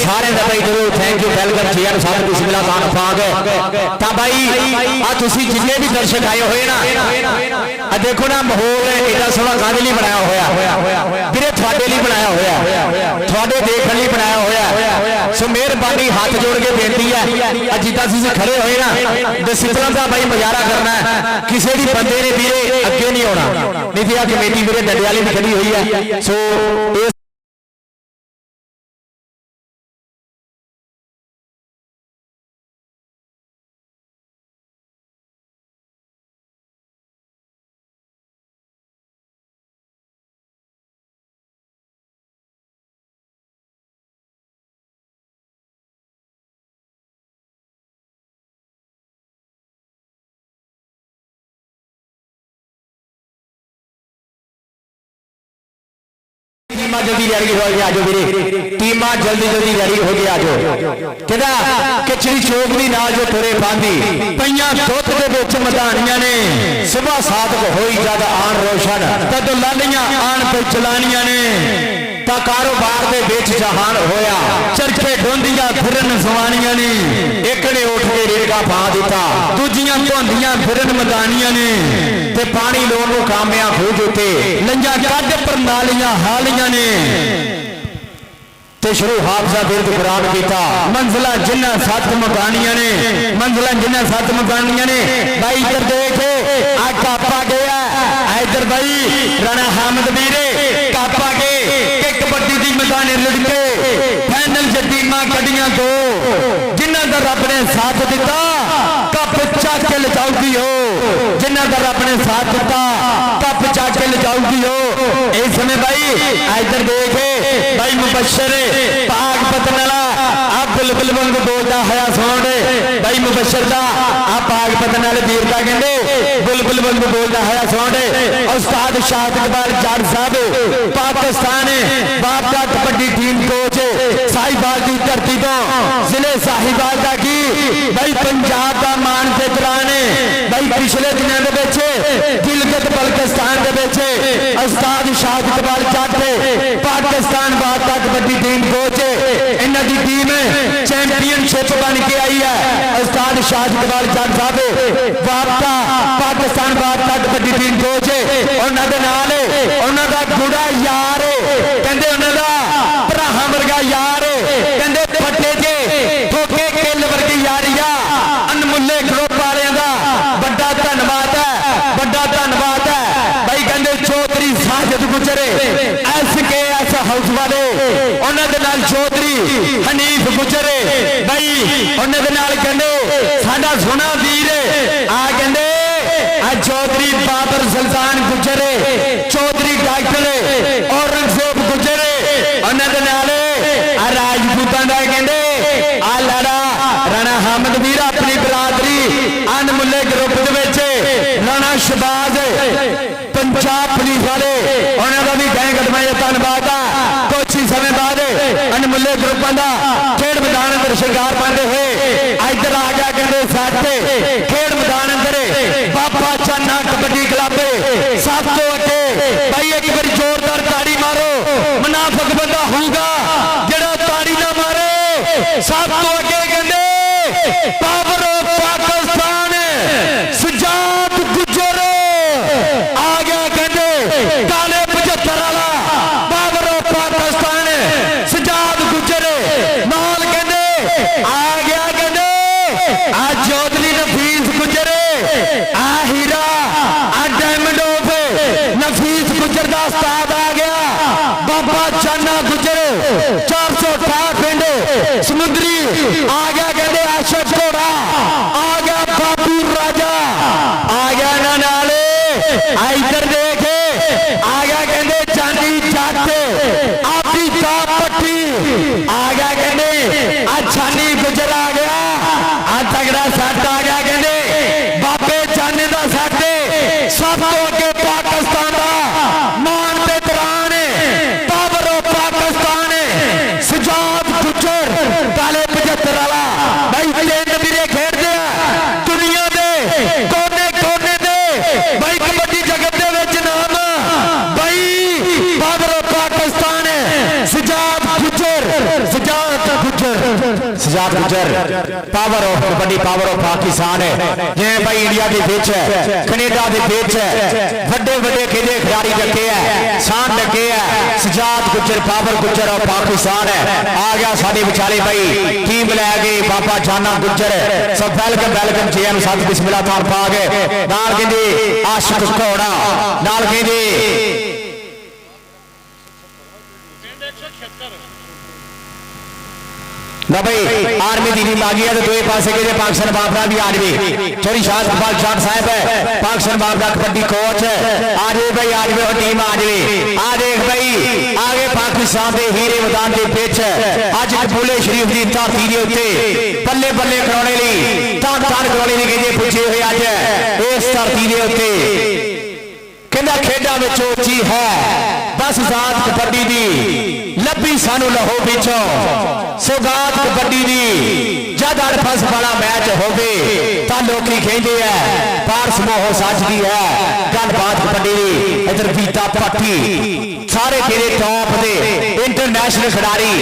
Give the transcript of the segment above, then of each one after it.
सारे का भाई जरूर थैंक यू वेलकम जी सब बिस्मिल्लाह खान पाक तो भाई आ तुसी जिन्ने भी दर्शक आए हुए ना देखो ना माहौल एडा सोहना काहदे लई बनाया होया वीरे तुहाडे लई बनाया होया तुहाडे देखण लई बनाया होया सो मेहरबानी हाथ जोड़ के बेनती है जिद्दां तुसीं खड़े होए ना डिसिपलिन का भाई मुजाहरा करना है किसी भी बंदे ने वीरे अगे नहीं आना नहीं तो कमेटी वीरे डंडे वाली भी खड़ी हुई है सो टीमा जल्दी रेडी हो गया आजो वीरे टीमा जल्दी जल्दी रेडी हो गया आजो कहदा किचड़ी चौक दी नाल जो तुरे पांदी पईयां दुੱਧ दे विच मदानियां ने सुबह सादक होई जद आन रोशन तद लालियां आन पे चलानियां ने ता कारोबार दे विच जहान होया चरखे ढोंदियां फिरन सवानियां ने एक ने उठ के रेड़का पा दिता दूजियां धोंदियां फिरन मदानियां ने ते पानी लोन नूं कामियां खूज उते लंजा कद प्रणालियां हालियां ने ते शुरू हाफजा बिरद कुरान कीता मंजिला जिन्ना सत मकानियां ने मंजिला जिन्ना सत मकानियां ने भाई इधर देख आ कापा गया इधर भाई राणा हामिद वीरे कापा के कबड्डी दी मैदान लड़के फाइनल च टीमां कड्डियां दो जिन्हां दा रब ने साथ दिता कप चक के लजाऊगी हो जिन्हां दा रब ने साथ दिता कप चक के लजाऊगी हो इस समय भाई इधर देख भाई मुबशर पाक पतन वाला आप बुलबुल वांग बोलता होया सुन भाई मुबशर दा आ पाक पतन वाले वीर दा कहंदे बुलबुल वांग बोलता होया सुन उस्ताद शाहिद इकबाल जाट साहब पाकिस्तान बाप का कबड्डी टीम कोच साहिबाल की धरती तो जिले साहिबाल का की भाई पंजाब का मान ते तरान भाई पिछले दिनों के गिलगित बल्तिस्तान के उस्ताद शाहिद इकबाल जाट पाकिस्तान बाप का कबड्डी टीम कोच इन्हां दी टीम चैंपियनशिप बन के आई है उस्ताद शाहिद इकबाल जाट साहब बाप का पाकिस्तान बाप का कबड्डी टीम कोच उन्हां दे नाल उन्हां दा गुड़ा यार कहंदे उन्हां दा भराहां वर्गा यार कहंदे फटे जे ठोके किल वर्गी यारिया अनमुल्ले ग्रुप वालियां दा बड़ा धन्नवाद है भाई कहंदे चौधरी साजिद गुजरे SKS हाउस वाले उन्हां दे नाल चौधरी हनीफ गुजरे भाई उन्हां दे नाल कहंदे साडा सोना वीर आ कहंदे चौधरी बाबर सुल्तान गुजरे चौधरी डॉक्टर औरंगजेब गुजरे उन्हां दे नाल आ राजपूतां दा कहंदे आ लाड़ा राणा हामिद वीर अपनी बरादरी अनमुल्ले ग्रुप दे विच राणा शहबाज पंजाब पुलिस वाले उन्हां दा भी गए कदमां धन्नवाद है कुछ ही समय बाद अनमुल्ले ग्रुपां दा खेड मैदान अंदर शिंगार पांदे हुए इधर आ गया कहंदे सैट खेड मैदान अंदर बाबा चाना कबड्डी क्लब सब तो अगे भाई एक बार जोरदार ताड़ी मारो मुनाफिक बंदा होगा जेड़ा ताड़ी ना मारे सब तो अगे कहंदे पावर ऑफ पाकिस्तान सुजात गुजर आ गया कहंदे काले 75 वाला पावर ऑफ पाकिस्तान सुजात गुजर नाल कहंदे आ गया कहंदे आ चौधरी नफीस गुजरे आ हीरा आ डायमंड ऑफ नफीस गुजर दा उस्ताद आ गया बाबा चाना गुजर 468 पिंड समुद्री आ गया कहंदे आशफ घोड़ा आ गया बाबू राजा आ गया ना नाले इधर देख आ गया कहंदे चांदी जट आपी दा पट्टी आ गया कहंदे आ छानी गुजर आ गया आ तगड़ा सट आ गया कहंदे बाबे चाने दा सट सब तो अगे पाकिस्तान दा मान ते तरान पावर ऑफ पाकिस्तान सुजात गुजर काले 75 वाला भाई तीन वीरे खेडदे आ दुनिया दे कोने कोने दे भाई कबड्डी जगत दे विच नाम भाई पावर ऑफ पाकिस्तान सुजात गुजर power of kabaddi power of Pakistan है जिवें भाई इंडिया के विच कनेडा के विच वड्डे वड्डे खेले खिलाड़ी डके है शान डके है सजाद गुजर पावर गुजर ऑफ पाकिस्तान है आ गया साडे विचाले भाई टीम लै गए बाबा जाना गुजर सब वेलकम वेलकम जी एम साथ बिस्मिल्लाह तान पा गए नाल कहंदे आशिक घोड़ा नाल कहंदे ना भाई आर्मी की टीम आ गई है तो दो पासे के पाकिस्तान बाबरा भी आ जाए चोरी शाह इकबाल जाट साहब है पाकिस्तान बाबरा कबड्डी कोच है आ जाए भाई आ जाए टीम आ जाए आ देख भाई आगे पाकिस्तान के हीरे मैदान के पिच अज कबूले शरीफ की धरती के उत्ते बल्ले बल्ले कराने लिए तान तान कराने लिए कहते पूछे हुए अज इस धरती के उत्ते कहना खेडा में उची है बस जात कबड्डी दी लभी सानू लहो पिछों सौगात कबड्डी दी जद अड़फस वाला मैच होवे तां लोकी कहंदे है पारस मोह सजदी है गलबात कबड्डी दी इधर बीता पट्टी सारे तेरे टॉप दे इंटरनेशनल खिलाड़ी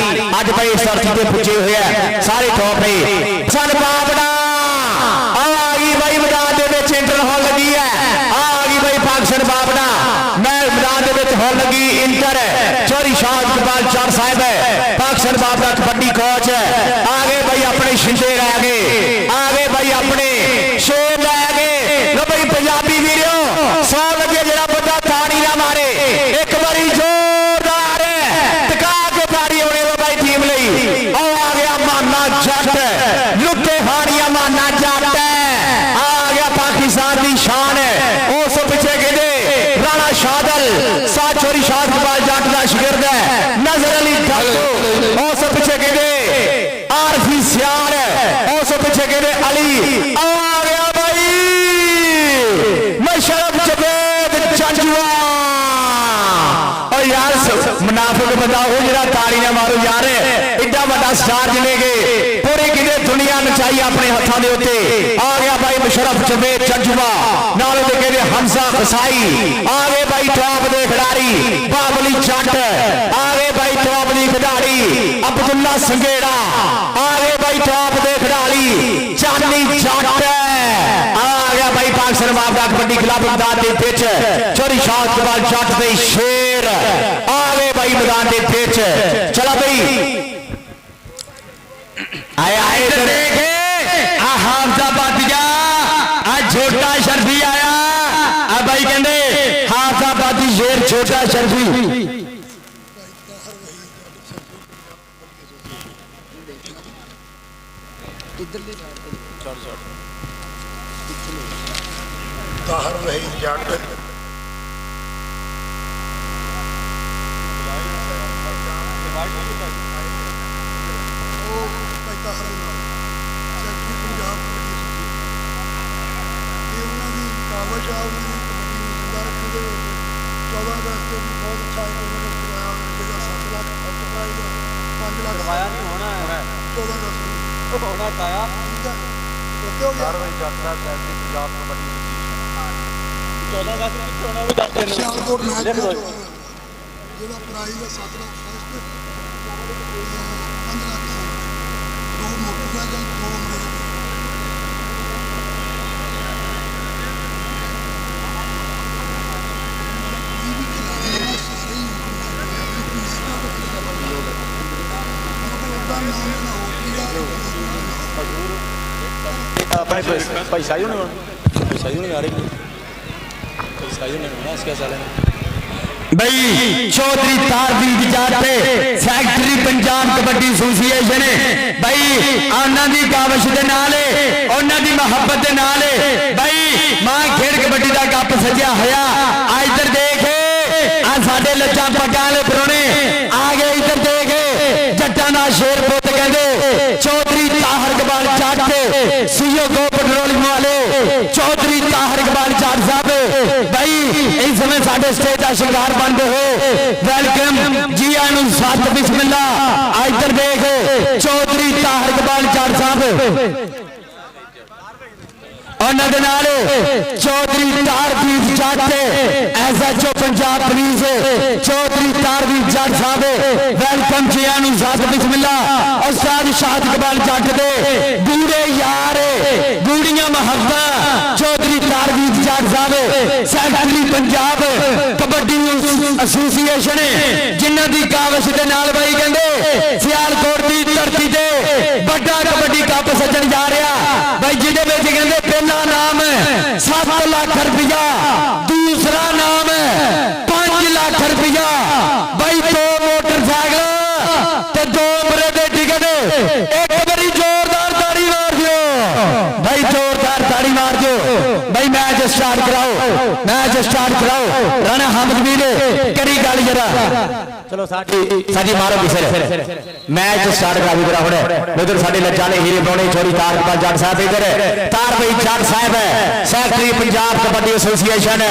अज भाई इस धरती ते पुजे हुए हैं सारे टॉप ने सन बाबड़ा आ गई भाई मैदान दे विच इंटर होण लगी है आ गई भाई पाकिस्तान बाबड़ा मैं मैदान दे विच होण लगी इंटर चोरी शाह इकबाल जाट साहब है पाकिस्तान बाबरा कबड्डी कोच है आगे भाई अपने शिंदे रह गए आगे भाई अपने शेर रह गए लो भाई पंजाबी वीरो 100 लगे जरा बंदा ताड़ी ना मारे एक बारी जोरदार टिका के ताड़ी होने लो भाई टीम लई आ गया माना जट लुटे हाड़िया माना जट आ गया पाकिस्तान की शान है उस पिछे कहते राणा शादल सा चोरी शाह इकबाल जाट का शिगिर्द है नजर अली उस पिछे कहते आरफी सियार उस पिछे कहते अली आ गया भाई मशरफ जवेद चंजुआ और यार मुनाफिक बंदा हो जरा ताड़ी ना मारो यार एडा बड़ा स्टार जिले गए पूरी किते दुनिया नचाई अपने हाथों के उत्ते आ गया भाई मुशरफ जवेद चंजुआ नाल दे कहते हमजा कसाई आ गए भाई टॉप दे खिलाड़ी बाबली जट आ गए भाई टॉप दी खिलाड़ी अब्दुल्ला संगेड़ा आ गए भाई टॉप दे खिलाड़ी चांदी जट आ गया भाई पाकिस्तान बाबरा कबड्डी खिलाफ मैदान के पिच चोरी शाह इकबाल जट दे शेर आ गए भाई मैदान के पिच चला भाई आए आए देखे आ हाफजा बादिया आ छोटा शर्फी आया आ भाई कहंदे हाफजा बादी शेर छोटा शर्फी ताहर रही जट सियालकोट मैच जो प्राइज है 7 लाख फर्स्ट 5 लाख 2 मोटरसाइकिल 2 अमरीका पैसा ही नहीं आ रही पैसा ही नहीं इसका चले भाई चौधरी तारदीप जाट फैक्ट्री पंजाब कबड्डी एसोसीएशन भाई उन्होंने काविश के नाल उन्होंने मुहब्बत के नाल भाई मां खेड़ कबड्डी का कप सजिया होया इधर देख साडे लज्जा पग्गां वाले परौणे आ गए इधर देख जट्टां दा शेर पुत कहंदे चौधरी ताहर इकबाल जाट सीओ गो पेट्रोलियम वाले चौधरी ताहर इकबाल जाट साहब भाई इस समय साडे स्टेज का शिंगार बनते हो वेलकम जी आनू सत बिस्मिल्लाह इधर देख चौधरी ताहर इकबाल जाट साहब और ਉਹਨਾਂ ਦੇ ਨਾਲ ਚੌਧਰੀ ਤਾਰਦੀਪ ਜੱਟ SHO ਪੰਜਾਬ ਪੁਲਿਸ ਚੌਧਰੀ ਤਾਰਦੀਪ ਜੱਟ ਸਾਹਿਬ ਵੈਲਕਮ ਜੀ ਨੂੰ ਸਾਥ ਬਿਸਮਿਲ੍ਲਾ ਉਸਤਾਦ ਸ਼ਾਹਦ ਇਕਬਾਲ ਜੱਟ ਦੇ ਗੂੜੇ ਯਾਰ ਗੂੜੀਆਂ ਮੁਹੱਬਤਾਂ ਚੌਧਰੀ ਤਾਰਦੀਪ ਜੱਟ ਸਾਹਿਬ ਸੈਕਟਰੀ ਪੰਜਾਬ ਕਬੱਡੀ ਐਸੋਸੀਏਸ਼ਨ ਜਿਨ੍ਹਾਂ ਦੀ ਕਾਵਿਸ਼ ਦੇ ਨਾਲ ਬਾਈ ਕਹਿੰਦੇ ਸਿਆਲਕੋਟ ਦੀ ਧਰਤੀ ਤੇ ਵੱਡਾ ਕਬੱਡੀ ਕੱਪ ਸੱਜਣ ਜਾ ਰਿਹਾ ਬਾਈ ਜਿਹਦੇ ਵਿੱਚ ਕਹਿੰਦੇ ਪਹਿਲਾ ਨਾਮ 7 ਲੱਖ ਰੁਪਇਆ ਦੂਸਰਾ ਨਾਮ 5 ਲੱਖ ਰੁਪਇਆ ਬਾਈ 2 ਮੋਟਰਸਾਈਕਲ ਤੇ 2 ਉਮਰੇ ਦੇ ਟਿਕਟ ਇੱਕ ਵਾਰੀ ਜ਼ੋਰਦਾਰ ਤਾੜੀ ਮਾਰ ਦਿਓ ਬਾਈ ਜ਼ੋਰਦਾਰ ਤਾੜੀ ਮਾਰ ਦਿਓ ਬਾਈ ਮੈਚ ਸਟਾਰਟ ਕਰਾਓ ਰਾਣਾ ਹਮਦ ਵੀਰ ਕਰੀ ਗੱਲ ਜਰਾ ਚਲੋ ਸਾਡੀ ਮਾਰੋ ਬਿਸਰ ਮੈਚ ਸਟਾਰਟ ਕਰਾ ਵੀ ਹੁਣ ਉਧਰ ਸਾਡੇ ਲੱਜਾਲੇ ਹੀਰੇ ਬੋਣੇ ਚੋਰੀ ਤਾਰਕਪਾਲ ਜੱਟ ਸਾਹਿਬ ਇਧਰ ਤਾਰ ਬਈ ਜੱਟ ਸਾਹਿਬ ਸੈਕਟਰੀ ਪੰਜਾਬ ਕਬੱਡੀ ਐਸੋਸੀਏਸ਼ਨ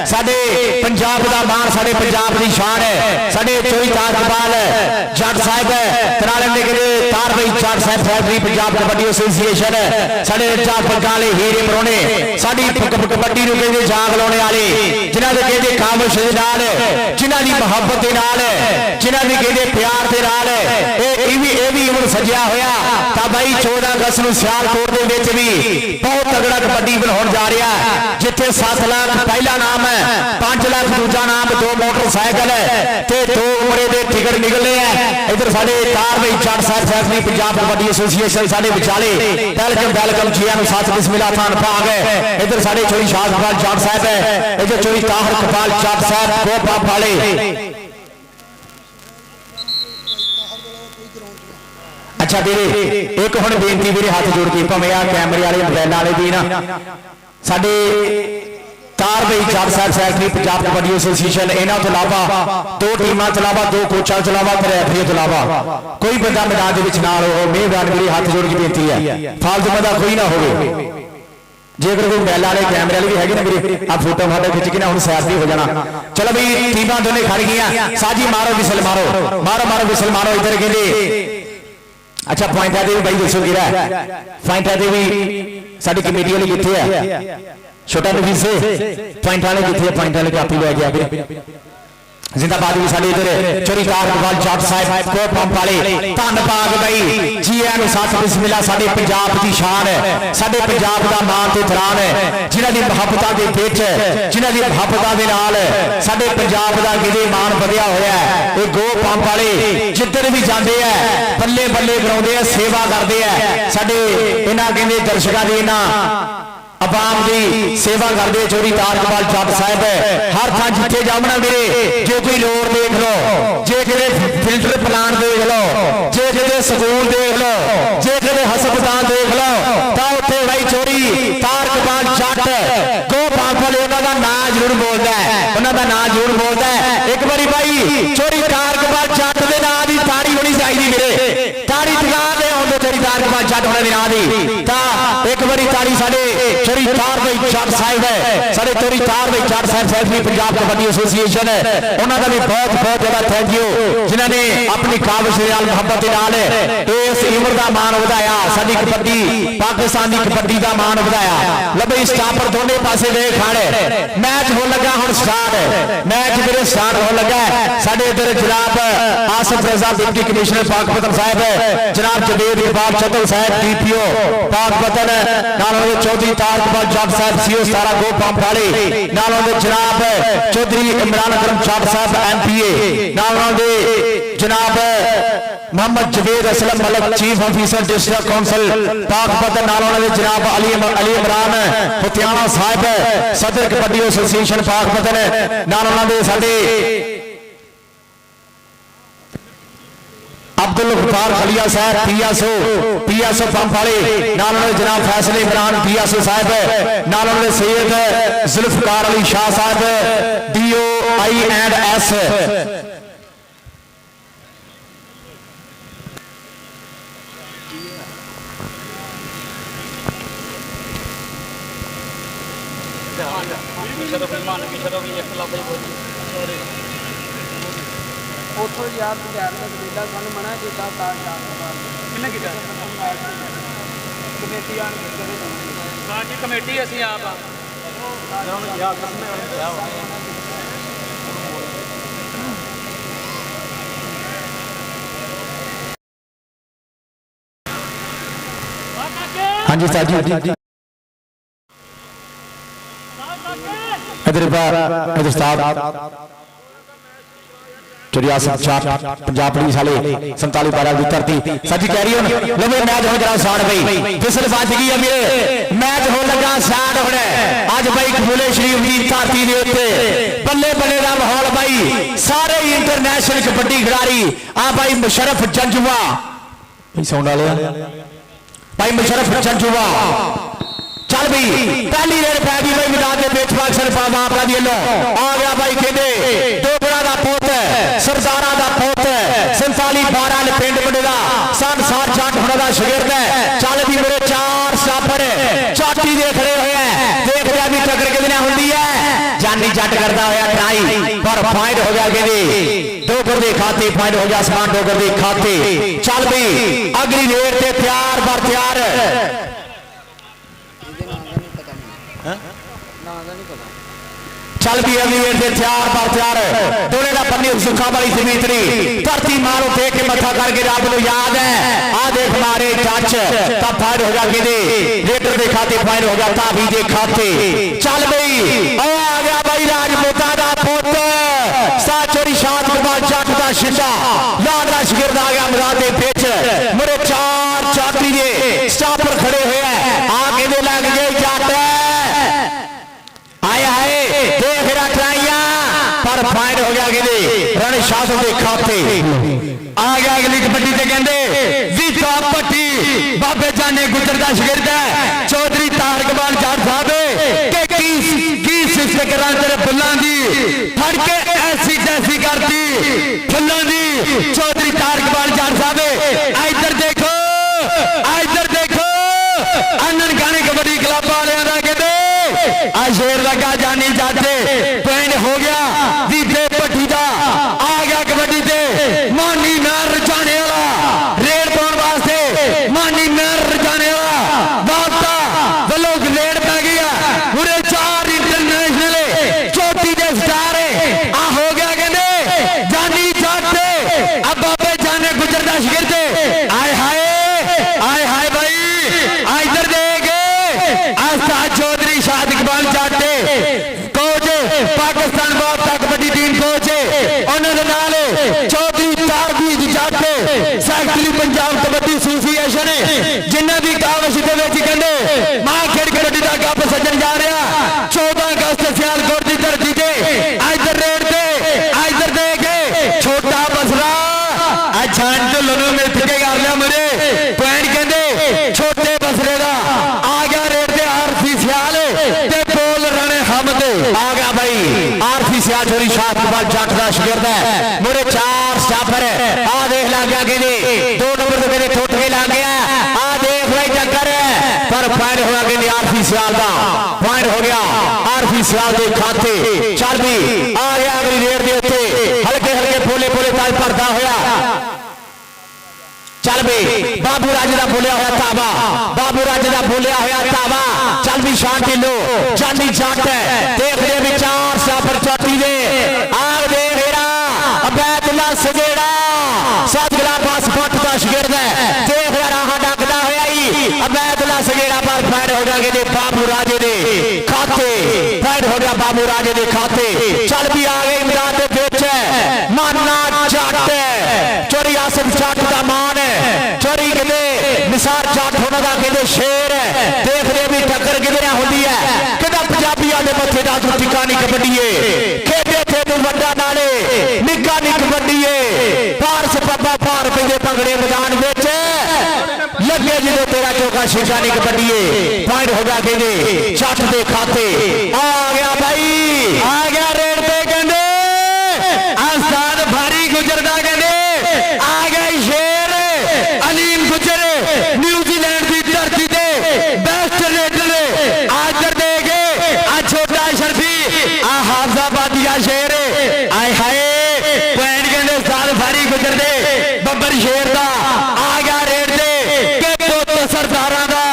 ਸਾਡੇ ਪੰਜਾਬ ਦਾ ਮਾਣ ਸਾਡੇ ਪੰਜਾਬ ਦੀ ਸ਼ਾਨ ਹੈ ਸਾਡੇ ਚੋਰੀ ਤਾਰਕਪਾਲ ਜੱਟ ਸਾਹਿਬ ਤਰਾਲੇ ਦੇ ਕਹਿੰਦੇ ਤਾਰ ਬਈ ਜੱਟ ਸਾਹਿਬ ਸੈਕਟਰੀ ਪੰਜਾਬ ਕਬੱਡੀ ਐਸੋਸੀਏਸ਼ਨ ਸਾਡੇ ਚਾਰ ਪੰਗਾਲੇ ਹੀਰੇ ਬਰੋਣੇ ਸਾਡੀ ਕਬੱਡੀ ਨੂੰ ਕਹਿੰਦੇ ਜਾਗ ਲਾਉਣੇ ਵਾਲੇ ਜਿਨ੍ਹਾਂ ਦੇ ਕਹਿੰਦੇ ਕਾਮਿਸ਼ ਦੇ ਨਾਲ ਜਿਨ੍ਹਾਂ ਦੀ ਮੁਹੱਬਤ ਦੇ ਨਾਲ ਜਿਨ੍ਹਾਂ ਦੀ ਕਹਿੰਦੇ ਪਿਆਰ ਦੇ ਨਾਲ ਇਹ ਵੀ ਹੁਣ ਸਜਿਆ ਹੋਇਆ ਤਾਂ ਬਾਈ 14 ਅਗਸਤ ਨੂੰ ਸਿਆਲਕੋਟ ਦੇ ਵਿੱਚ ਵੀ ਬਹੁਤ ਤਗੜਾ ਕਬੱਡੀ ਬਣਾਉਣ ਜਾ ਰਿਹਾ ਜਿੱਥੇ 7 ਲੱਖ ਪਹਿਲਾ ਨਾਮ ਹੈ 5 ਲੱਖ ਦੂਜਾ ਨਾਮ 2 ਮੋਟਰਸਾਈਕਲ ਤੇ 2 ਉਮਰੇ ਦੇ ਟਿਕਟ ਨਿਕਲੇ ਆ ਇਧਰ ਸਾਡੇ ਤਾਰ ਬਈ ਜੱਟ ਸਾਹਿਬ ਸੈਕਟਰੀ ਪੰਜਾਬ ਕਬੱਡੀ ਐਸੋਸੀਏਸ਼ਨ ਸਾਡੇ ਵਿਚਾਲੇ ਵੈਲਕਮ ਜੀਆਂ ਨੂੰ ਸਾਥ ਬਿਸਮਿਲ੍ਲਾ ਖਾਨ ਪਾਗ ਇਧਰ ਸਾਡੇ ਚੋਰੀ ਸ਼ਾਹਦਵਾਲ ਜੱਟ ਸਾਹਿਬ ਹੈ ਇਧਰ ਚੋਰੀ ਤਾਹਰ ਕਪਾਲ ਜੱਟ ਸਾਹਿਬ ਗੋਪਾ ਵਾਲੇ ਅੱਛਾ ਵੀਰੇ ਇੱਕ ਹੁਣ ਬੇਨਤੀ ਵੀਰੇ ਹੱਥ ਜੋੜ ਕੇ ਭਾਵੇਂ ਆ ਕੈਮਰੇ ਵਾਲੇ ਮੋਬਾਈਲਾਂ ਵਾਲੇ ਵੀ ਨਾ ਸਾਡੇ ਤਾਰ ਬਈ ਜੱਟ ਸਾਹਿਬ ਸੈਕਟਰੀ ਪੰਜਾਬ ਕਬੱਡੀ ਐਸੋਸੀਏਸ਼ਨ ਇਹਨਾਂ ਤੋਂ ਇਲਾਵਾ 2 ਟੀਮਾਂ ਤੋਂ ਇਲਾਵਾ 2 ਕੋਚਾਂ ਤੋਂ ਇਲਾਵਾ ਤੇ ਰੈਫਰੀ ਤੋਂ ਇਲਾਵਾ ਕੋਈ ਬੰਦਾ ਮੈਦਾਨ ਦੇ ਵਿੱਚ ਨਾਲ ਹੋ ਮਿਹਰਬਾਨ ਵੀਰੇ ਹੱਥ ਜੋੜ ਕੇ ਬੇਨਤੀ ਹੈ ਫਾਲਤੂ ਬੰਦਾ ਕੋਈ ਨਾ ਹੋਵੇ ਜੇਕਰ ਕੋਈ ਮਹਿਲਾ ਵਾਲੇ ਕੈਮਰੇ ਵਾਲੇ ਵੀ ਹੈਗੇ ਨਾ ਵੀਰੇ ਆ ਫੋਟੋ ਫਾਟੋ ਖਿੱਚ ਕੇ ਨਾ ਹੁਣ ਸੈਰ ਵੀ ਹੋ ਜਾਣਾ ਚਲੋ ਵੀ ਟੀਮਾਂ ਦੋਨੇ ਖੜ ਗਈਆਂ ਸਾਜੀ ਮਾਰੋ ਵਿਸਲ ਮਾਰੋ ਵਿਸਲ ਮਾਰੋ ਇੱਧਰ ਕਹਿੰਦੇ ਅੱਛਾ ਪੁਆਇੰਟਾਂ ਦੇ ਵੀ ਬਾਈ ਦੱਸੋ ਕਿਹੜਾ ਪੁਆਇੰਟਾਂ ਦੇ ਵੀ ਸਾਡੀ ਕਮੇਟੀ ਵਾਲੇ ਕਿੱਥੇ ਆ ਛੋਟਾ ਨਵੀਂ ਸੇ ਪੁਆਇੰਟਾਂ ਵਾਲੇ ਕਿੱਥੇ ਆ ਪੁਆਇੰਟਾਂ ਵਾਲੇ ਕਾਪੀ ਲੈ ਗਿਆ ਵੀਰੇ ਜ਼ਿੰਦਾਬਾਦ ਵੀ ਸਾਡੇ ਇਧਰ ਚੋਰੀ ਤਾਰਕਪਾਲ ਜੱਟ ਸਾਹਿਬ ਕੋ ਪੰਪ ਵਾਲੇ ਧੰਨਵਾਦ ਬਾਈ ਜੀਆਂ ਨੂੰ ਸਾਥ ਬਿਸਮਿਲ੍ਲਾ ਸਾਡੇ ਪੰਜਾਬ ਦੀ ਸ਼ਾਨ ਹੈ ਸਾਡੇ ਪੰਜਾਬ ਦਾ ਮਾਣ ਤੇ ਧਰਾਨ ਹੈ ਜਿਨ੍ਹਾਂ ਦੀ ਮੁਹੱਬਤਾਂ ਦੇ ਵਿੱਚ ਜਿਨ੍ਹਾਂ ਦੀ ਮੁਹੱਬਤਾਂ ਦੇ ਨਾਲ ਸਾਡੇ ਪੰਜਾਬ ਦਾ ਕਿਤੇ ਮਾਣ ਵਧਿਆ ਹੋਇਆ ਹੈ ਇਹ ਗੋ ਪੰਪ ਵਾਲੇ ਜਿੱਧਰ ਵੀ ਜਾਂਦੇ ਆ ਬੱਲੇ ਬੱਲੇ ਬਣਾਉਂਦੇ ਆ ਸੇਵਾ ਕਰਦੇ ਆ ਸਾਡੇ ਇਹਨਾਂ ਕਹਿੰਦੇ ਦਰਸ਼ਕਾਂ ਦੀ ਇਹਨਾਂ आवाम की सेवा करते चोरी तारकपाल जट साहब हर थां जिथे जामना मेरे जो कोई लोड़ देख लो जे किते फिल्टर प्लांट देख लो जे किते स्कूल देख लो जे किते हस्पताल देख लो तो उत्थे भाई चोरी तारकपाल जट गो पापल उन्हां दा नाम जरूर बोलदा है उन्हां दा नाम जरूर बोलदा है एक बारी भाई चोरी तारकपाल जट दे नाम दी ताड़ी होनी चाहिए मेरे ताड़ी टका दे आउंदे चोरी तारकपाल जट होने दे नाम दी तां एक बारी ताड़ी साडे चोरी तार भाई जट साहिब है सारे चोरी तार भाई जट साहिब सैकटरी पंजाब कबड्डी एसोसीएशन है उन्होंने का भी बहुत बहुत ज्यादा थैंक यू जिन्होंने अपनी काबिश नाल मुहब्बत नाल इस उम्र का मान वधाया साडी कबड्डी पाकिस्तान की कबड्डी का मान वधाया लबई स्टापर दोनों पासे गए खाड़े मैच हो लगा हुण स्टार्ट मैच मेरे स्टार्ट हो लगा साडे इधर जनाब आसिफ रजा डिप्टी कमिश्नर पाकपतन साहब जनाब जवेद इकबाल चतल साहब डीपीओ पाकपतन नाल चौधरी तारकपाल जट साहब सीओ सारा गो पंप वाले नालों दे जनाब चौधरी इमरान अकरम जट साहब एमपीए नालों दे जनाब Mohammad Javed Aslam Malik chief officer district council Pakpattan नालों दे जनाब अली इमरान फतियाना साहब सदर कबड्डी एसोसिएशन पाकपतन नालों दे साडे अब्दुल गफार खलिया साहब पीएसओ पंप वाले नाल जनाब फैसल इमरान पीएसओ साहब नाल सैयद जुल्फकार अली शाह साहब DOIS ਉੱਥੋਂ ਯਾਰ ਧਿਆਨ ਨਾਲ ਕਬੀਲਾ ਸਾਨੂੰ ਮਨਾ ਕੀਤਾ ਤਾਂ ਕਿੰਨਾ ਕੀਤਾ ਸਾਡੀ ਕਮੇਟੀ ਅਸੀਂ ਆਪ ਆ हाँ जी साहब जी इधर साहब पंजाब पुलिस वाले 47 12 की धरती सच्ची कह रही हो लो मैच हो जरा साड़ पई फिसल बच गई है मेरे मैच हो लगा साड़ होने आज भाई कबूले शरीफ की धरती के उत्ते बल्ले बल्ले का माहौल भाई सारे इंटरनेशनल कबड्डी खिलाड़ी आ भाई मुशरफ जंजुआ भाई साउंड वाले भाई मुशरफ जंजुआ चल भाई पहली रेड पै गई भाई मैदान के बीच पाकिस्तान मामला दी लो आ गया भाई कहते डोगरा का पुत सरदारा का पुत 47 12 पिंड बनेगा सन 7 जट होने का शागिर्द है चल भी मेरे 4 स्टापर चाटी दे खड़े हुए हैं देख रहा भी टक्कर कितने होती है जानी जट करता हुआ ट्राई पर पॉइंट हो गया कहते डोगर के खाते पॉइंट हो गया आसमान डोगर के खाते चल भाई अगली रेड से तैयार बर तैयार चल भी अगली वेट से तैयार बार तैयार दोने का पन्नी सुखा वाली समित्री धरती मारो देख के मथा करके रब को याद है आ देख मारे टच तब फायर हो गया कि रेटर के खाते फायर हो गया ताबी के खाते चल भाई आ गया भाई राजपूता दा पुत साचोरी शाद के बाद जट दा शिशा लाल दा शागिर्द आ गया मैदान के बीच मेरे 4 चाकरी के स्टापर खड़े हुए हैं आगे दे लग गए जट आया है देख रहा ट्राइया पर फाइट हो गया कि रण शासन के खाते आ गया अगली कबड्डी से कहते जीता पट्टी बाबे जाने गुजर का शागिर्द है चौधरी तारकमान जाट साहब के की सिस्टर करा तेरे फुल्लां दी फड़ के ऐसी तैसी करती फुल्लां दी चौधरी तारकमान जाट साहब इधर देखो आनंद गाने कबड्डी क्लब वाले का कहते शेर लगा जानी जाते पॉइंट हो गया दीपे भट्टी का आ गया कबड्डी से मानी मैर रचाने वाला रेड पाने वास्ते मानी मैर रचाने वाला वास्ता वालों रेड पै गया पूरे 4 इंटरनेशनल चोटी के स्टार आ हो गया कहते जानी जाते अब बाबे जाने गुजर का शागिर्द आए हाय भाई इधर देख आस्था चौधरी शाद इकबाल जाटे कोच पाकिस्तान वापस कबड्डी टीम कोच उन्होंने चौधरी तारबीज जाटे सैकटरी पंजाब कबड्डी एसोसीएशन जिन्हें भी कावश कहते मां खेड़ कबड्डी का कप सजन जा रहा 14 अगस्त सियालकोट की धरती से इधर रेड से इधर देख छोटा बसरा छान तो लोगों में फिके कर लिया मेरे पॉइंट कहते छोटे बसरे का आ गया रेड से आरसी सियाल ते बोल रने हमद आ गया भाई आरसी सियाल छोरी शाद के बाद जट का शागिर्द है मेरे 4 स्टापर आ देख लग गया कि 2 नंबर से मेरे ठोट के लग गया आ देख भाई टक्कर पर पॉइंट हुआ कि आरसी सियाल का पॉइंट हो गया आरसी सियाल के खाते चल भी आ गया अगली रेड के उत्ते हल्के हल्के पोले ताज भरता होया चल भी बाबू राजे का बोलिया हुआ ताबा बाबू राजे का बोलिया हुआ ताबा चल भी शांति लो चांदी जट देख रहे भी 4 स्टापर चौटी दे आग दे हेरा अबैदुल्ला सजेड़ा सतगला पास फट का शागिर्द है देख रहा राह डकदा होया ही अबैदुल्ला सजेड़ा पर फायर हो गया कि बाबू राजे दे खाते फायर हो गया बाबू राजे दे खाते चल भी आ गए मैदान के बीच माना जट चोरी आसम जट का मान चोरी कहते निसार जट होने का कहते शेर देख रहे भी टक्कर कितने होती है कहता पंजाबियों के मथे का तू टिका नहीं कबड्डी खेते थे तू वड्डा नाले निक्का नहीं कबड्डी पार से पब्बा पार पे पगड़े मैदान बेच लगे जो तेरा चौका शीशा नहीं कबड्डी पॉइंट हो गया कहते जट के खाते आ गया भाई आ गया रेड पे कहते आस्ताद भारी गुजरदा कहते आ गया शेर अलीम गुजर न्यूजीलैंड की धरती से बेस्ट रेडर आजर देगे आ छोटा शर्फी आ हाफजाबादिया शेर आए हाय पॉइंट कहते साल भारी गुजर दे बब्बर शेर का आ गया रेड दे के पुत सरदारा का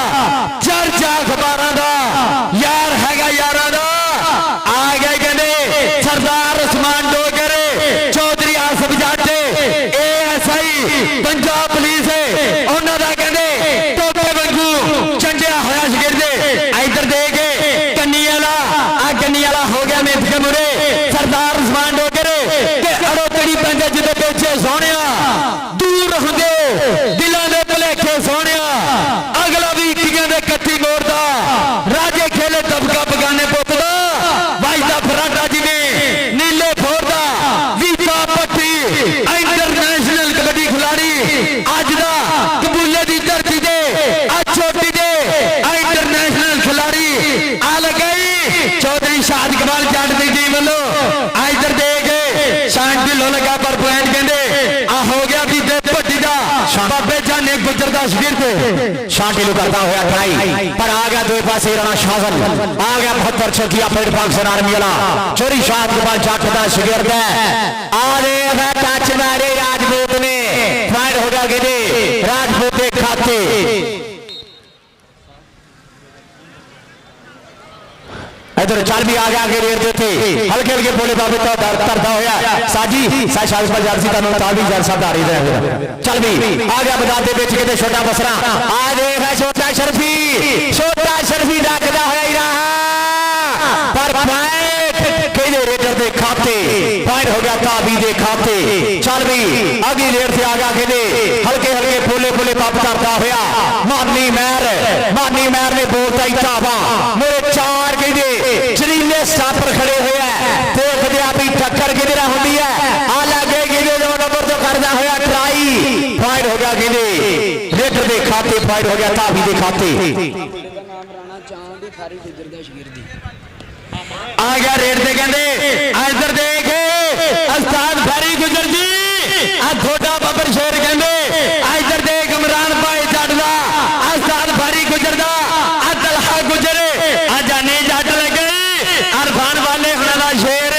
ਦਾ ਸ਼ਗਿਰਦ ਸ਼ਾਂਟੀ ਨੂੰ ਕਰਦਾ ਹੋਇਆ ਟਰਾਈ ਪਰ ਆ ਗਿਆ ਦੋਵੇਂ ਪਾਸੇ ਰਾਣਾ ਸ਼ਾਜ਼ਨ ਆ ਗਿਆ 72 ਛੱਕੀਆ ਪਲੇਟ ਪਾਕਿਸਤਾਨ ਆਰਮੀ ਵਾਲਾ ਚੋਰੀ ਸ਼ਾਟ ਦੇ ਬਾਅਦ ਜੱਟ ਦਾ ਸ਼ਗਿਰਦ ਹੈ ਆ ਦੇਖ ਟੱਚ ਮਾਰੇ राजपूत ने फायर हो गया गिरे राजपूत के खाते इधर चल भी आ गया आगे रेर देते हल्के हल्के बोले बाबे तो तरदा होया साजी शाह पर जर्सी दा नाम भी जर्सा धारी दे चल भी आ गया मैदान दे विच किते छोटा बसरा आ देख छोटा शरफी रखदा होया ही रहा पर फायर रेडर दे खाते फायर हो गया ताबी दे खाते चल भी अगली रेड से आगा के हल्के हल्के बोले बोले पप करता होया मानी महर ने बोलता ही ताबा मेरे चार कहते जरीले स्टापर खड़े हुए देखते आप टक्कर किधर होती है आ लगे गिरे दो नंबर तो करना होया ट्राई फायर हो गया गिरे रेडर दे खाते फायर हो गया ताबी दे खाते आ गया रेड दे कहते इधर देख उस्ताद फारी गुजर जी थोड़ा बबर शेर कहते इधर देख इमरान भाई जट दा उस्ताद फारी गुजर दा तलहा गुजर जाने जट लगे अरफान वाले हुणा दा शेर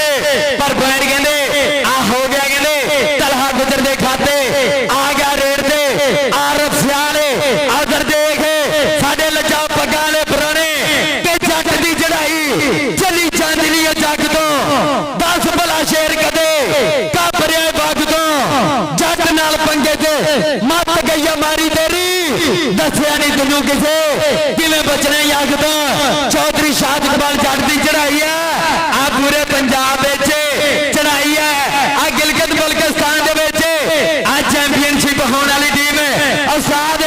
पर बैर कहते आ हो गया कहते तलहा गुजर दे खाते आ गया रेड दे आरफ सियाले उधर देख साडे लजा पग्गां दे पुराने ते जट दी चढ़ाई चली चांदनी जग तो 10 भला शेर कदे काबरिया बाग तो जट नाल पंगे च मत गई मारी तेरी दसिया नहीं तेनू किसे किवें बचना जग तो चौधरी शाद इकबाल जट दी चढ़ाई है आ पूरे पंजाब विच चढ़ाई है आ गिलगित बल्तिस्तान दे विच आ चैंपियनशिप होने वाली टीम उस्ताद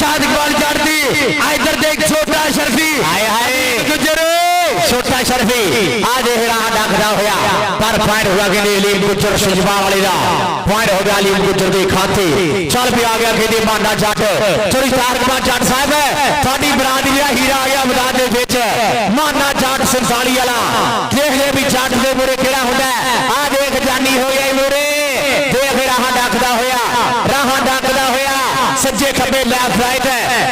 शाद इकबाल जट दी इधर देख छोटा शरफी हाय हाय गुजर छोटा शरफी आज राह डाकदा होया पर फायर हुआ कि अलीम गुजर सजबा वाले दा फायर हो गया अलीम गुजर दे खाते चल भी आ गया कि मांडा जट चोरी तारकमान जट साहब साडी बरादरी दा हीरा आ गया मैदान दे विच मांडा जट संसाली वाला देख ले भी जट दे मुरे केड़ा हुंदा आ देख जानी हो गई मुरे देख राह डाकदा होया सज्जे खब्बे लेफ्ट राइट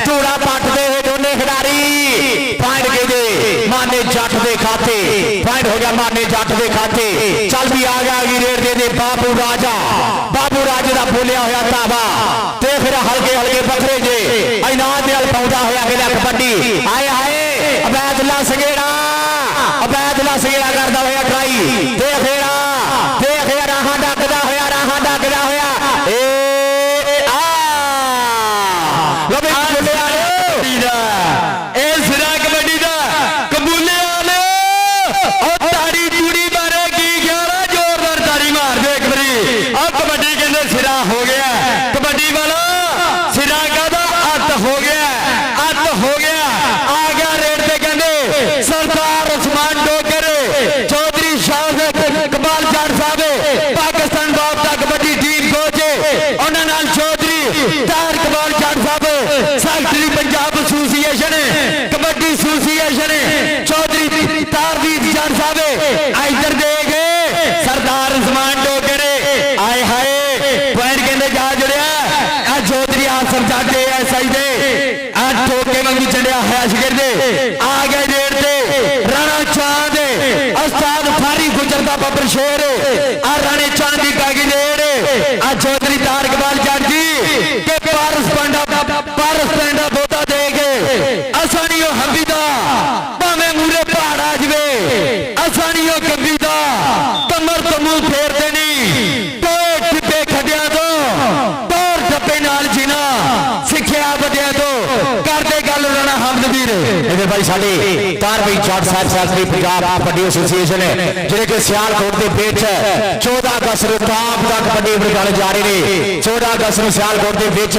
धूड़ा पटदे हुए दोने खिडारी फायर के दे माने जट दे खाते फायर हो गया माने जट दे खाते चल भी आ गया अगली रेड दे बाबू राजा दा बोलिया होया ताबा ते फिर हल्के हल्के बखरे जे इनाम दे पाउंदा होया खेला कबड्डी आए हाय अबैदुल्ला सगेड़ा करदा होया ट्राई ते फिर राह डाकदा होया ए आ लबे ए सिरा कबड्डी दा कबूले वाले और ताड़ी चूड़ी मारे की 11 जोरदार ताड़ी मार दे एक बारी अब कबड्डी कहते सिरा हो गया कबड्डी वाला सिरा का अत हो गया आ गया रेड पे कहते सरदार उस्मान डोगर चौधरी शाह इकबाल जट साहब पाकिस्तान बाबता कबड्डी टीम कोच उन्हां नाल चौधरी तार Iqbal Jatt Sahab secretary Punjab association kabaddi association Chaudhry तारदीप जट साहब इधर देख सरदार उस्मान डोगर आए हाय पैर कहते जा जुड़िया चौधरी आसर जट एएसआई दे ठोके वांगू चढ़िया है शिखर दे आ गए रेड दे राणा चांद उस्ताद फारी गुजर दा बबर शेर आ राणे चांद दी कागी रेड आ चौधरी तार इकबाल जट जी के पारस पेंडा बोता दे के असानियो हंबीदा भावें मूरे पहाड़ आ जवे असानियो कंबीदा कमर तो मुंह फेर देनी टोए टिप्पे खड्डिया तो टोर टप्पे नाल जीना सिक्ख्या वड्डिया तो करदे गल राणा हमदवीर इधर भाई साडे तार भाई जट साहब सैकटरी पंजाब कबड्डी एसोसीएशन जिहड़े कि सियालकोट दे विच 14 अगस्त ਨੂੰ ताप दा कबड्डी निकाले जा रहे ने 14 अगस्त ਨੂੰ सियालकोट दे विच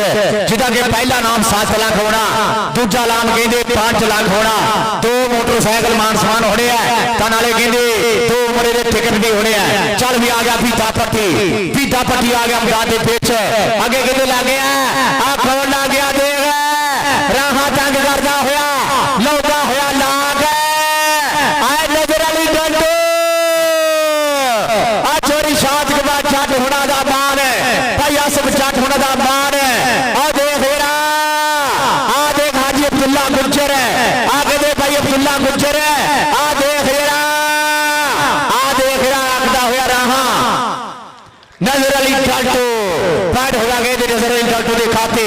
जिहदा कि पहला नाम 7 लाख होना दूजा नाम कहंदे 5 लाख होना 2 मोटरसाइकिल मान सम्मान होने हैं तां नाले कहंदे 2 उमरे दे टिकट भी होने हैं चल भी आ गया फीता पट्टी आ गया मैदान दे विच आगे कहंदे लग गया आ कौन लग गया देख राहा तंग करदा होया लौटा होया लाग आए नजर अली डंडो आ चोरी शाद के बाद जट होना दा मान भाई आसफ जट होना दा मान आ देख खाते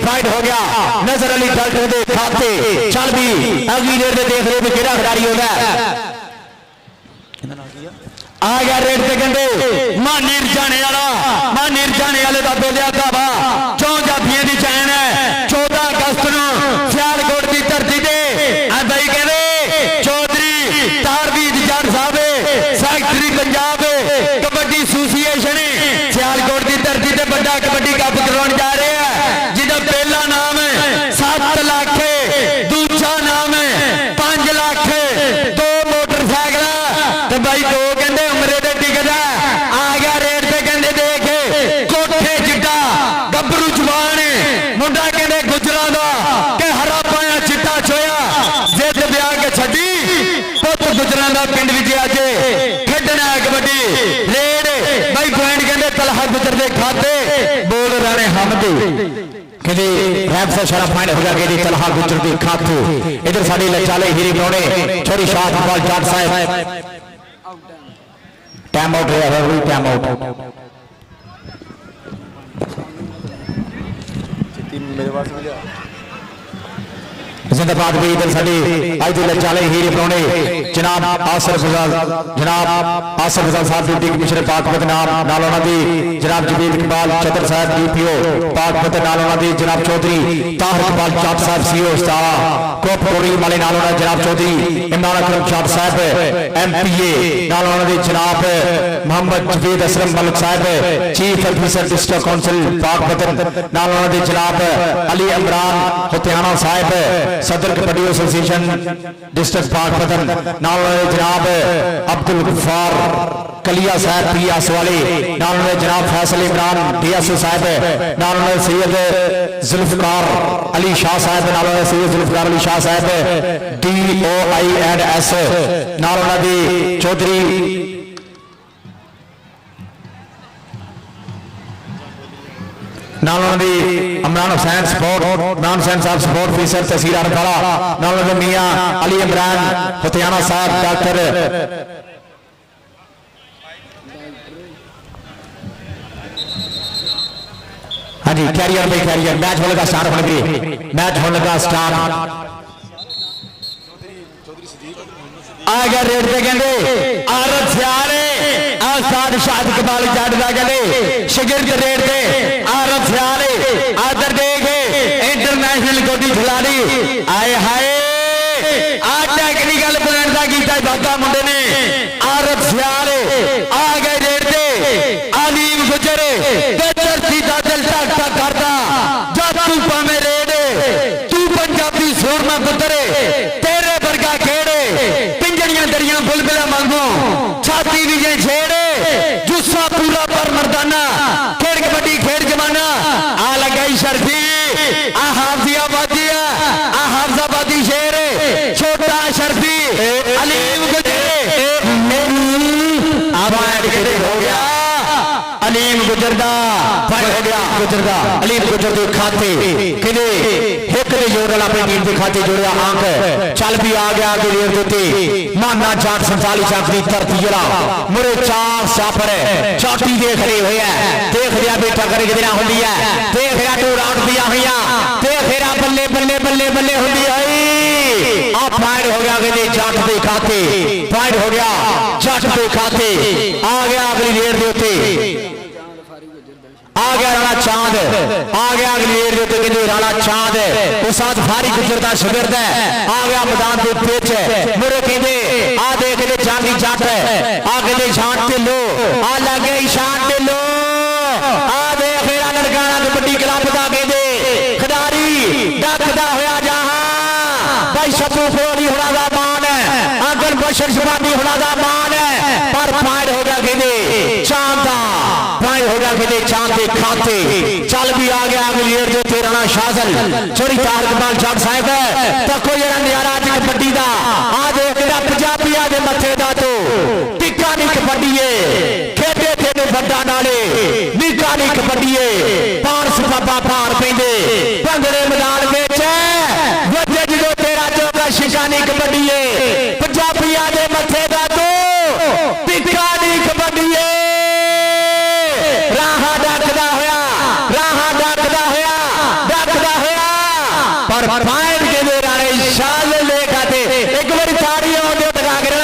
फाइट हो गया नजर अली डल्टन के खाते चल भी अगली रेड में देख रहे हो कि खिलाड़ी होगा आ गया रेड पे कहते मानीर जाने वाले का बोलिया धावा 4 जाफियां की चैन है 14 अगस्त को सियालकोट की धरती से बई कहते चौधरी तारवीर जट साहब सैकटरी पंजाब कबड्डी एसोसीएशन सियालकोट की धरती से बड़ा कबड्डी कप करवाने जा रहे हैं जिसका पहला नाम 7 लाख दूजा नाम 5 लाख 2 मोटरसाइकिल तो भाई 2 कहते उमरे दे टिकट आ गया रेट पे कहते देख कोठे चिट्टा गबरू जवान मुंडा कहते गुजरा दा के हरा पाया चिट्टा छोया जिद ब्याह के छड्डी पुत गुजरा दा पिंड विच अज खेडना है कबड्डी रेड भाई पॉइंट कहते तलहा गुजर दे खाते बोल राणे हमदे कहते रैप से शराब फाइनल हो गया कहते तलहा गुजर दे खाते इधर साडी लचाले हीरे बनाने छोरी शाह इकबाल जाट साहब टाइम आउट है टाइम आउट मेरे पास में क्या जिंदाबाद भी इधर साडी आज दे लचाले हीरे बनाने जनाब आसर फजाल साहब ड्यूटी कमिश्नर पाकपत नाल उन्हां दी जनाब जबीर इकबाल चतर साहब डीपीओ पाकपत नाल उन्हां दी जनाब चौधरी ताहिर इकबाल जाट साहब सीओ स्टारा कोप कोड़ी वाले नाल उन्हां जनाब चौधरी इमरान अकरम जाट साहब एमपीए नाल उन्हां दी जनाब मोहम्मद जवेद असलम मलिक साहब चीफ ऑफिसर डिस्ट्रिक्ट काउंसिल पाकपत नाल उन्हां दी जनाब अली इमरान हुतियाना साहब सदर कबड्डी एसोसिएशन डिस्ट्रिक्ट पाकपतन नाल जनाब अब्दुल गफ्फार कलिया साहब पीएस वाले नाल जनाब फैसल इमरान डीएसओ साहब नाल सैयद जुल्फकार अली शाह साहब नाल सैयद जुल्फकार अली शाह साहब DOINS नाल चौधरी इमरान हुसैन साहब सपोर्ट ऑफिसर तहसील अरकाला मियां अली इमरान हुतियाना साहब डॉक्टर हाँ जी कैरियर भाई कैरियर मैच होने का स्टार्ट होने की मैच होने का स्टार्ट आ गया रेड पे कहते आरत सियारे आसाद शाद कबाल जाटदा कहते शिगिर्द रेड पे आरत सियारे आदर देखे इंटरनेशनल गोडी खिलाड़ी आए हाय आ टेक्निकल प्लान का कीता बागा मुंडे ने आरत सियारे आ गए रेड पे अलीम गुजरे ते धरती दा दिल टक टक करदा जद तू पावे रेड तू पंजाबी सूरमा पुत्रे तेरे वर्गा खेड़े दरिया बुलबुला मांगो छाती विजय छेड़े जुस्सा पूरा पर मर्दाना खेड़ कबड्डी खेड़ जमाना आ लगाई शर्फी आ हाफजाबादी शेर छोटा शर्फी अलीम गुजरे हो गया अलीम गुजरदा हो गया गुजरदा अलीम गुजर दे खाते किने एक ने जोड़ वाला अपनी टीम के खाते जोड़िया आंक चल भी आ गया आगे रेड देते माना जाट 47 चाक दी धरती जरा मुरे 4 साफर चौटी देख रहे हुए है देख लिया बेटा करे कितना होंदी है देख लिया 2 राउंड दिया हुआ देख लिया बल्ले बल्ले बल्ले बल्ले होंदी है आ फाइट हो गया कहते जाट दे खाते फाइट हो गया जाट दे खाते आ गया अगली रेड देते आ गया राणा चांद आ गया अगली रेड राणा चांद उस फारी गुजरता शिगिर्द है आ गया मैदान के पिच मुरे कहते आ देख ले चांदी जट आ कहते शान ढिल्लो आ लगे शान ढिल्लो आ देख ननकाना कबड्डी क्लब का कहते खिडारी डकदा होया जहां भाई शत्तू फोड़ी होना दा मान है आंगन बशर शबानी होना दा मान है पर फाइट हो गया कहते चांद दा फाइट हो गया कहते चांद के खाते चल भी आ गया अगली रेड जो राणा शासन चोरी तार इकबाल जाट साहब तको जरा नजारा अज कबड्डी दा आ देख पंजाबिया दे मथे दा तो टिक्का नहीं कबड्डीए खेडे तेन बड़ा नाले निका नहीं कबड्डीए पान सपापा पार पेंदे भंगड़े मैदान विच वजे जो तेरा चौका शिका नहीं कबड्डीए पंजाबिया दे मथे दा तो टिक्का नहीं कबड्डीए राहा डकदा होया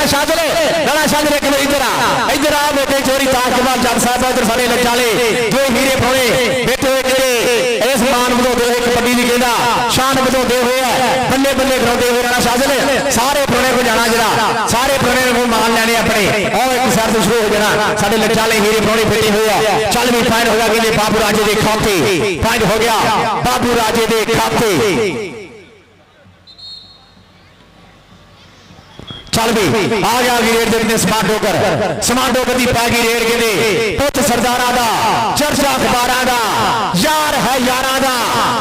राणा शाजले एक बार इधर आ बेटे चोरी ताकबाल जट साहब इधर सारे लचाले जो हीरे पौने बेटे हुए किते इस मान ਵਧਾਉਂਦੇ ਹੋਏ कबड्डी ਦੀ ਕਹਿੰਦਾ शान ਵਧਾਉਂਦੇ ਹੋਏ ਬੱਲੇ ਬੱਲੇ ਕਰਾਉਂਦੇ ਹੋਏ राणा शाजले सारे पुराने को जाना जरा सारे पुराने को मान लेने अपने और एक सर तो शुरू हो जाना साडे लचाले हीरे पौने बेटे हुए चल भी फाइन होगा कि बाबू राजे दे खाते फाइन हो गया बाबू राजे दे खाते चल भी आ गया रेड देखने स्मार्ट होकर की पै गई रेड के पुत सरदारा दा चर्चा अखबारा दा यार है यारा दा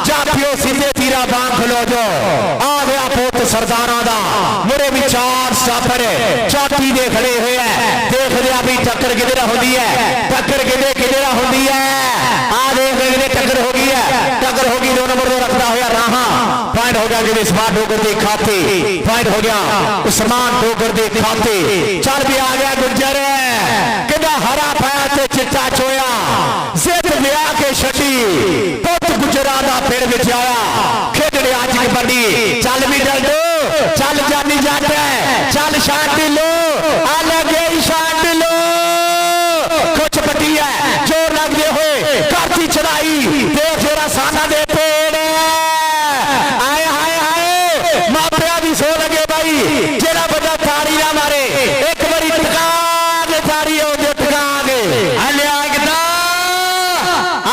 जापियो सीधे तीरा बांध खलो जो आ गया पुत सरदारा दा मेरे विचार साफर चौथी दे खड़े हुए है देख लिया भी टक्कर किधर होती है टक्कर किधर होती है आ देख रहे टक्कर होगी है टक्कर होगी 2 नंबर को रखता हुआ राहा पॉइंट हो गया कि स्मार्ट होकर के खाते पॉइंट हो गया उस्मान डोगर दे खाते चल भी आ गया गुर्जर किदा हरा पाया ते चिट्टा चोया जिद लिया के छटी पुत गुजरा दा पेड़ विच आया खेडड़े आज कबड्डी चल भी डरदो चल जानी जट चल शांति लो आ लगे शांति लो कुछ पट्टी है जोर लगदे होए करती चढ़ाई देख जरा साना दे पेड़ आए हाय हाय मापिया भी सो लगे भाई जेड़ा बड़ा तारी ना मारे एक बारी टका दे तारी हो दे टका के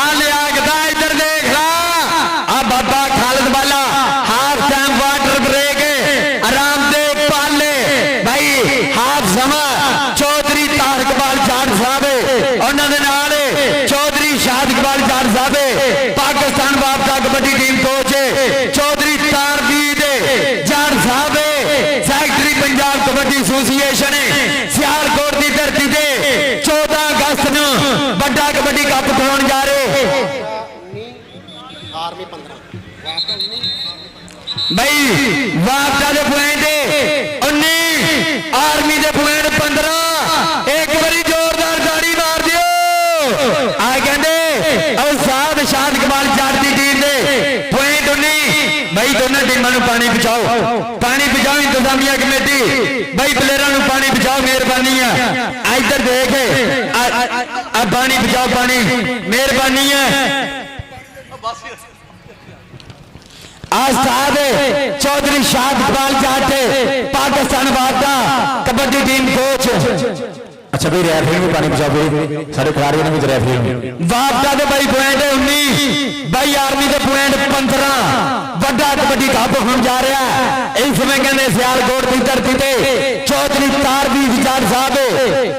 आलिया इधर देख ला अब बाबा खालिद वाला हाफ टाइम वाटर ब्रेक आराम दे पाले भाई हाफ समा चौधरी तारकबाल जाट साहब उन्हां दे नाल चौधरी शाहदकबाल जाट साहब पाकिस्तान बाप का कबड्डी टीम कोच चौधरी तारदीद जाट साहब सैकटरी पंजाब कबड्डी एसोसीएशन सियालकोट की धरती से 14 अगस्त को बड़ा कबड्डी कप खिलाने जा रहे भाई वापटा के पॉइंट 19 आर्मी के पॉइंट 15 एक बारी जोरदार ताड़ी मार दियो आ कहते साहब शाद कमाल जाट की टीम ने पॉइंट 19 भाई दोनों टीमों को पानी पहुंचाओ इंतजामिया कमेटी भाई प्लेयरों को पानी पहुंचाओ मेहरबानी है इधर देख पानी पहुंचाओ पानी मेहरबानी है आज साहब चौधरी शाहदकबाल जाट पाकिस्तान वापदा कबड्डी टीम कोच अच्छा भाई रेफरी में पानी पहुंचाओ सारे खिलाड़ियों ने भी रेफरी वापदा के भाई पॉइंट 19 भाई आर्मी के पॉइंट 15 बड़ा कबड्डी कप होने जा रहा है इस समय कहते सियालकोट की धरती से चौधरी तारदीद जाट साहब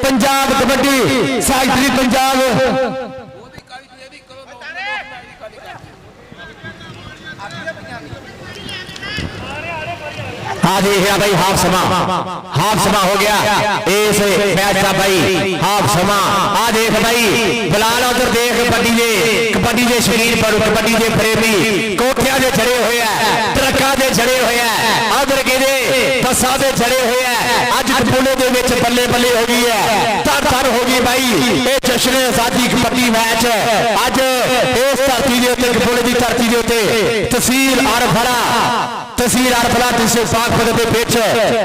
पंजाब कबड्डी सैकटरी पंजाब हाँ देखिए भाई हाफ समा हो गया इस मैच का भाई हाफ समा आ देख भाई बिलाल उधर देख कबड्डी के शरीर पर कबड्डी के प्रेमी कोठिया के चढ़े हुए है ट्रका के चढ़े हुए है उधर कहते बसा के चढ़े हुए है अज कपूले के बल्ले बल्ले हो गई है तर हो गई भाई ये जश्न आजादी कबड्डी मैच अज इस धरती के उत्ते कपूले की धरती के उत्ते तहसील अरफला जिसे पाकपत के पिच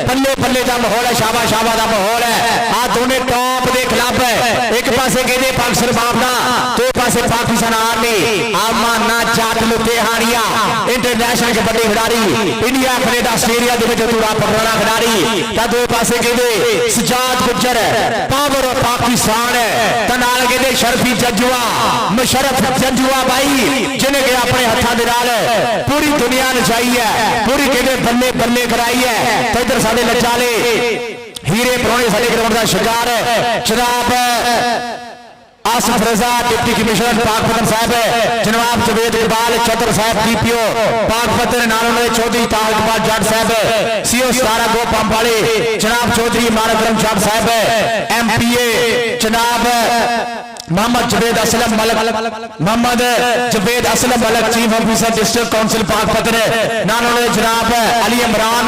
पल्ले पल्ले का माहौल है शाबा का माहौल है आ दोनों टॉप के खिलाफ है एक पासे कहते पाकिस्तान बापना दो पासे पाकिस्तान आर्मी आमाना जाट लुटेहानिया इंटरनेशनल कबड्डी खिलाड़ी इंडिया कनेडा ऑस्ट्रेलिया के तुरा पकड़ना खिलाड़ी दो पासे कहते सजाद गुजर पावर पाकिस्तान नाल कहते शरफी जंजुआ मुशरफ जंजुआ भाई जिन्हें कि अपने हाथों के नाल पूरी दुनिया नचाई है पूरी कहते बल्ले बल्ले कराई है तो इधर साढ़े लचाले हीरे पुराने साढ़े ग्राउंड का शिकार जनाब आसिफ रजा डिप्टी कमिश्नर पाकपतन साहब जनाब जवेद इकबाल चौधरी साहब डीपीओ पाकपतन नालों चौधरी तारकबाल जाट साहब सीओ सारा गो पंपाली जनाब चौधरी मानकरम जाट साहब एमपीए जनाब Mohammad Javed Aslam Malik chief officer district council Pakpattan नालों जनाब अली इमरान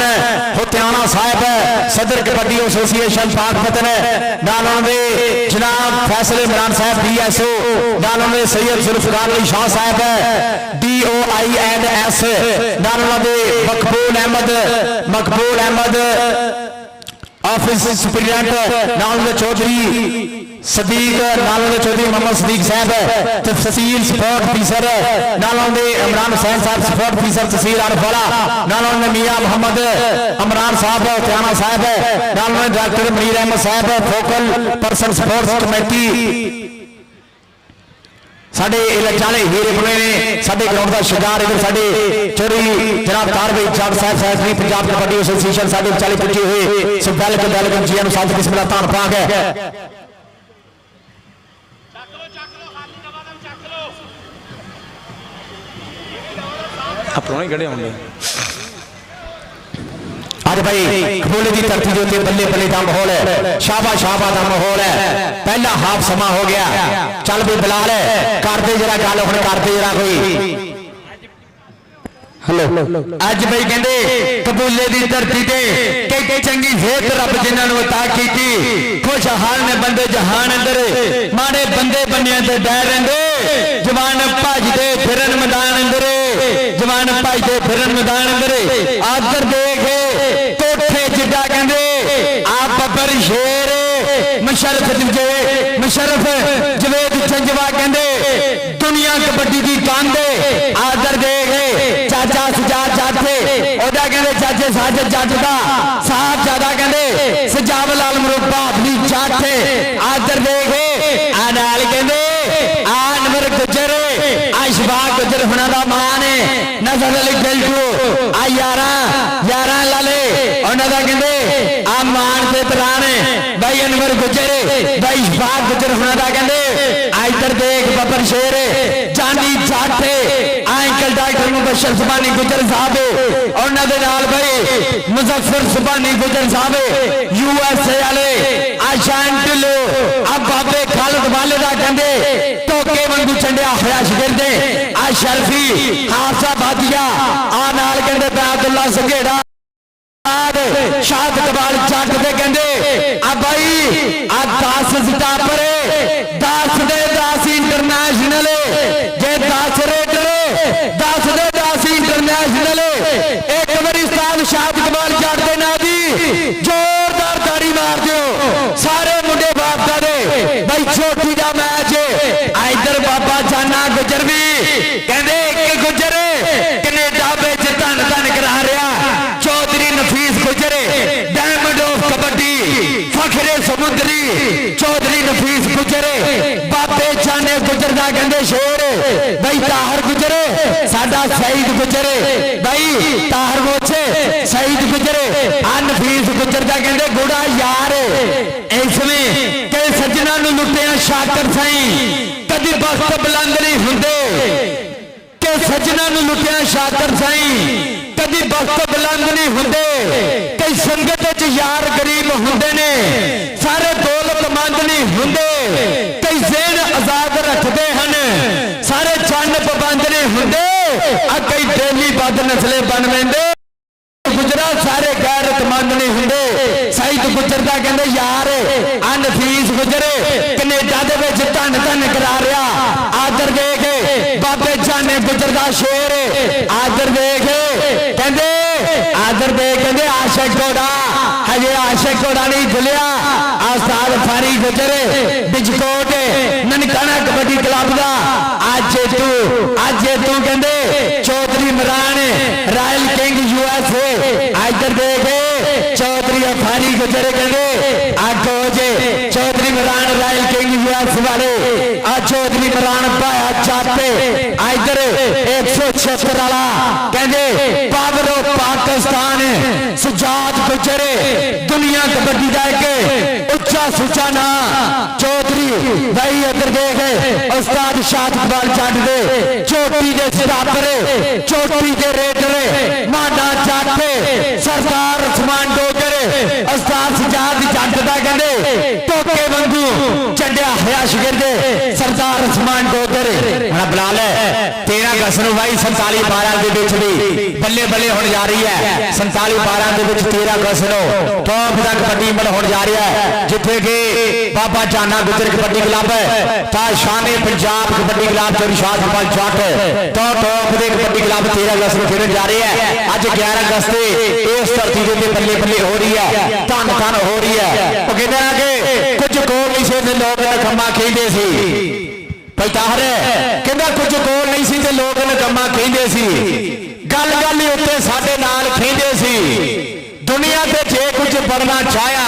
हुत्याना साहब सदर कबड्डी एसोसिएशन पाकपतन नालों जनाब फैसल इमरान साहब DSO नालों सैयद जुल्फकार अली शाह साहब DOINS नालों मकबूल अहमद ਆਫਿਸ ਸੁਪਰੀਡੈਂਟ ਨਾਲੋਂ ਚੌਧਰੀ ਸਦੀਕ ਨਾਲੋਂ ਦੇ ਚੌਧਰੀ ਮੁਹੰਮਦ ਸਦੀਕ ਸਾਹਿਬ ਤੇ ਤਹਿਸੀਲ ਸਪੋਰਟ ਅਫੀਸਰ ਨਾਲੋਂ ਦੇ ਇਮਰਾਨ ਹੁਸੈਨ ਸਾਹਿਬ ਸਪੋਰਟ ਅਫੀਸਰ ਤਹਿਸੀਲ ਅਰਫਵਾਲਾ ਨਾਲੋਂ ਦੇ ਮੀਆਂ ਮੁਹੰਮਦ ਇਮਰਾਨ ਸਾਹਿਬ ਤਿਆਣਾ ਸਾਹਿਬ ਨਾਲੋਂ ਦੇ ਡਾਕਟਰ ਮਨੀਰ ਅਹਿਮਦ ਸਾਹਿਬ ਫੋਕਲ ਪਰਸਨ ਸਪੋਰਟਸ ਕਮੇਟੀ ਸਾਡੇ ਇਲਾਕੇ ਹੀਰੇ ਬਣੇ ਨੇ ਸਾਡੇ ਗਰਾਊਂਡ ਦਾ ਸ਼ਿਕਾਰ ਇਧਰ ਸਾਡੇ ਚੋਰੀ ਜਨਾਬ ਤਾਰਵੇ ਜੱਟ ਸਾਹਿਬ ਸੈਕਟਰੀ ਪੰਜਾਬ ਕਬੱਡੀ ਐਸੋਸੀਏਸ਼ਨ ਸਾਡੇ ਵਿਚਾਲੇ ਪੁੱਜੇ ਹੋਏ ਸੋ ਵੈਲਕਮ ਜੀਆਂ ਨੂੰ ਸਾਥ ਬਿਸਮਿਲ੍ਲਾਹ ਧੰਨ ਪਾਕ ਹੈ ਆਪਰੋਂ ਹੀ ਖੜੇ ਹੁੰਦੇ ਅੱਜ ਭਾਈ ਖੋਲੇ ਦੀ ਧਰਤੀ ਦੇ ਉੱਤੇ ਬੱਲੇ ਬੱਲੇ ਦਾ ਮਾਹੌਲ ਹੈ ਸ਼ਾਬਾ ਦਾ ਮਾਹੌਲ ਹੈ ਪਹਿਲਾ ਹਾਫ ਸਮਾਂ ਹੋ ਗਿਆ ਚੱਲ ਵੀ ਬਲਾਲ ਕਰਦੇ ਜਰਾ ਗੱਲ ਹੁਣ ਕਰਦੇ ਜਰਾ ਕੋਈ ਹੈਲੋ ਅੱਜ ਬਈ ਕਹਿੰਦੇ ਕਬੂਲੇ ਦੀ ਧਰਤੀ ਤੇ ਕਈ ਚੰਗੀ ਸਿਹਤ ਰੱਬ ਜਿਨ੍ਹਾਂ ਨੂੰ ਅਤਾ ਕੀਤੀ ਖੁਸ਼ਹਾਲ ਨੇ ਬੰਦੇ ਜਹਾਨ ਅੰਦਰ ਮਾੜੇ ਬੰਦੇ ਬੰਨਿਆਂ ਤੇ ਡਰ ਰਹਿੰਦੇ ਜਵਾਨ ਭੱਜਦੇ ਫਿਰਨ ਮੈਦਾਨ ਅੰਦਰ ਜਵਾਨ ਭੱਜਦੇ ਫਿਰਨ ਮੈਦਾਨ ਅੰਦਰ ਆਦਰ ਦੇਖ ਕੋਠੇ ਜਿੱਡਾ ਕਹਿੰਦੇ ਆ ਬੱਬਰ ਸ਼ੇਰ ਮੁਸ਼ਰਫ ਜਵੇਦ ਜੰਜਵਾ ਕਹਿੰਦੇ ਦੁਨੀਆ ਕਬੱਡੀ ਦੀ ਕੰਧ ਆਦਰ ਦੇਖ ਚਾਚਾ ਸਜਾਦ ਜਾਥੇ ਉਹਦਾ ਕਹਿੰਦੇ ਚਾਚੇ ਸਾਜਦ ਜੱਟ ਦਾ ਸਾਹਿਬ ਜਿਆਦਾ ਕਹਿੰਦੇ ਸਜਾਵ ਲਾਲ ਮਰੂਬਾ ਆਪਣੀ ਜਾਥੇ ਆਦਰ ਦੇਖ ਆ ਨਾਲ ਕਹਿੰਦੇ ਆ ਅਨਵਰ ਗੁਜਰ ਆਸ਼ਬਾ ਗੁਜਰ ਹੁਣਾਂ ਦਾ ਮਾਨ ਨਜ਼ਰ ਅਲੀ ਗਲਟੂ ਆ ਯਾਰਾਂ ਲਾਲੇ ਉਹਨਾਂ ਦਾ ਕਹਿੰਦੇ ਆ ਮਾਨ ਤੇ ਤਰਾਨ ਭਾਈ ਅਨਵਰ ਗੁਜਰ ਭਾਈ ਇਸ਼ਫਾਕ ਗੁਜਰ ਹੁਣਾਂ ਦਾ ਕਹਿੰਦੇ ਇੱਧਰ ਦੇਖ ਬੱਬਰ ਸ਼ੇਰ ਜਾਨੀ ਜਾਠੇ ਅੰਕਲ ਡਾਕਟਰ ਮੁਬਸ਼ਰ ਸੁਬਾਨੀ ਗੁਜਰ ਸਾਹਿਬ ਉਹਨਾਂ ਦੇ ਨਾਲ ਭਾਈ ਮੁਜ਼ੱਫਰ ਸੁਬਾਨੀ ਗੁਜਰ ਸਾਹਿਬ USA ਵਾਲੇ ਆਸ਼ਾਨ ਢਿੱਲੋਂ ਆ ਬਾਬੇ ਖਾਲਦ ਵਾਲੇ ਦਾ ਕਹਿੰਦੇ ਟੋਕੇ ਵਾਂਗੂ ਚੰਡਿਆ ਹੋਇਆ ਸ਼ਗਿਰਦੇ ਆ ਸ਼ਰਫੀ ਹਾਸਾ ਬਾਦੀਆ ਆ ਨਾਲ ਕਹਿੰਦੇ ਬੈਅਤੁੱਲਾ ਸੰਘੇੜਾ ਸ਼ਾਦ ਕਬਾਲ ਜੱਟ ਦੇ ਕਹਿੰਦੇ ਆ ਬਾਈ ਆ 10 ਸਟਾਪਰ 10 ਦੇ 10 ਇੰਟਰਨੈਸ਼ਨਲ ਜੇ 10 ਰੇਡਰ 10 ਦੇ 10 ਇੰਟਰਨੈਸ਼ਨਲ ਇੱਕ ਵਾਰੀ ਉਸਤਾਦ ਸ਼ਾਦ ਕਬਾਲ ਜੱਟ ਦੇ ਨਾਂ ਦੀ ਜ਼ੋਰਦਾਰ ਤਾੜੀ ਮਾਰ ਦਿਓ ਸਾਰੇ ਮੁੰਡੇ ਬਾਪਦਾ ਦੇ ਬਾਈ ਛੋਟੀ ਦਾ ਮੈਚ ਇੱਧਰ ਬਾਬਾ ਜਾਨਾ ਗੁਜਰ ਵੀ ਕਹਿੰਦੇ ਇੱਕ ਗੁਜਰ ਕੈਨੇਡਾ ਵਿੱਚ ਧੰਨ ਕਰਾ ਰਿਹਾ ਚੌਧਰੀ ਨਫੀਸ ਗੁਜਰ ਡਾਇਮੰਡ ਆਫ ਕਬੱਡੀ ਫਖਰੇ ਸਮੁੰਦਰੀ ਚੌਧਰੀ ਨਫੀਸ ਗੁਜਰ ਬਾਬੇ ਜਾਨੇ ਗੁਜਰ ਦਾ ਕਹਿੰਦੇ ਸ਼ੇਰ ਬਈ ਤਾਹਰ ਗੁਜਰ ਸਾਡਾ ਸਈਦ ਗੁਜਰ ਬਈ ਤਾਹਰ ਮੋਛੇ ਸਈਦ ਗੁਜਰ ਆ ਨਫੀਸ ਗੁਜਰ ਦਾ ਕਹਿੰਦੇ ਗੋੜਾ ਯਾਰ ਇਸਵੇਂ ਕਈ ਸੱਜਣਾ ਨੂੰ ਲੁੱਟਿਆ ਸ਼ਾਕਰ ਸਾਈਂ ਕਦੀ ਬਖਤ ਬੁਲੰਦ ਨਹੀਂ ਹੁੰਦੇ ਕਿ ਸੱਜਣਾ ਨੂੰ ਲੁੱਟਿਆ ਸ਼ਾਕਰ ਸਾਈਂ ਕਦੀ ਬਖਤ ਬੁਲੰਦ ਨਹੀਂ ਹੁੰਦੇ ਕਈ ਸੰਗਤ ਵਿੱਚ ਯਾਰ ਗਰੀਬ ਹੁੰਦੇ ਨੇ ਸਾਰੇ ਦੌਲਤਮੰਦ ਨਹੀਂ ਹੁੰਦੇ ਕਈ ਜ਼ਿਹਨ ਆਜ਼ਾਦ ਰੱਖਦੇ ਹਨ ਸਾਰੇ ਚੰਨ ਪਾਬੰਦ ਨਹੀਂ ਹੁੰਦੇ ਆ ਕਈ ਡੇਲੀ ਬਦ ਨਸਲੇ ਬਣ ਲੈਂਦੇ ਗੁਜਰਾ ਸਾਰੇ ਗੈਰਤਮੰਦ ਨਹੀਂ ਹੁੰਦੇ ਸਈਦ ਗੁਜਰ ਦਾ ਕਹਿੰਦੇ ਯਾਰ ਆ ਨਫੀਸ ਗੁਜਰ ਕੈਨੇਡਾ ਦੇ ਵਿੱਚ ਧੰਨ ਕਰਾ ਰਿਹਾ ਆਦਰ ਦੇਖ ਬਾਬੇ ਜਾਨੇ ਗੁਜਰ ਦਾ ਸ਼ੇਰ ਆਦਰ ਦੇਖ ਕਹਿੰਦੇ ਆਦਰ ਦੇਖ ਕਹਿੰਦੇ ਆਸ਼ਕ ਘੋੜਾ ਹਜੇ ਆਸ਼ਕ ਘੋੜਾ ਨਹੀਂ ਖੁੱਲਿਆ ਆਸਤਾਦ ਫਾਰੀ ਗੁਜਰ ਬਿਜਕੋਟ ਨਨਕਾਣਾ ਕਬੱਡੀ ਕਲੱਬ ਦਾ ਅੱਜ ਤੂੰ ਕਹਿੰਦੇ Chaudhary Imran royal king USA ਇੱਧਰ ਦੇਖ ਚੌਧਰੀ ਅਫਾਰੀ ਗੁਜਰ ਕਹਿੰਦੇ ਆ coach Chaudhary Imran royal king US ਵਾਲੇ ਆ ਚੌਧਰੀ ਇਮਰਾਨ ਭਾਇਆ ਚਾਪੇ ਇੱਧਰ 176 ਵਾਲਾ ਕਹਿੰਦੇ ਪਾਵਰ ਆਫ ਪਾਕਿਸਤਾਨ ਸਜਾਦ ਗੁਜਰ ਦੁਨੀਆ ਕਬੱਡੀ ਦਾ ਇੱਕ ਉੱਚਾ ਸੁੱਚਾ ਨਾਂ ਚੌਧਰੀ ਭਾਈ ਇੱਧਰ ਦੇਖ ਉਸਤਾਦ ਸ਼ਾਦ ਇਕਬਾਲ ਜੱਟ ਦੇ ਚੋਟੀ ਦੇ ਸਟਾਪਰ ਚੋਟੀ ਦੇ ਰੇਡਰ ਮਾਨਾ ਜੱਟ ਸਰਦਾਰ ਉਸਮਾਨ ਡੋਗਰ ਉਸਤਾਦ ਸਜਾਦ ਜੱਟ ਦਾ ਕਹਿੰਦੇ ਟੋਕੇ ਵਾਂਗੂ ਚੰਡਿਆ ਹੋਇਆ ਸ਼ਗਿਰਦ ਸਰਦਾਰ ਉਸਮਾਨ ਡੋਗਰ ਹੁਣ ਬਲਾਲ 13 ਅਗਸਤ ਨੂੰ ਭਾਈ 47-12 ਦੇ ਵਿੱਚ ਵੀ ਬੱਲੇ ਹੁਣ ਜਾ ਰਹੀ ਹੈ 47-12 ਦੇ ਵਿੱਚ 13 ਅਗਸਤ ਨੂੰ ਟੌਪ ਦਾ ਕਬੱਡੀ ਮੈਚ ਹੋਣ ਜਾ ਰਿਹਾ ਹੈ ਜਿੱਥੇ ਕਿ ਬਾਬਾ ਜਾਨਾ ਗੁਜਰ ਕਬੱਡੀ ਕਲੱਬ ਤਾਂ ਸ਼ਾਨੇ ਪੰਜਾਬ ਕਬੱਡੀ ਕਲੱਬ ਚੋਰੀ ਸ਼ਾਦ ਇਕਬਾਲ ਜੱਟ ਟੌਪ ਦੇ ਕਬੱਡੀ ਕਲੱਬ 13 ਅਗਸਤ ਨੂੰ ਖੇਡਣ ਜਾ ਰਹੇ ਹੈ ਅੱਜ 11 ਅਗਸਤ ਤੇ ਇਸ ਧਰਤੀ ਦੇ ਉੱਤੇ ਬੱਲੇ ਹੋ ਰਹੀ ਹੈ, ਧੰਨ ਧੰਨ ਹੋ ਰਹੀ ਹੈ। ਉਹ ਕਹਿੰਦੇ ਆ ਕਿ ਕੁਝ ਕੋਲ ਨਹੀਂ ਸੀ ਤੇ ਲੋਕ ਨਕਮਾ ਕਹਿੰਦੇ ਸੀ। ਭਾਈ ਤਾਹਰ ਕਹਿੰਦਾ ਕੁਝ ਕੋਲ ਨਹੀਂ ਸੀ ਤੇ ਲੋਕ ਨਕਮਾ ਕਹਿੰਦੇ ਸੀ, ਗੱਲ ਗੱਲ ਉੱਤੇ ਸਾਡੇ ਨਾਲ ਖੇਂਦੇ ਸੀ। ਦੁਨੀਆ ਤੇ ਜੇ ਕੁਝ ਬਣਨਾ ਚਾਹਿਆ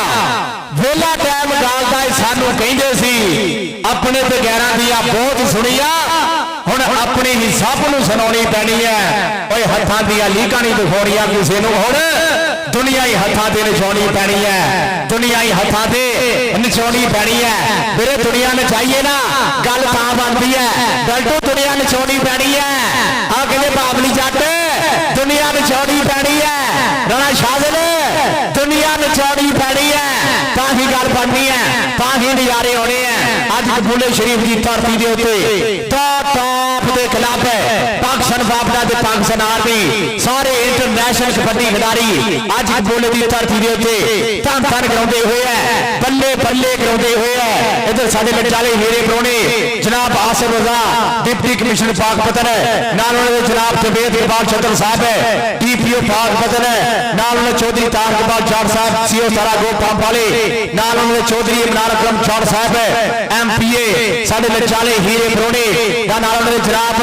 ਵੇਲਾ ਟਾਈਮ ਗਾਲਦਾ ਸਾਨੂੰ ਕਹਿੰਦੇ ਸੀ। ਆਪਣੇ ਤੇ ਗੈਰਾਂ ਦੀਆਂ ਬਹੁਤ ਸੁਣੀਆਂ, ਹੁਣ ਆਪਣੀ ਹੀ ਸਭ ਨੂੰ ਸੁਣਾਉਣੀ ਪੈਣੀ ਹੈ। ਓਏ ਹੱਥਾਂ ਦੀਆਂ ਲੀਕਾਂ ਨਹੀਂ ਦਿਖਾਉਣੀਆਂ ਕਿਸੇ ਨੂੰ, ਹੁਣ ਦੁਨੀਆ ਹੀ ਹੱਥਾਂ ਤੇ ਨਚਾਉਣੀ ਪੈਣੀ ਹੈ, ਦੁਨੀਆ ਹੀ ਹੱਥਾਂ ਤੇ ਨਚਾਉਣੀ ਪੈਣੀ ਹੈ। ਵੀਰੇ ਦੁਨੀਆ ਨਚਾਈਏ ਨਾ ਗੱਲ ਤਾਂ ਬਣਦੀ ਹੈ, ਗਲਟੂ ਦੁਨੀਆ ਨਚਾਉਣੀ ਪੈਣੀ ਹੈ। ਆ ਕਹਿੰਦੇ ਬਾਬਲੀ ਜੱਟ ਦੁਨੀਆ ਨਚਾਉਣੀ ਪੈਣੀ ਹੈ, ਰਾਣਾ ਸ਼ਾਜ਼ਲ ਦੁਨੀਆ ਨਚਾਉਣੀ ਪੈਣੀ ਹੈ, ਤਾਂ ਹੀ ਗੱਲ ਬਣਨੀ ਹੈ, ਤਾਂ ਹੀ ਨਜ਼ਾਰੇ ਆਉਣੇ ਆ। ਅੱਜ ਕਬੂਲੇ ਸ਼ਰੀਫ ਦੀ ਧਰਤੀ ਦੇ ਉੱਤੇ ਟਾਪ ਦੇ ਖਿਲਾਫ ਪਾਕਿਸਤਾਨ ਬਾਬਲਾ ਤੇ ਪਾਕਿਸਤਾਨ ਆਰਮੀ ਸਾਰੇ ਇੰਟਰਨੈਸ਼ਨਲ ਕਬੱਡੀ ਖਿਡਾਰੀ ਅੱਜ ਕਬੂਲੇ ਦੀ ਧਰਤੀ ਦੇ ਉੱਤੇ ਧੰਨ ਧੰਨ ਕਰਾਉਂਦੇ ਹੋਏ ਹੈ, ਬੱਲੇ ਬੱਲੇ ਕਰਾਉਂਦੇ ਹੋਏ ਹੈ। ਇਧਰ ਸਾਡੇ ਲਟਾਲੇ ਹੀਰੇ ਪਰੋਣੇ ਜਨਾਬ ਆਸਿਫ ਰਜ਼ਾ ਡਿਪਟੀ ਕਮਿਸ਼ਨਰ ਪਾਕਪਤਨ, ਨਾਲ ਉਹਨਾਂ ਦੇ ਜਨਾਬ ਜਵੇਦ ਇਕਬਾਲ ਛੱਤਰ ਸਾਹਿਬ ਹੈ ਡੀਪੀਓ ਪਾਕਪਤਨ, ਨਾਲ ਉਹਨਾਂ ਚੌਧਰੀ ਤਾਰ ਇਕਬਾਲ ਚਾਰ ਸਾਹਿਬ ਸੀਓ ਸਾਰਾ ਗੋ ਪੰਪ ਵਾਲੇ, ਨਾਲ ਉਹਨਾਂ ਦੇ ਚੌਧਰੀ ਇਮਰਾਨ ਅਕਰਮ ਚਾਰ ਸਾਹਿਬ ਐਮਪੀਏ ਸਾਡੇ ਲਟਾਲੇ ਹੀਰੇ ਪਰੋਣੇ, ਨਾਲ ਉਹਨਾਂ ਦੇ ਜਨਾਬ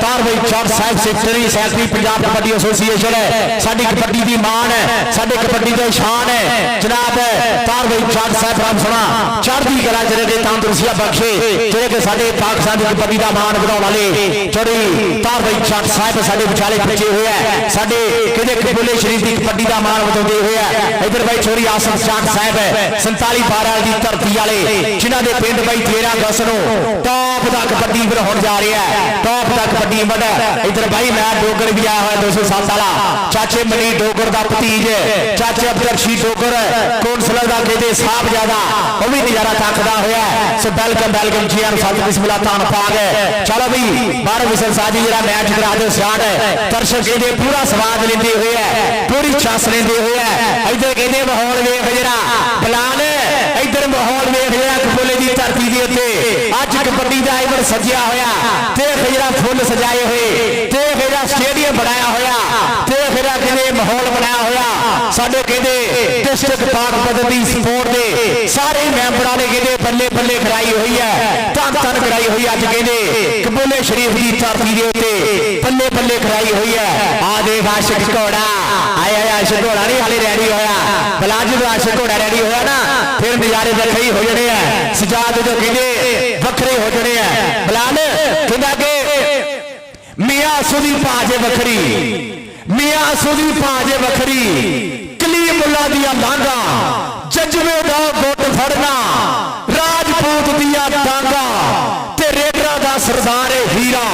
ਤਾਰ ਭਾਈ ਚਾਰ ਸਾਹਿਬ ਸੈਕਟਰੀ ਪੰਜਾਬ ਕਬੱਡੀ ਐਸੋਸੀਏਸ਼ਨ ਹੈ। ਸਾਡੀ ਕਬੱਡੀ ਦੀ ਮਾਣ ਹੈ, ਸਾਡੇ ਕਬੱਡੀ ਦਾ ਸ਼ਾਨ ਹੈ ਜਨਾਬ ਤਾਰ ਭਾਈ ਚਾਰ ਸਾਹਿਬ ਰਾਮ ਸੋਣਾ ਚੜ੍ਹਦੀ ਕਲਾ ਜਿਹੜੇ ਦੇ ਤੰਦਰੁਸਤੀਆਂ ਬਖਸ਼ੇ, ਜਿਹੜੇ ਕਿ ਸਾਡੇ ਪਾਕਿਸਤਾਨ ਦੀ ਕਬੱਡੀ ਦਾ ਮਾਣ ਵਧਾਉਣ ਵਾਲੇ ਚੌਧਰੀ ਤਾਰ ਭਾਈ ਚਾਰ ਸਾਹਿਬ ਸਾਡੇ ਵਿਚਾਲੇ ਪੁੱਜੇ ਹੋਏ ਹੈ, ਸਾਡੇ ਕਿਹਦੇ ਕਬੂਲੇ ਸ਼ਰੀਫ ਦੀ ਕਬੱਡੀ ਦਾ ਮਾਣ ਵਧਾਉਂਦੇ ਹੋਏ ਹੈ। ਇਧਰ ਭਾਈ ਚੋਰੀ ਆਸਮ ਚਾਰ ਸਾਹਿਬ 47 12 ਦੀ ਧਰਤੀ ਵਾਲੇ, ਜਿਨ੍ਹਾਂ ਦੇ ਪਿੰਡ ਭਾਈ 13 ਅਗਸਤ ਨੂੰ ਟੌਪ ਦਾ ਕਬੱਡੀ ਫਿਰ ਹੋਣ ਜਾ ਰਿਹਾ ਹੈ, ਟੌਪ ਦਾ ਕਬੱਡੀ ਵੱਡਾ। ਇਧਰ ਭਾਈ ਮੈਂ ਡੋਗਰ ਵੀ ਆਇਆ ਹੋਇਆ 207 ਵਾਲਾ ਚਾਚੇ ਮਨੀ ਡੋਗਰ ਦਾ ਭਤੀਜ, ਚਾਚੇ ਅਬਦੁਲ ਰਸ਼ੀਦ ਡੋਗਰ ਕੌਂਸਲਰ ਦਾ ਕਹਿੰਦੇ ਸਾਹਿਬਜ਼ਾਦਾ, ਉਹ ਵੀ ਨਜ਼ਾਰਾ ਤੱਕਦਾ ਹੋਇਆ। ਸੋ ਵੈਲਕਮ ਜੀ ਆਨ ਸਾਥ ਬਿਸਮਿਲ੍ਲਾ ਤਾਨ ਪਾਗ। ਚਲੋ ਬਈ 12 ਵਿਸਲ ਸਾਜੀ ਜਿਹੜਾ ਮੈਚ ਕਰਾ ਦਿਓ ਸਟਾਰਟ, ਦਰਸ਼ਕ ਇਹਦੇ ਪੂਰਾ ਸਵਾਦ ਲੈਂਦੇ ਹੋਏ ਹੈ, ਪੂਰੀ ਛਾਸ ਲੈਂਦੇ ਹੋਏ ਹੈ। ਇਧਰ ਕਹਿੰਦੇ ਮਾਹੌਲ ਵੇਖ ਜਿਹੜਾ ਬਲਾਲ, ਇਧਰ ਮਾਹੌਲ ਵੇਖ ਜਿਹੜਾ ਕਬੂਲੇ ਦੀ ਧਰਤੀ ਦੇ ਉੱਤੇ ਅੱਜ ਕਬੱਡੀ ਦਾ ਇਵਰ ਸਜਿਆ ਹੋਇਆ, ਤੇ ਜਿਹੜਾ ਫੁੱਲ ਸਜਾਏ ਹੋਏ, ਤੇ ਜਿਹੜਾ ਸਟੇਡੀਅਮ ਬਣਾਇਆ ਹੋਇਆ, ਤੇ ਜਿਹੜਾ ਕਹਿੰਦੇ ਮਾਹੌਲ ਬਣਾਇਆ ਹੋਇਆ। ਸਾਡੇ ਕਹਿੰਦੇ ਡਿਸਟ੍ਰਿਕਟ ਪਾਕਪਤਨ ਦੀ ਸਪੋਰਟ ਦੇ ਸਾਰੇ ਮੈਂਬਰਾਂ ਨੇ ਕਹਿੰਦੇ ਬੱਲੇ ਬੱਲੇ ਕਰਾਈ ਹੋਈ ਹੈ, ਧੰਨ ਧੰਨ ਕਰਾਈ ਹੋਈ। ਅੱਜ ਕਹਿੰਦੇ ਕਬੂਲੇ ਸ਼ਰੀਫ ਦੀ ਧਰਤੀ ਦੇ ਉੱਤੇ ਬੱਲੇ ਬੱਲੇ ਕਰਾਈ ਹੋਈ ਹੈ। ਆ ਦੇਖ ਆਸ਼ਿਕ ਘੋੜਾ ਆਇਆ, ਆਸ਼ਿਕ ਘੋੜਾ ਨਹੀਂ ਹਾਲੇ ਰੈਡੀ ਹੋਇਆ, ਬਲਾ ਜਦੋਂ ਆਸ਼ਿਕ ਘੋੜਾ ਰੈਡੀ ਹੋਇਆ ਨਾ ਫਿਰ ਨਜ਼ਾਰੇ ਵੱਖਰੇ ਹੋ ਜਾਣੇ ਆ, ਸਜਾਦ ਜੋ ਕਹਿੰਦੇ ਵੱਖਰੇ ਹੋ ਜਾਣੇ ਆ। ਬਲਾਲ ਕਹਿੰਦਾ ਕਿ ਮੀਆਂ ਸੁਦੀ ਭਾਜੇ ਵੱਖਰੀ, ਮੀਆਂ ਸੁਦੀ ਭਾਜੇ ਵੱਖਰੀ, ਕਲੀਮੁੱਲਾ ਦੀਆਂ ਲਾਂਘਾਂ, ਜਜ਼ਬੇ ਦਾ ਗੁੱਟ ਫੜਨਾ, ਰਾਜਪੂਤ ਦੀਆਂ ਡਾਂਗਾ, ਤੇ ਰੇਡਰਾਂ ਦਾ ਸਰਦਾਰ ਹੀਰਾ,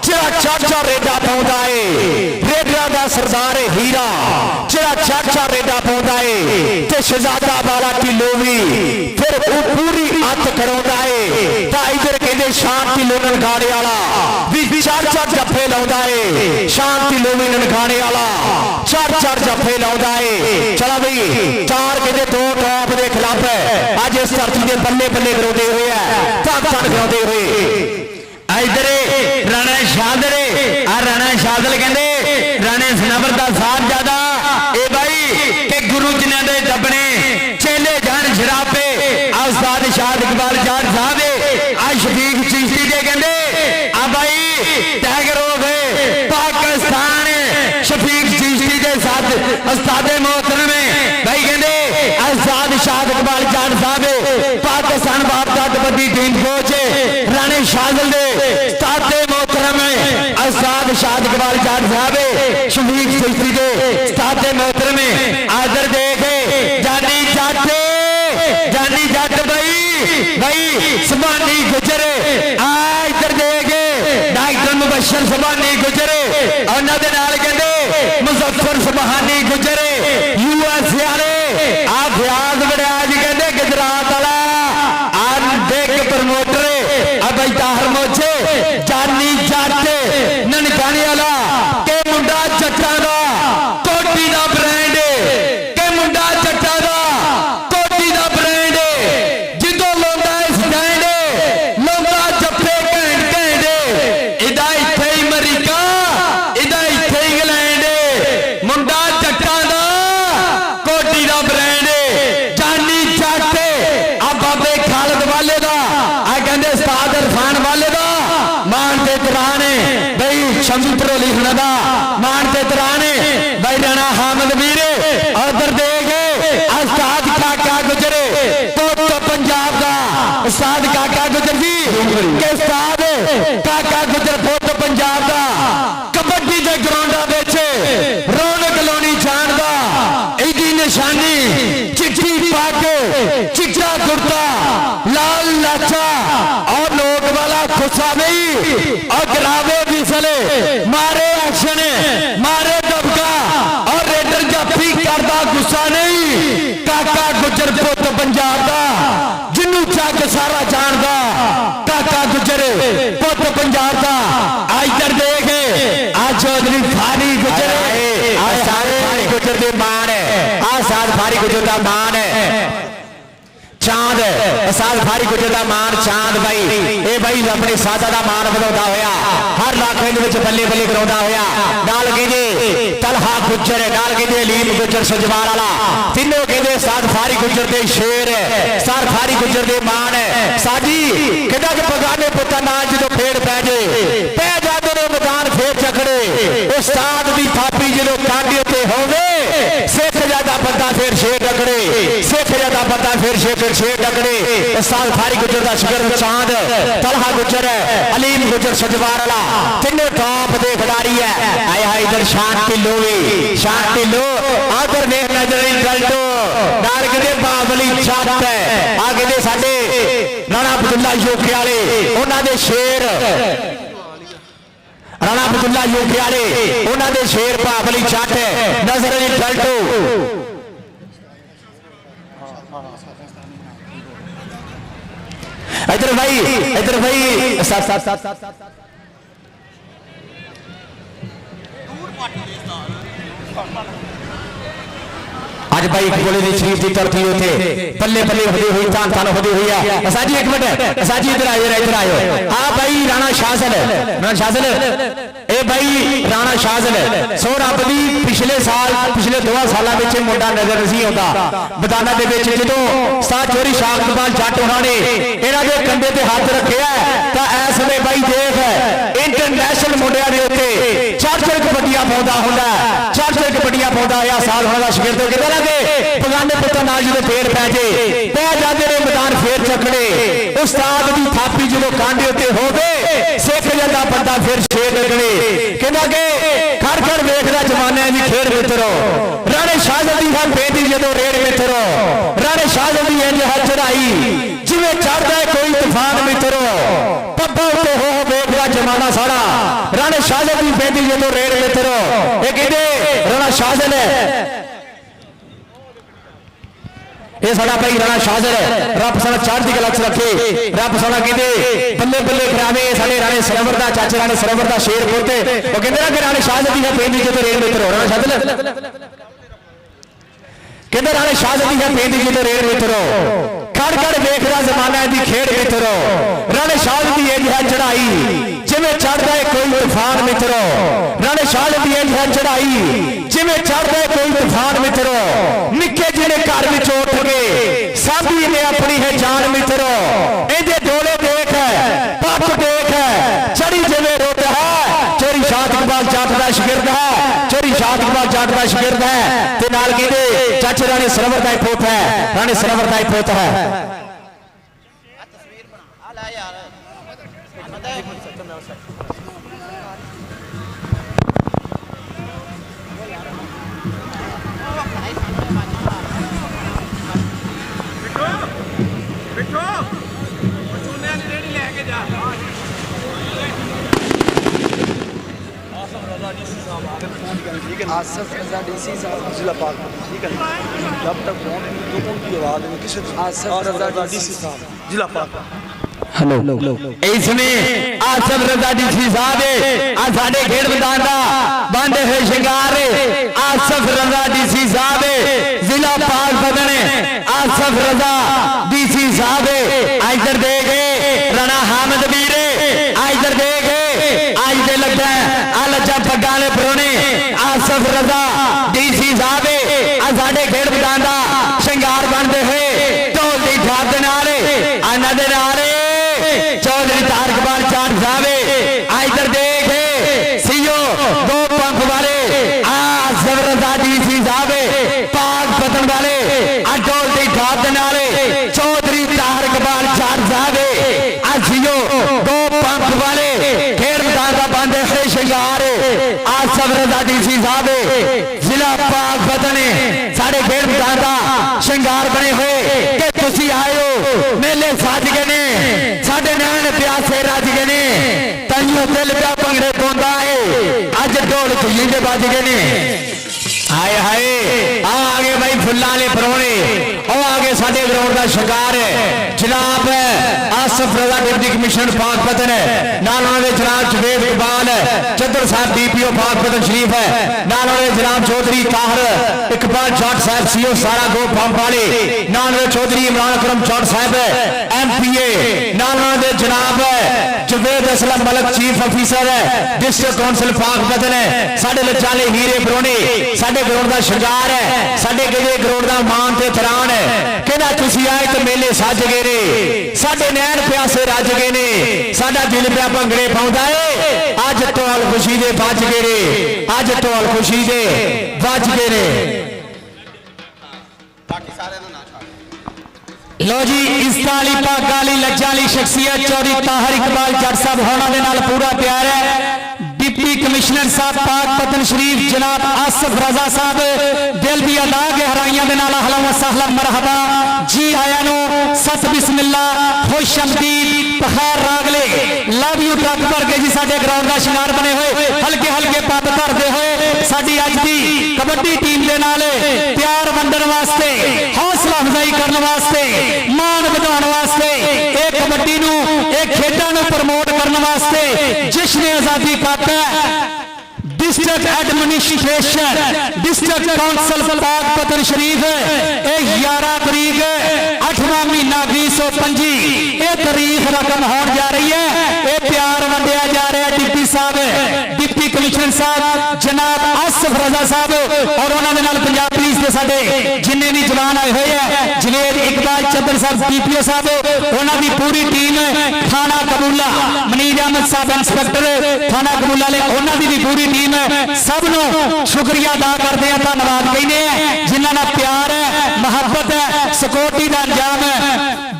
ਜਿਹੜਾ ਚਾਚਾ ਰੇਡਾ ਪਾਉਂਦਾ ਏ, ਰੇਡਰਾਂ ਦਾ ਸਰਦਾਰ ਹੀਰਾ, ਜਿਹੜਾ ਚਾਚਾ ਰੇਡਾ ਪਾਉਂਦਾ ਏ, ਤੇ ਸ਼ਹਿਜ਼ਾਦਾ ਵਾਲਾ ਢਿੱਲੋਂ ਵੀ ਫਿਰ ਉਹ ਪੂਰੀ ਅੱਤ ਕਰਾਉਂਦਾ ਏ। ਤਾਂ ਇਧਰ ਕਹਿੰਦੇ ਸ਼ਾਂਤੀ ਲੋ ਨਨਕਾਣੇ ਵਾਲਾ ਵੀ ਚਾਰ ਜੱਫੇ ਲਾਉਂਦਾ ਏ, ਸ਼ਾਂਤੀ ਲੋ ਵੀ ਨਨਕਾਣੇ ਵਾਲਾ ਚਾਰ ਜੱਫੇ ਲਾਉਂਦਾ ਏ। ਚਲਾ ਬਈ ਚਾਰ ਕਹਿੰਦੇ ਦੋ ਟੌਪ ਦੇ ਖਿਲਾਫ ਅੱਜ ਇਸ ਧਰਤੀ ਦੇ ਬੱਲੇ ਬੱਲੇ ਕਰਾਉਂਦੇ ਹੋਏ ਆ, ਧੰਨ ਧੰਨ ਕਰਾਉਂਦੇ ਹੋਏ। ਇਧਰ ਰਾਣਾ ਸ਼ਾਦਲ, ਆ ਰਾਣਾ ਸ਼ਾਦਲ ਕਹਿੰਦੇ ਰਾਣੇ ਸਨਵਰ ਦਾ ਸਾਹਿਬਜ਼ਾਦਾ ਇਹ ਬਾਈ ਕਿ ਗੁਰੂ ਜਿਨ੍ਹਾਂ ਦੇ ਦੱਬਣੇ ਚੇਲੇ ਜਾਣ ਸ਼ਰਾਬੇ, ਆ ਉਸਤਾਦ ਸ਼ਾਦ ਇਕਬਾਲ ਜਾਟ ਸਾਹਿਬ, ਆ ਸ਼ਫੀਕ ਚਿਸ਼ਤੀ ਦੇ ਕਹਿੰਦੇ ਆ ਬਾਈ ਟੈਗਰ ਹੋ ਗਏ ਪਾਕਿਸਤਾਨ, शफीक चिश्ती के साथ उस्ताद मोहतरम भाई कहते उस्ताद शाद इकबाल जाट साहब पाकिस्तान भारत कबड्डी टीम कोच राणे शाजल दे उस्ताद मोहतरम उस्ताद शाद इकबाल जाट साहब शफीक चिश्ती के उस्ताद मोहतरम आदर दे के जानी जट भाई सुभानी गुजर आ इधर दे के डॉक्टर मुबशर सुभानी गुजर उन्होंने नाल कहते मुजफ्फर सुभानी गुजर यूएस वाले आ फयाज बड़ाज कहते गुजरात वाला देख प्रमोटर अब ताहर मोचे जानी जट ननकाने वाला के मुंडा जट्टां दा कोटी दा ब्रांड के मुंडा जट्टां दा कोटी दा ब्रांड जिदों लोंदा स्टैंड लोंदा जप्पे घैंट घैंट इदा इत्थे अमेरिका इदा इत्थे इंग्लैंड मुंडा जट्टां दा कोटी दा ब्रांड ਕਿ ਉਸਤਾਦ ਕਾਕਾ ਗੁੱਜਰ ਪੁੱਤ ਪੰਜਾਬ ਦਾ ਕਬੱਡੀ ਦੇ ਗਰਾਊਂਡਾਂ ਵਿੱਚ ਰੌਣਕ ਲਾਉਣੀ ਜਾਣਦਾ ਇਹਦੀ ਨਿਸ਼ਾਨੀ ਚਿੱਟੀ ਪੱਗ ਚਿੱਟਾ ਕੁੜਤਾ ਲਾਲ ਲਾਚਾ और लोग वाला गुस्सा नहीं और गिरावे विसले मारे एक्शन मारे दबका और रेडर जफ्फी करदा गुस्सा नहीं काका गुजर पुत पंजाब दा जिन्नू जग सारा जानदा काका गुजर पुत पंजाब दा इधर देख आज चौधरी फारी गुजर फारी गुजर दे मान साध फारी गुजर दा मान चांद साल फारी गुजर दा मान चांद भाई ये भाई अपने सादा दा मान ਵਧਾਉਂਦਾ ਹੋਇਆ हर इलाके ਦੇ ਵਿੱਚ ਬੱਲੇ ਬੱਲੇ ਕਰਾਉਂਦਾ ਹੋਇਆ ਨਾਲ ਕਹਿੰਦੇ ਤਲਹਾ ਗੁਜਰ ਨਾਲ ਕਹਿੰਦੇ ਅਲੀਮ ਗੁਜਰ ਸਜਵਾਲ ਵਾਲਾ ਤਿੰਨੋਂ ਕਹਿੰਦੇ ਸਾਦ ਫਾਰੀ ਗੁਜਰ ਦੇ ਸ਼ੇਰ ਸਾਰ ਫਾਰੀ ਗੁਜਰ ਦੇ ਮਾਨ ਸਾਜੀ ਕਹਿੰਦਾ ਕਿ ਬਗਾਨੇ ਪੁੱਤਾਂ ਨਾਲ ਜਦੋਂ ਫੇੜ ਪੈ ਜੇ ਪੈ ਜਾਂਦੇ ਨੇ ਮੈਦਾਨ ਫੇਰ ਚੱਕੜੇ ਉਸਤਾਦ ਦੀ ਥਾਪੀ ਜਦੋਂ ਕਾਂਡੇ ਉੱਤੇ ਹੋਵੇ ਸਿੱਖ ਜਿਆਦਾ ਬੰਦਾ ਫੇਰ ਸ਼ੇਰ ਡਕੜੇ ਸਿੱਖ ਜਿਆਦਾ ਬੰਦਾ ਫੇਰ ਸ਼ੇਰ डगड़े साल फारी गुजर का शिगर चांद तलहा गुजर अलीम गुजर सजवार वाला तीनों टॉप दे खिडारी है आए हाय इधर शांति लो आदर ने नजर गलटो नाल कहते बाबली छत है आ कहते साडे राणा अब्दुल्ला योखे वाले उन्हां दे शेर राणा अब्दुल्ला योखे वाले उन्हां दे शेर बाबली छत है नजर गलटो इधर भाई साथ आज भाई गोले दी शरीफ की तरफ उठे बल्ले बल्ले होती हुई तान तान होती हुई है साजी एक मिनट साजी इधर आयो हाँ भाई राणा शासल ए भाई राणा शासल सो रब दी पिछले साल पिछले 2 सालों में मुंडा नजर नहीं आता मैदाना के जो उस्ताद चोरी शागतबाल जट उन्होंने इन्हों के कंधे ते हाथ रखे तो इस वे भाई देख इंटरनेशनल मुंडिया के उत्ते चार कबड्डियां पाउंदा हुंदा चार कबड्डियां पाउंदा होया साल होना शिगिरद कहते ना कि बगाने पुत्तां नाल जो फेर पै जाते ने मैदान फेर चकड़े उस्ताद की थापी जो कांडे उत्ते होवे सिख जाता बंदा फिर शेर लगने कहना कि खड़ खड़ वेखदा जमाने की खेड मित्रो राणे शाहजदी है बेटी जो रेड मित्रो राणे शाहजदी इंज है चढ़ाई जिवें चढ़दा है कोई तूफान मित्रो पब्बा उत्ते हो वेखदा जमाना सारा राणे शाहजदी बेटी जो रेड मित्रो ये कहते राणा शाहजद है ये साडा भाई राणा शाहजद है रब साडा चढ़दी कला च रखे रब साडा कहते बल्ले बल्ले करावे साडे राणे सरवर दा चाचे राणे सरवर दा शेर पोते वो कहते ना कि राणे शाहजदी है पेंदी जो रेड मित्रो राणा शाहजद कहते राणे शाहजदी है पेंदी जो रेड मित्रो खड़ खड़ वेखदा जमाना दी खेड मित्रो राणे शाहजदी इंज है चढ़ाई जिवें चढ़दा है कोई तूफान मित्रो राणे शाहजदी इंज है चढ़ाई जिवें चढ़दा है कोई तूफान मित्रो निक्के जिहड़े घर विच उठ के साबी ने अपनी है जान मित्रो इहदे डोले देख पट देख चढ़ी जिवें रुत है चोरी शागतबाल जट दा शिगिरद है चोरी शागतबाल जट दा शिगिरद है ते नाल कहंदे चाचे राणे सरवर दा पुत है राणे सरवर दा पुत है आसफ रजा डीसी साहब जिला पाक ठीक है जब तक फोन तो उनकी आवाज़ में किसी आसफ रजा डीसी साहब जिला पाक हेलो इसमें आसफ रजा डीसी साहब आ साडे खेड मैदान दा बंद है शिंगार आसफ रजा डीसी साहब जिला पाक बदन आसफ रजा डीसी साहब इधर देख राणा हामिद वीर इधर देख आज दे लगता है आ लज्जा पग्गा ने परोने आसफ रजा डीसी साहब आ साडे खेड मैदान दा शिंगार बनते हुए ढोल दी ठाप दे नाल आना दे नाल चौधरी तारकबाल जाट साहब इधर देख सीओ 2 पंप वाले आसफ रजा डीसी साहब पाक बदन वाले ढोल दी ठाप दे नाल चौधरी तारकबाल जाट साहब सीओ मेले सज गए ने साडे नैन प्यासे रज गए ने ताइयों दिल पिया भंगड़े पाउंदा है अज ढोल खजींदे बज गए ने हाय हाय आ गए भाई फुल्लां वाले परौणे ओ आगे साडे ग्राउंड का शिकार जनाब आसफ रजा डिप्टी कमिश्नर पाकपतन नाल उन्होंने जनाब जुबेद इकबाल चंद्र साहब DPO पाकपतन शरीफ है नाल उन्होंने जनाब चौधरी ताहर इकबाल जाट साहब CO सारा गो पंप वाले नाल उन्होंने चौधरी इमरान अकरम जाट साहब MPA नाल उन्होंने जनाब Zubaid Aslam Malik chief officer district council Pakpattan साडे लचाले हीरे परौणे साडे ग्राउंड का शिकार है साडे किले ग्राउंड का मान ते थरान है कहना तुसी आए तो मेले सज गए ने साडे नैन प्यासे रज गए ने साडा दिल पिया भंगड़े पाउंदा है अज ढोल खुशी दे बज गए ने अज ढोल खुशी दे बज गए ने लो जी इज्जत वाली पाक वाली लज्जा वाली शख्सियत चौधरी ताहर इकबाल जट साहब होना दे नाल पूरा प्यार है डिप्टी कमिश्नर साहब पाकपतन शरीफ जनाब आसफ रजा साहब दिल दी अदा गहराइयां दे नाल अहलन व सहलन मरहबा जी आया नो सत बिस्मिल्लाह खुश आमदीद बखैर रागले लव यू ट्रक भर के जी साडे ग्राउंड का शिकार बने हुए हल्के हल्के पद भरदे हुए साडी अज दी कबड्डी टीम दे नाल प्यार वंडन वास्ते हौसला अफजाई करने वास्ते मान बढ़ाने वास्ते एक कबड्डी नू एक खेडां नू प्रमोट करने वास्ते जिसने आजादी पाता district administration district council Pakpattan Sharif 11 तरीक 8वां महीना 2025 ये तारीख रकम होने जा रही है ये प्यार वंडिया जा रहा है डिप्टी साहब डिप्टी कमिश्नर साहब जनाब आसफ रजा साहब और उन्होंने नाल पंजाब पुलिस के साडे जिन्ने भी जवान आए हुए हैं जुबेद इकबाल चंद्र साहब DPO साहब उन्होंने पूरी टीम थाना कबूला मनीर अहमद साहब इंस्पेक्टर थाना कबूला ने उन्होंने भी पूरी टीम सब नो शुक्रिया अदा करते हैं धन्यवाद कहने हैं जिन्होंने प्यार है मुहब्बत है सिक्योरिटी का अंजाम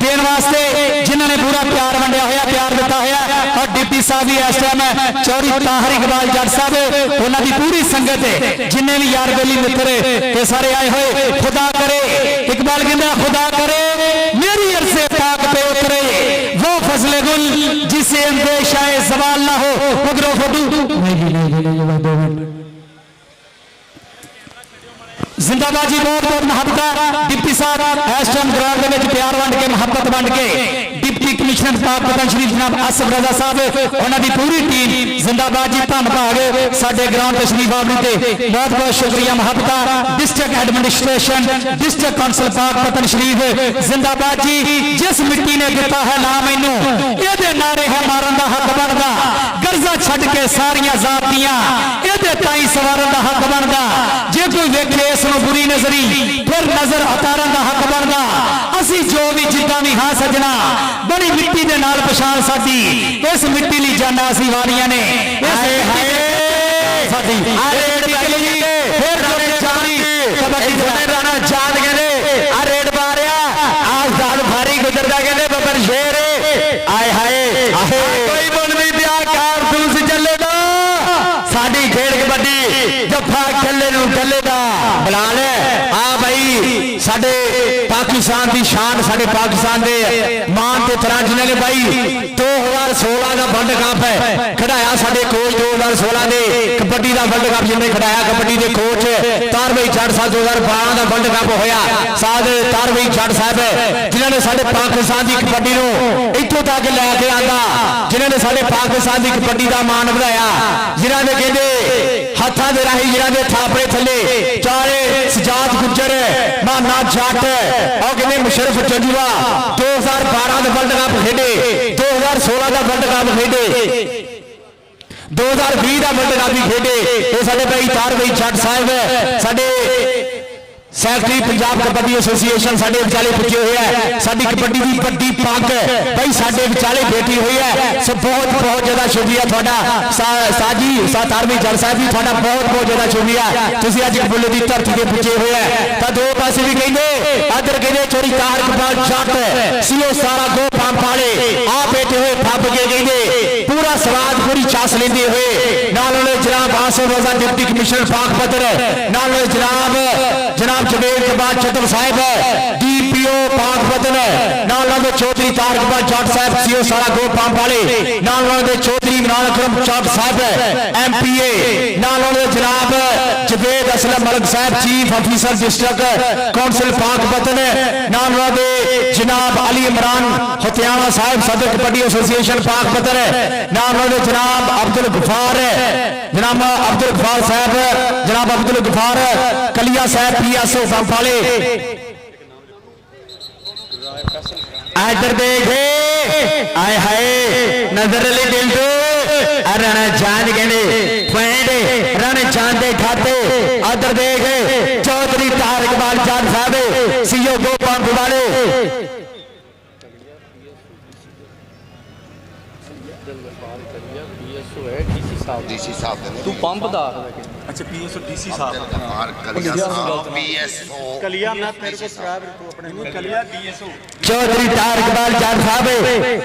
देने वास्ते जिन्होंने पूरा प्यार वंडिया होया प्यार दिता होया और डिप्टी साहब भी इस टाइम चौधरी ताहर इकबाल जट साहब उन्होंने पूरी संगत जिन्हें भी यार बेली मित्र ये सारे आए हुए खुदा करे इकबाल कहता खुदा करे मेरी अरसे पाक पे उतरे वो फजले गुल जिसे अंदेशा सवाल ना हो पकड़ो फोटो जिंदाबाद जी बहुत बहुत मुहब्बत डिप्टी साहब इस टाइम ग्राउंड में प्यार वंड के मुहब्बत वंड के डिप्टी कमिश्नर पाकपतन शरीफ जनाब आसफ रजा साहब उन्होंने पूरी टीम जिंदाबाद जी धन भाग साडे ग्राउंड तशरीफ आवरी ते बहुत बहुत शुक्रिया मुहब्बत district administration district council Pakpattan Sharif जिंदाबाद जी जिस मिट्टी ने दिता है ना मैनू ये नारे है मारन का हक बनता गर्जा छड़ के सारिया जातियां ये ताई सवारन का हक बनता जे कोई वेखे इस बुरी नजरी फिर नजर उतारन का हक बनता असी जो भी जिदा भी हाँ सजना बड़ी मिट्टी के नाल पछाण साडी इस मिट्टी ली जाना असी वालियां ने गुजरदा कहते बबर शेर आए हाय कोई बोल नहीं दिया कारतूस चलेगा साडी खेड़ कबड्डी जफा खेले नू चलेगा बुला ले हाँ भाई साडे पाकिस्तान की शान साडे पाकिस्तान दे मान ते तरह जिन्होंने भाई 2016 का वर्ल्ड कप है खड़ाया साडे कोच 2016 ने कबड्डी का वर्ल्ड कप जिन्हें खड़ाया कबड्डी के कोच तार भाई जट साहब 2012 का वर्ल्ड कप होया साथ तार भाई जट साहब जिन्होंने साडे पाकिस्तान की कबड्डी नू इत्थों तक लैके आंदा जिन्होंने साडे पाकिस्तान की कबड्डी का मान बढ़ाया जिन्होंने कहते हाथों के राही जिन्होंने थापड़े थले चारे सजाद गुजर माना जट और कहते मुशरफ जजुआ 2012 का वर्ल्ड कप खेडे 2016 का वर्ल्ड कप खेडे 2020 का वर्ल्ड कप भी खेडे ये साडे भाई तार भाई जट साहब साडे सैकटरी पंजाब कबड्डी एसोसीएशन साडे विचाले पुजे हुए है साडी कबड्डी की बड़ी पग भाई साडे विचाले बैठी हुई है सो बहुत बहुत ज्यादा शुक्रिया थोड़ा साजी तारवी जट साहब जी थोड़ा बहुत बहुत ज्यादा शुक्रिया तुसी अज कबूले की धरती से पुजे हुए है तो दो पासे भी कहते अदर कहते चोरी तार कबाल जट सीओ सारा गो पंप वाले आ बैठे हुए फब के कहते पूरा स्वाद पूरी चास लेंदे हुए नाल जनाब आसफ रजा डिप्टी कमिश्नर पाकपतन नाल जनाब जुबेद इकबाल चंद्र साहब DPO पाकपतन नाल ਉਹਨਾਂ ਦੇ ਚੌਧਰੀ ਤਾਰਕਪਾਲ ਜੱਟ ਸਾਹਿਬ ਸੀਓ ਸਾਰਾ ਗੋ ਪੰਪ ਵਾਲੇ, ਨਾਲ ਉਹਨਾਂ ਦੇ ਚੌਧਰੀ ਇਮਰਾਨ ਅਕਰਮ ਜੱਟ ਸਾਹਿਬ MPA, ਨਾਲ ਉਹਨਾਂ ਦੇ ਜਨਾਬ ਜਵੇਦ ਅਸਲਮ ਮਲਕ ਸਾਹਿਬ ਚੀਫ ਅਫੀਸਰ ਡਿਸਟ੍ਰਿਕਟ ਕੌਂਸਲ ਪਾਕਪਤਨ, ਨਾਲ ਉਹਨਾਂ ਦੇ जनाब अली इमरान हथियाना साहब सदर कबड्डी एसोसिएशन पाकपतन, नाम जनाब अब्दुल गफार, जनाब अब्दुल गफार साहब, जनाब अब्दुल गफार कलिया साहब PSO पंपाले। इधर देखे आए हाय नजर अली दिल राणा चांद कहने पॉइंट राणा चांद के खाते। इधर देखे चौधरी तारकपाल जट साहब सीओ गो पंप वाले। डीसी साहब तू पंप दा अच्छा PSO DC साहब PSO कलिया मैं तेरे को सराब तू अपने कलिया DSO चौधरी तारकपाल जट साहब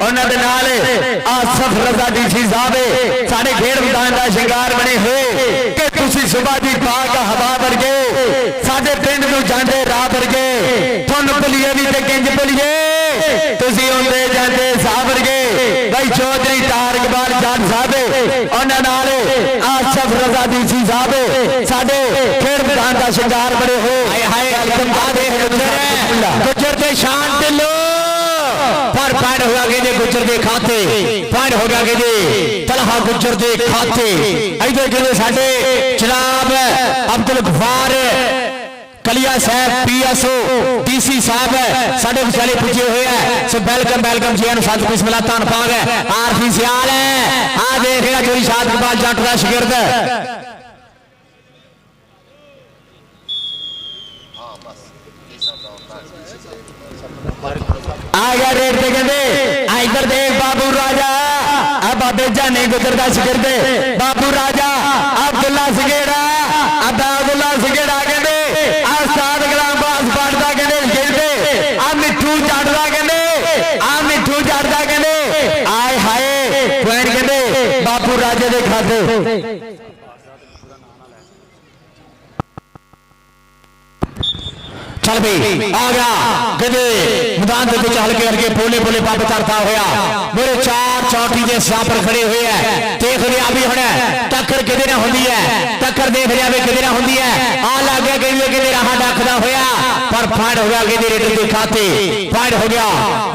उन्हां दे नाल आसफ रजा DC साहब साडे खेड मैदान दा शिंगार बने होए कि तुसीं सुबह दी पाक हवा वर्गे साडे पिंड नूं जांदे राह वर्गे तुहानूं भुलिए भी ते किंज भुलिए तुसीं आउंदे जांदे साह वर्गे। भाई चौधरी तारकपाल जट साहब उन्हां नाल आसफ रजा DC साहब साडे खेड मैदान दा शिंगार बने होए। हाय हाय गुजर के शान ढिल्लो पर पॉइंट हो गया जी गुजर के खाते, पॉइंट हो गया जी तलहा गुजर के खाते। इधर कहते साडे जनाब अब्दुल गफार कलिया साहब PSO DC साहब साडे विचाले पुजे हुए हैं। सो वेलकम वेलकम जी सत बिस्मिल्लाह धन पाग आरफी सियाल है आ देख रहा चोरी तारकपाल जट का शागिर्द आ गया रेट पे कहते इधर देख बाबू राजा अब बाबे जाने गुजरदा शागिर्द बाबू राजा अब्दुल्ला सगेड़ा अब्दुल्ला सगेड़ा कहते आस्ताद ग्राम पास पढ़दा कहते शागिर्द आ मिठू चढ़दा कहते आ मिठू चढ़दा कहते आए हाय पॉइंट कहते बाबू राजे दे खाते। चल भाई आ गया गजे मैदान के हल्के हल्के पोले पोले पंप करता होया मेरे चार चौटी के पर खड़े हुए हैं। देख लिया भी होना टक्कर किधर होती है, टक्कर देख लिया भी किधर होती है। आ लग गया कि रहा डकदा होया पर फाइट हो गया कि रेडर के खाते, फाइट हो गया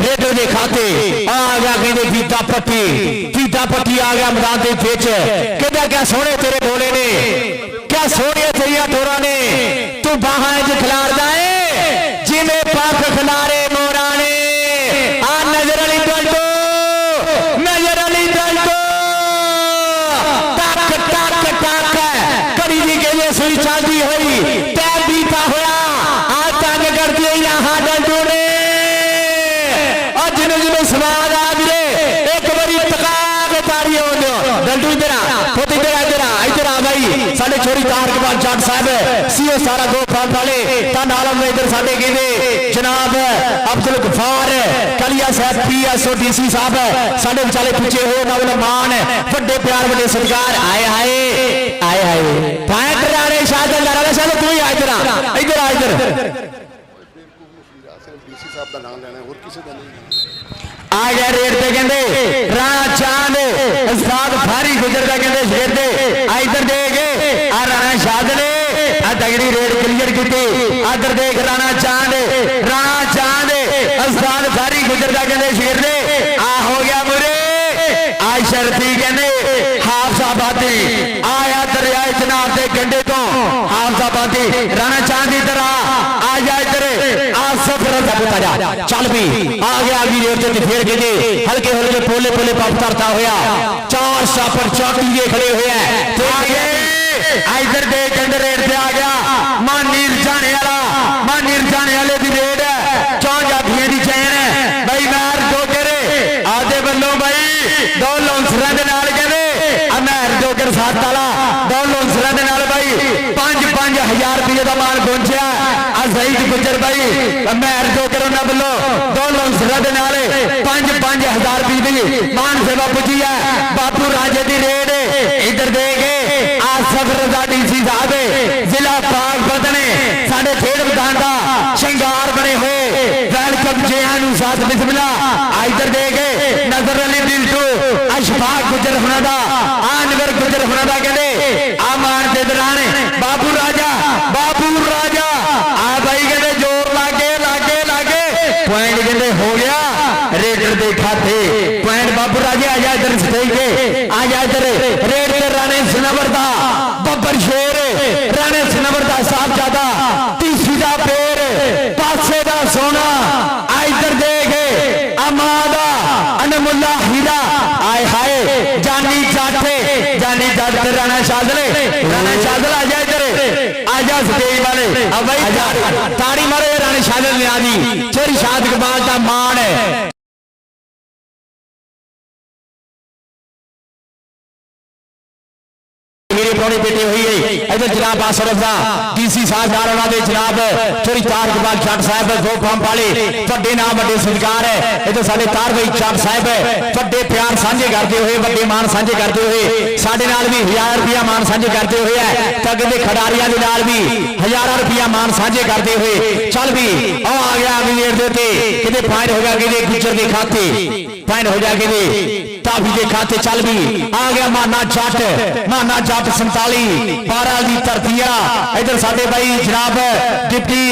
रेडर के खाते। आ गया कि फीता पट्टी आ गया मैदान के बिच कहता क्या सोने तेरे बोले ने, क्या सोने तेरिया टोरा ने तू बाहां च खिलारदा है जिमें पाक खिलारे मोरा ने। आ नजर अली डंडो टक टक टक कड़ी जी के सुई चांदी हुई तैर बीता होया आ तंग कर दिया यहाँ डंडो ने। और जिन्हें स्वाद आ गए एक बारी तका के तारी हो डंडू इधर इधर आ भाई साडे चोरी तारकपाल जट साहब सीओ सारा गो पंप वाले नालम में इधर साडे कहते जनाब अब्दुल गफार कलिया साहब PSO DC साहब साडे विचाले पूछे हुए ना वाला मान बड़े प्यार बड़े सत्कार आए हाय आए हाय पॉइंट राणे शायद लड़ा शायद तू ही आ इधर आ इधर डीसी साहब का नाम लेना और किसी का नहीं आ गया रेट पे कहते राणा चांद उस्ताद भारी गुजरदा कहते शागिर्द इधर देख आ राणा शाद ने आ तगड़ी रेट क्लियर की। इधर देख राणा चांद उस्ताद भारी गुजरदा कहते शागिर्द आ हो गया मुरे आ शर्फी कहते हाफसाबादी आया दरियाए जनाब के कंडे तो हाफसाबादी राणा चांद इधर आ जा इधर आसफ रजा पुता चल भी आ गया रेट फिर कहते हल्के हल्के पोले पोले पंप करता होया चार सापर चौकी ये खड़े हुए हैं। इधर दे कंडे रेट पे आ गया मां नीर जाने वाले दी रेट चौं जाफियां दी चैन भाई मैर जोकर आदे बल्लों भाई दो लौंसरां दे नाल कहते मैर जोकर साथ वाला दो लौंसरां दे नाल भाई 5,000 रुपये का माल पहुंचा सईद गुजर भाई मैर जोकर उन्होंने बोलो दो लौंसरां दे नाल 5,000 रुपये की मान सेवा पुजी है बापू राजे की रेड इधर दे गए आसफ रजा DC साहब जिला पाकपतन साडे खेड मैदान का शिंगार बने हुए वेलकम जे ਨੂੰ ਸਾਥ ਬਿਸਮਿਲ੍ਲਾ ਇਧਰ ਦੇ ਕੇ ਨਜ਼ਰ ਅਲੀ ਦਿਲਟੂ ਅਸ਼ਫਾਕ ਗੁਜਰ ਹੁਣਾ ਦਾ ਆਨਵਰ ਗੁਜਰ ਹੁਣਾ ਦਾ ਕਹਿੰਦੇ ਆ ਮਾਨ ਦੇ ਦੌਰਾਨ ਬਾਬੂ ਰਾਜਾ ਆ ਬਾਈ ਕਹਿੰਦੇ ਜ਼ੋਰ ਲਾਗੇ ਪੁਆਇੰਟ ਕਹਿੰਦੇ ਹੋ ਗਿਆ रेडर दे खाते पॉइंट बाबू राजे आ जा इधर स्टेज पे आ जा इधर रेड पे राणे सनवर दा बब्बर शेर राणे सनवर दा साहबजादा तीसी दा पेर पासे दा सोना आ इधर देख अमादा अनमुल्ला हीरा आए हाय जानी जाटे राणा शादले आ जा इधर आ जा स्टेज वाले अब भाई ताड़ी मारे राणे शादल ने आदि चोरी शाद कबाल दा मान है मेरी प्रोनी बेटी हुई है इधर जनाब आसरफ डीसी साहब जनाब चोरी तार इकबाल जट साहब दो पंप वाले वड्डे नाम वड्डे सत्कार है इधर साडे तार भाई जट साहब वड्डे प्यार साझे करते हुए वड्डे मान साझे करते हुए साडे नाल भी 1000 रुपया मान साझे करते हुए है तो कहते खिडारियां दे नाल भी 1000 रुपया मान साझे करते हुए चल भी आ गया अमीर दे ते किते फाइन हो गया किते गुजर के खाते फाइन हो गया किते ताबी के खाते चल भी आ गया माना जट 47 12 दी धरतीया इधर साडे भाई जनाब डिप्टी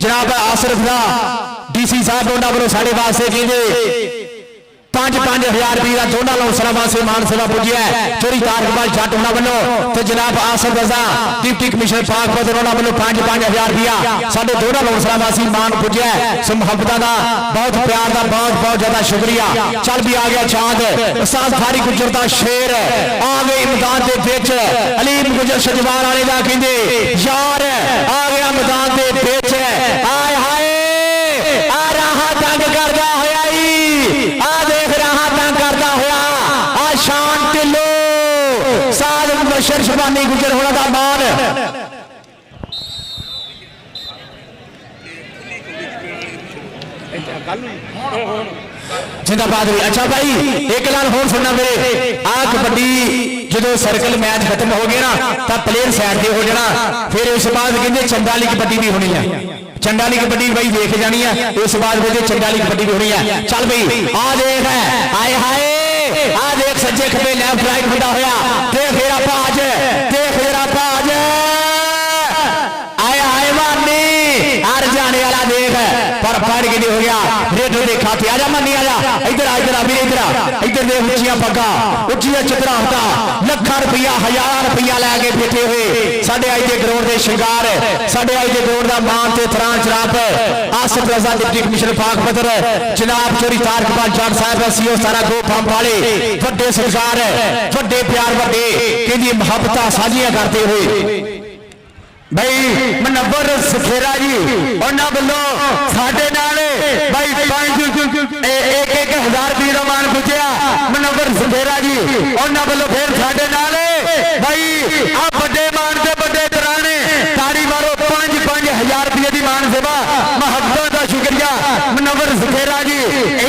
जनाब आसरफ दा डीसी साहब उन्होंने वालों साढ़े वास्ते कहते 5-5 हज़ार रुपये का दोनों लौसरा वास्ते मान सेवा पुजी है चोरी तार इकबाल जट उन्होंने वालों तो जनाब आसफ रजा डिप्टी कमिश्नर पाकपत उन्होंने वालों 5-5 हज़ार रुपया साढ़े दोनों लौसरा वास्ते मान पुजी है सो मुहब्बत का बहुत प्यार का बहुत ज्यादा शुक्रिया चल भी आ गया चांद उस्ताद फारी गुजर का शेर आ गए मैदान के बिच अलीम गुजर सजवार वाले का कहते यार आ गया मैदान के बिच आए हाय आ राह तंग करदा होया आ देख रहा तंग करदा होया आ शान ढिल्लो साद मुबशर शबानी गुजर होना दा मान जिंदाबाद हुई अच्छा भाई एक लाल होर सुनना मेरे आ कबड्डी जो सर्कल मैच खत्म हो गया ना तो प्लेयर साइड से हो जाना फिर उस बाद कहते चंडा वाली कबड्डी भी होनी है चंडा वाली कबड्डी भाई देख जानी है उस बाद कहते चंडा वाली कबड्डी भी होनी है चल भाई आ देख है आए हाय आ देख सज्जे खबे लेफ्ट राइट खुदा होया देख मेरा पाज आए हाय मानी हर जाने वाला देख पर फाड़ के हो गया रेडर के खाते आजा मनी आजा इधर इधर देख उच्चियां पग्गा उच्चियां चित्रा होता लखा रुपया 1000 रुपया लैके बैठे हुए साडे आज के ग्राउंड के शिंगार साडे आज के ग्राउंड का मान ते थरां चराप आसिफ रजा डिप्टी कमिश्नर पाकपत जनाब चोरी तार इकबाल जट साहब सीओ सारा गो पंप वाले वड्डे सरकार वड्डे प्यार वड्डे कहदी मुहब्बत साझियां करते हुए भाई मनवर सखेरा जी उन्होंने वालों साडे नाल भाई 1-1 हज़ार रुपये का मान पूछा मनवर सखेरा जी उन्होंने वालों फिर साडे नाल भाई आ बड़े मान से बड़े दराने ताड़ी मारो 5-5 हज़ार रुपये की मान सेवा मुहब्बत का शुक्रिया मनवर सखेरा जी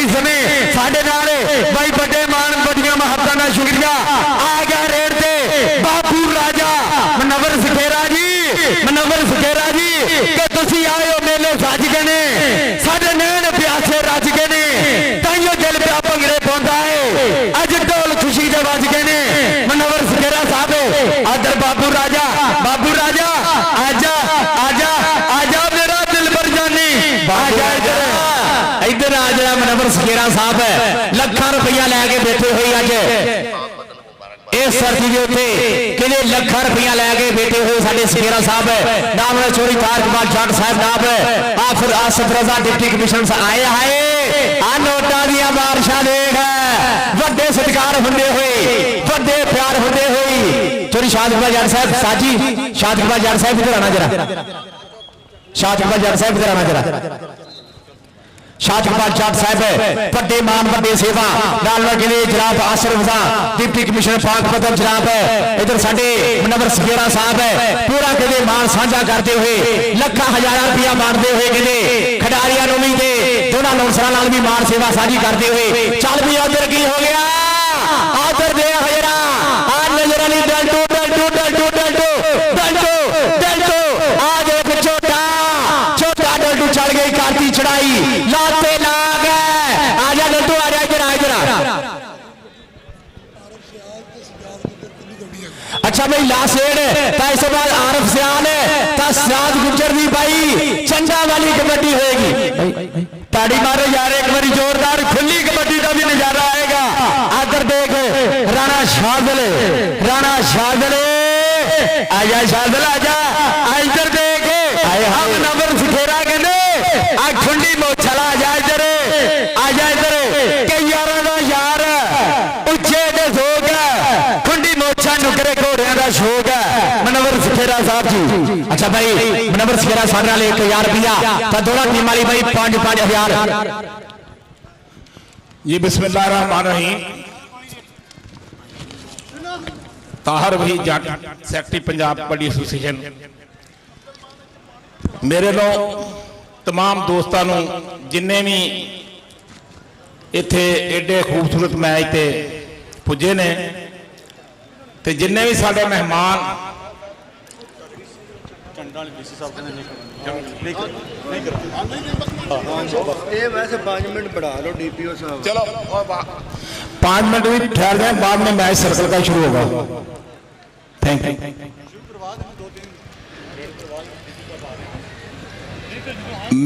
इस समय साडे नाल भाई बड़े मान बड़िया मुहब्बत का शुक्रिया आ गया रेड से बाबू राजा मनवर सखेरा जी कि तुसी आए हो मेले सज गए ने साडे नैन प्यासे रज गए ने ताइयों दिल प्या भंगड़े पाउंदा है अज ढोल खुशी दे वज गए ने मनवर सखेरा साहब आदर बाबू राजा आजा मेरा दिल भर जानी आजा इधर आ जा मनवर सखेरा साहब लाखों रुपया लैके बैठे हुए अज इस धरती के उत्ते किले लाखों रुपया लैके बैठे हुए साडे सखेरा साहब नाम चोरी तार इकबाल जट साहब नाम आसिफ रजा डिप्टी कमिश्नर आए हाय आ नोटा दियां बारिशां देख वड्डे सत्कार हुंदे होए वड्डे प्यार हुंदे होए चोरी शाद इकबाल जट साहब साजी शाद इकबाल जट साहब इधर आना जरा शाद इकबाल जट साहब इधर आना जरा शाद इकबाल जट साहब वड्डे मान वड्डे सेवा नाल गिले जनाब आसरफ दा डिप्टी कमिश्नर पाकपत जनाब इधर साडे मनवर सखेरा साहब पूरा कहते मान साझा करते हुए लाखों हज़ार रुपया मानते हुए कहते खिडारियां नूं भी ते दोनों लौसरा नाल भी मान सेवा साझी करते हुए चल भी उधर की हो गया उधर दे हजरा आ नजर अली डंडू आ देख छोटा डंडू चढ़ गई काटी छड़ाई लाते लाग आजा लड्डू आ जा इधर अच्छा भाई लास्ट एड इस बाद आरफ सियाल है सजाद गुजर दी भाई चंडा वाली कबड्डी होएगी ताड़ी मारे यार एक बारी जोरदार खुली कबड्डी का भी नजारा आएगा आकर देख राणा शादल आजा शादल आजा इधर देख हम नंबर सिखेरा कहते आ खुंडी मोछला आजा इधर के यारा दा यार उच्चे दे सोग खुंडी मोछा नुकरे घोड़िया का शौक है मनवर सिखेरा साहब जी अच्छा भाई मनवर सिखेरा साहब नाल 1000 रुपया तो दोनों टीम वाली भाई 5-5 ये बिस्मिल्लाह रहमान रहीम ताहर वही जट सैकटरी पंजाब कबड्डी एसोसीएशन मेरे लो तमाम दोस्तों जिन्ने भी इत्थे एडे खूबसूरत मैच ते पुजे ने ते जिन्ने भी साडे मेहमान ये वैसे 5 मिनट बढ़ा लो डीपीओ साहब चलो 5 मिनट भी ठहर जाए बाद में मैच सर्कल का शुरू होगा थैंक यू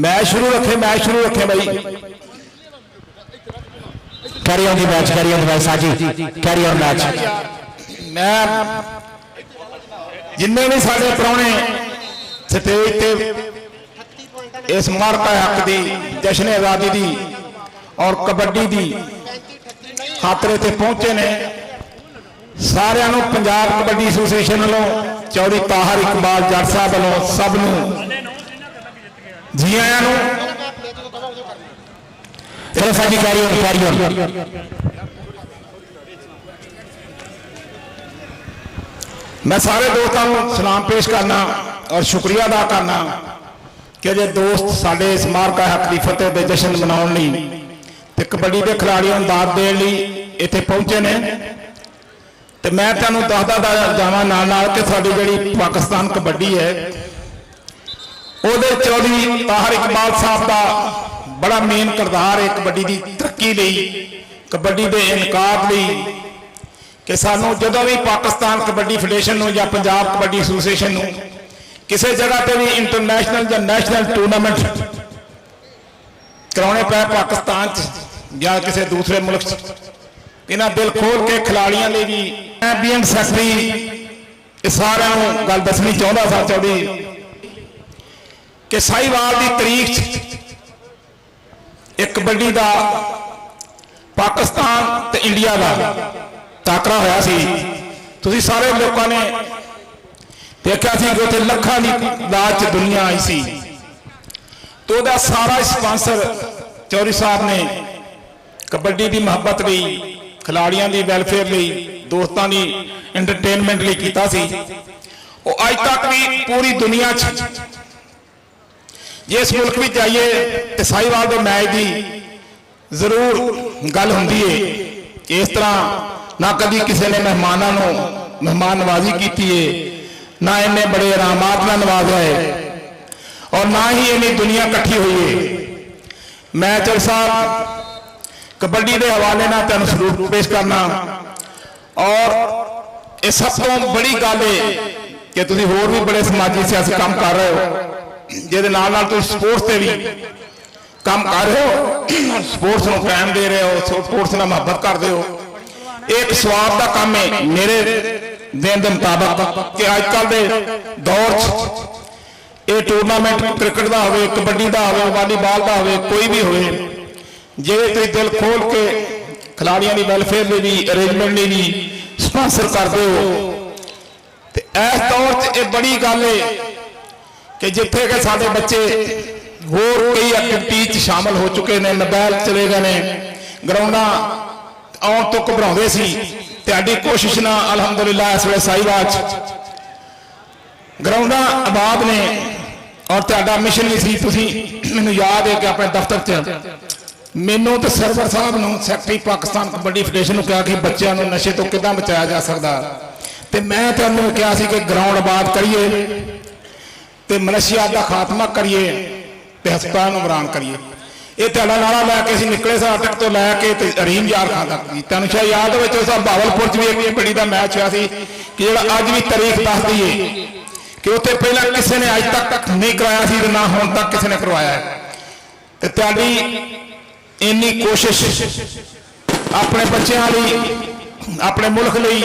मैच शुरू रखे भाई कैरी ऑन दी मैच साजी कैरी ऑन मैच मैं जिन्ने भी साडे प्राहुणे स्टेज ते इस मारका हक दी जश्न आज़ादी दी और कबड्डी दी खातरे ते पहुंचे ने सारिਆਂ ਨੂੰ पंजाब कबड्डी एसोसीएशन वालों चौधरी ताहर इकबाल जट साहब वालों सब जी आयां नूं चलो साजी कैरी ऑन मैं सारे दोस्तों को सलाम पेश करना और शुक्रिया अदा करना कि जे दोस्त साडे इस मारका हक की फतेह के जश्न मनाने ते कबड्डी के खिलाड़ियों दाद देने इत्थे पहुंचे ने ते मैं तुहानूं दसदा जावां नाल कि साडी जिहड़ी पाकिस्तान कबड्डी है उहदे चौधरी ताहर इकबाल साहब का बड़ा मेन किरदार है कबड्डी की तरक्की लई कबड्डी के इनकाद लई कि सानू जदों भी पाकिस्तान कबड्डी फेडरेशन या पंजाब कबड्डी एसोसीएशन किसी जगह पर भी इंटरनेशनल या नैशनल टूर्नामेंट कराने पे पाकिस्तान या किसी दूसरे मुल्क इन्हें दिल खोल के खिलाड़ियों लिए भी मैं बीइंग सैकटरी सारे गल दसनी चाहता सा चौधरी कि साहिवाल की तारीख एक कबड्डी का पाकिस्तान ते इंडिया का टाकरा होया सी तुसीं सारे लोगों ने देखा सी कि उत्थे लखां दी तादाद च दुनिया आई सी तो उहदा सारा स्पॉन्सर चौधरी साहब ने कबड्डी की मुहब्बत लई खिलाड़ियों की वैलफेयर लई दोस्तों की एंटरटेनमेंट लई कीता सी वो अज तक भी पूरी दुनिया च जिस मुल्क में जाइए तो साहिवाल के मैच की जरूर गल होंदी है इस तरह ना कभी किसी ने मेहमान नवाजी की है ना इन्हें बड़े आरामात में नवाजा है और ना ही इन्हें दुनिया इकट्ठी हुई है मैं चौधरी साहब कबड्डी के हवाले ना तुहानूं सलूट पेश करना और ये सब तो बड़ी गल है कि तुसीं होर भी बड़े समाजी सियासी काम कर रहे हो जिहदे नाल नाल तुसीं स्पोर्ट्स ते भी काम कर रहे हो स्पोर्ट्स नूं टाइम दे रहे हो स्पोर्ट्स नाल मुहब्बत करदे हो एक स्वाब का काम है मेरे दिन के मुताबिक कि अजकल के दौर ये टूरनामेंट क्रिकेट का हो कबड्डी का हो वालीबॉल का हो कोई भी हो जे तुम दिल खोल के खिलाड़ियों की वैलफेयर लिए भी अरेंजमेंट लिए भी स्पॉन्सर करते हो तो इस दौर च बड़ी गल है कि जिथे के सारे बच्चे होर कई एक्टिविटी शामिल हो चुके हैं मोबाइल चले गए हैं ग्राउंडा आने तो घबराते सी तुहाडी कोशिश ना अलहमदुलिल्लाह इस वे साहिवाल ग्राउंडा आबाद ने और तुहाडा मिशन भी सी तुसीं मैनूं याद है कि अपने दफ्तर च मैनूं तो सरवर साहब नूं सैकटरी पाकिस्तान कबड्डी फेडरेशन नूं कहा कि बच्चों को नशे तो किदां बचाया जा सकता तो मैं तुहानूं कहा सी कि ग्राउंड आबाद करिए तो मनशियात का खात्मा करिए ਤੇ ਹਸਪਤਾਲ ਨੂੰ ਬਰਾਨ ਕਰੀਏ। ਇਹ ਤੁਹਾਡਾ ਨਾਰਾ ਲੈ ਕੇ ਅਸੀਂ ਨਿਕਲੇ ਸਾਂ ਅਟਕ ਤੋਂ ਲੈ ਕੇ ਤੇ ਹਰੀਮ ਯਾਰ ਖਾਂ ਤੱਕ ਜੀ। ਤੁਹਾਨੂੰ ਸ਼ਾਇਦ ਯਾਦ ਹੋਵੇ ਉਸ ਬਾਵਲਪੁਰ 'ਚ ਵੀ ਇੱਕ ਕਬੱਡੀ ਦਾ ਮੈਚ ਹੋਇਆ ਸੀ ਕਿ ਜਿਹੜਾ ਅੱਜ ਵੀ ਤਾਰੀਖ ਦੱਸਦੀ ਏ ਕਿ ਉੱਥੇ ਪਹਿਲਾਂ ਕਿਸੇ ਨੇ ਅੱਜ ਤੱਕ ਨਹੀਂ ਕਰਾਇਆ ਸੀ ਤੇ ਨਾ ਹੁਣ ਤੱਕ ਕਿਸੇ ਨੇ ਕਰਵਾਇਆ ਹੈ। ਤੇ ਤੁਹਾਡੀ ਇੰਨੀ ਕੋਸ਼ਿਸ਼ ਆਪਣੇ ਬੱਚਿਆਂ ਲਈ, ਆਪਣੇ ਮੁਲਕ ਲਈ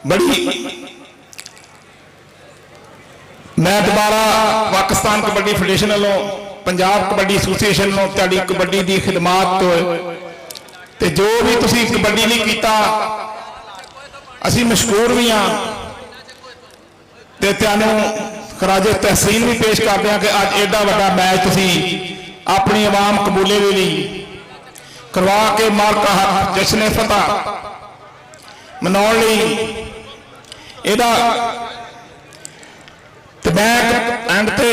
ਬੜੀ। ਮੈਂ ਦੁਬਾਰਾ ਪਾਕਿਸਤਾਨ ਕਬੱਡੀ ਫੈਡਰੇਸ਼ਨ ਵੱਲੋਂ, ਪੰਜਾਬ ਕਬੱਡੀ ਐਸੋਸੀਏਸ਼ਨ ਨੂੰ ਤੁਹਾਡੀ ਕਬੱਡੀ ਦੀ ਖਿਦਮਤ ਤੋਂ ਤੇ ਜੋ ਵੀ ਤੁਸੀਂ ਕਬੱਡੀ ਲਈ ਕੀਤਾ ਅਸੀਂ ਮਸ਼ਕੂਰ ਵੀ ਹਾਂ ਤੇ ਤੁਹਾਨੂੰ ਖਰਾਜੇ ਤਹਿਸੀਨ ਵੀ ਪੇਸ਼ ਕਰਦੇ ਹਾਂ ਕਿ ਅੱਜ ਐਡਾ ਵੱਡਾ ਮੈਚ ਤੁਸੀਂ ਆਪਣੀ ਆਵਾਮ ਕਬੂਲੇ ਦੇ ਲਈ ਕਰਵਾ ਕੇ ਮਾਲਕਾ ਹੱਕ ਜਸ਼ਨ ਫਤਿਹ ਮਨਾਉਣ ਲਈ ਇਹਦਾ। ਤੇ ਮੈਂ ਐਂਡ ਤੇ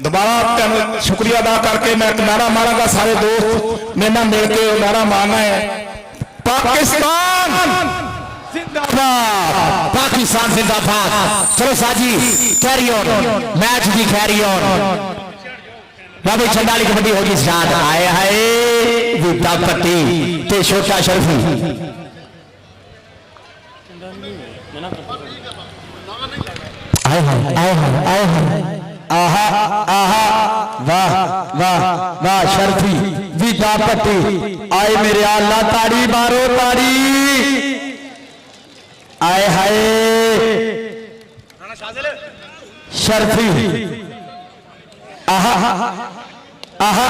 ਦੁਬਾਰਾ ਤੁਹਾਨੂੰ ਸ਼ੁਕਰੀਆ ਅਦਾ ਕਰਕੇ ਮੈਂ ਇੱਕ ਨਾਰਾ ਮਾਰਾਂਗਾ, ਸਾਰੇ ਦੋਸਤ ਮੇਰੇ ਨਾਲ ਮਿਲ ਕੇ ਉਹ ਨਾਰਾ ਮਾਰਨਾ ਹੈ, ਪਾਕਿस्तान जिंदाबाद, पाकिस्तान जिंदाबाद। चलो साजी कैरी ऑन, मैच भी कैरी ऑन। बाबू चंडाली कबड्डी होगी स्टार्ट। आए हाय विदा पट्टी ते छोटा शर्फी आए हाय आए हाय आए हाय आहा आहा वाह वाह वाह शर्फी विदा पट्टी आए मेरे अल्लाह ताड़ी मारो ताड़ी। आए हाय शर्फी आहा आहा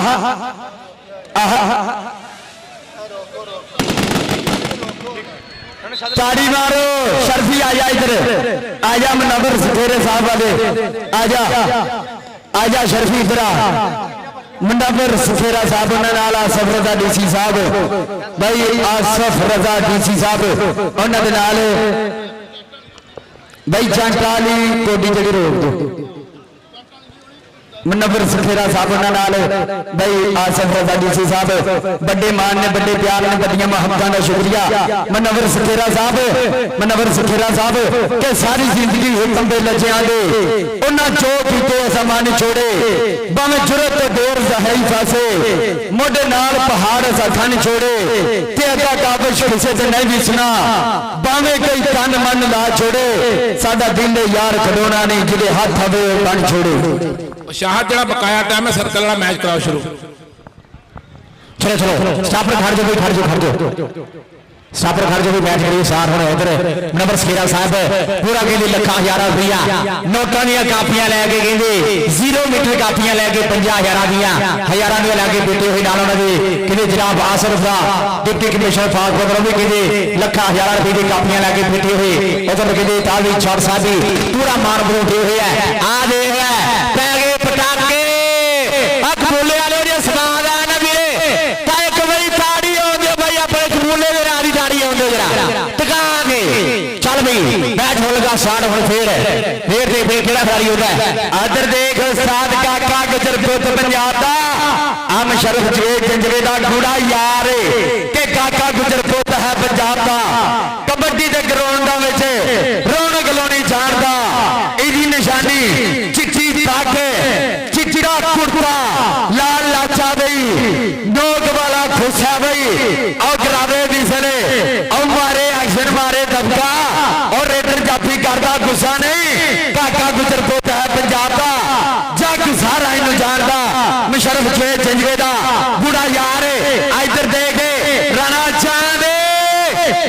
आहा ताड़ी मारो शर्फी। आजा इधर आजा मुनव्वर सखेरे साहब वाले आजा आजा शर्फी इधर मुनव्वर सखेरा साहब उन्होंने आसफ रजा डीसी साहब भाई आसफ रजा डीसी साहब उन्होंने भाई चंटाली कोडी जड़ी रोक दो मुनव्वर सखेरा साहब उन्होंने भाई आसफ रजा डीसी साहब बड़े मान ने बड़े प्यार ने बड़िया मुहब्बतां दा शुक्रिया मुनव्वर सखेरा साहब के सारी जिंदगी हुक्म दे लजियां दे उन्हां जो कीते असां मन छोड़े भावें जुरत ते देर जहरी फासे मोढे नाल पहाड़ असां खन छोड़े ते अगा काबश किसे ते नहीं विसना भावें कई तन मन ला छोड़े साडा दिल यार खड़ोना नहीं जिहदे हथ हवे बन छोड़े। शाह जरा बकाया टाइम है सर्कल वाला मैच कराओ शुरू। चलो चलो स्टापर खड़ जाओ खड़ जाओ स्टापर खड़ जाओ मैच करिए सार होने इधर मुनव्वर सखेरा साहब पूरा कहते लखा हज़ार रुपया नोटा दी कापियां लैके कहते 0 मीटर कापियां लैके 50,000 दियां हज़ारां दियां लैके बेटे हुए नाल उन्होंने कहते जनाब आसफ दा डिप्टी कमिश्नर फाजिलपुर भी कहते लखा हज़ार रुपये की कापियां लैके बेटे हुए उधर कहते ताली छड़ साहब भी पूरा मान बरोटे हुए है। आ देख पै गए पटाके अख बोले वाले जो समाज है ना वीरे ताए कबई ताड़ी आउंदे भाई अपने कबूले दे नाल दी ताड़ी आउंदे जरा टका के चल भाई मैच हो लगा स्टार्ट हुण फिर केड़ा खिलाड़ी होता है अदर देख उस्ताद काका गुजर पुत पंजाब दा अम शरफ जवेद जंजवे दा गूड़ा यार के काका गुजर पुत है पंजाब दा कबड्डी दे ग्राउंडां विच रौनक लाउणी जाणदा इहदी निशानी चिट्टी पग चिचड़ा कुर्ता लाल लाचा बई नोक वाला खुशा बई और ग्रावे भी सने और मारे एक्शन मारे दबका और रेडर जाफी करदा गुस्सा नहीं काका गुजर पुत है पंजाब दा जग सारा इनू जानदा मुशर्रफ जवेद जंजवे दा बूढ़ा यार इधर देख राणा चांद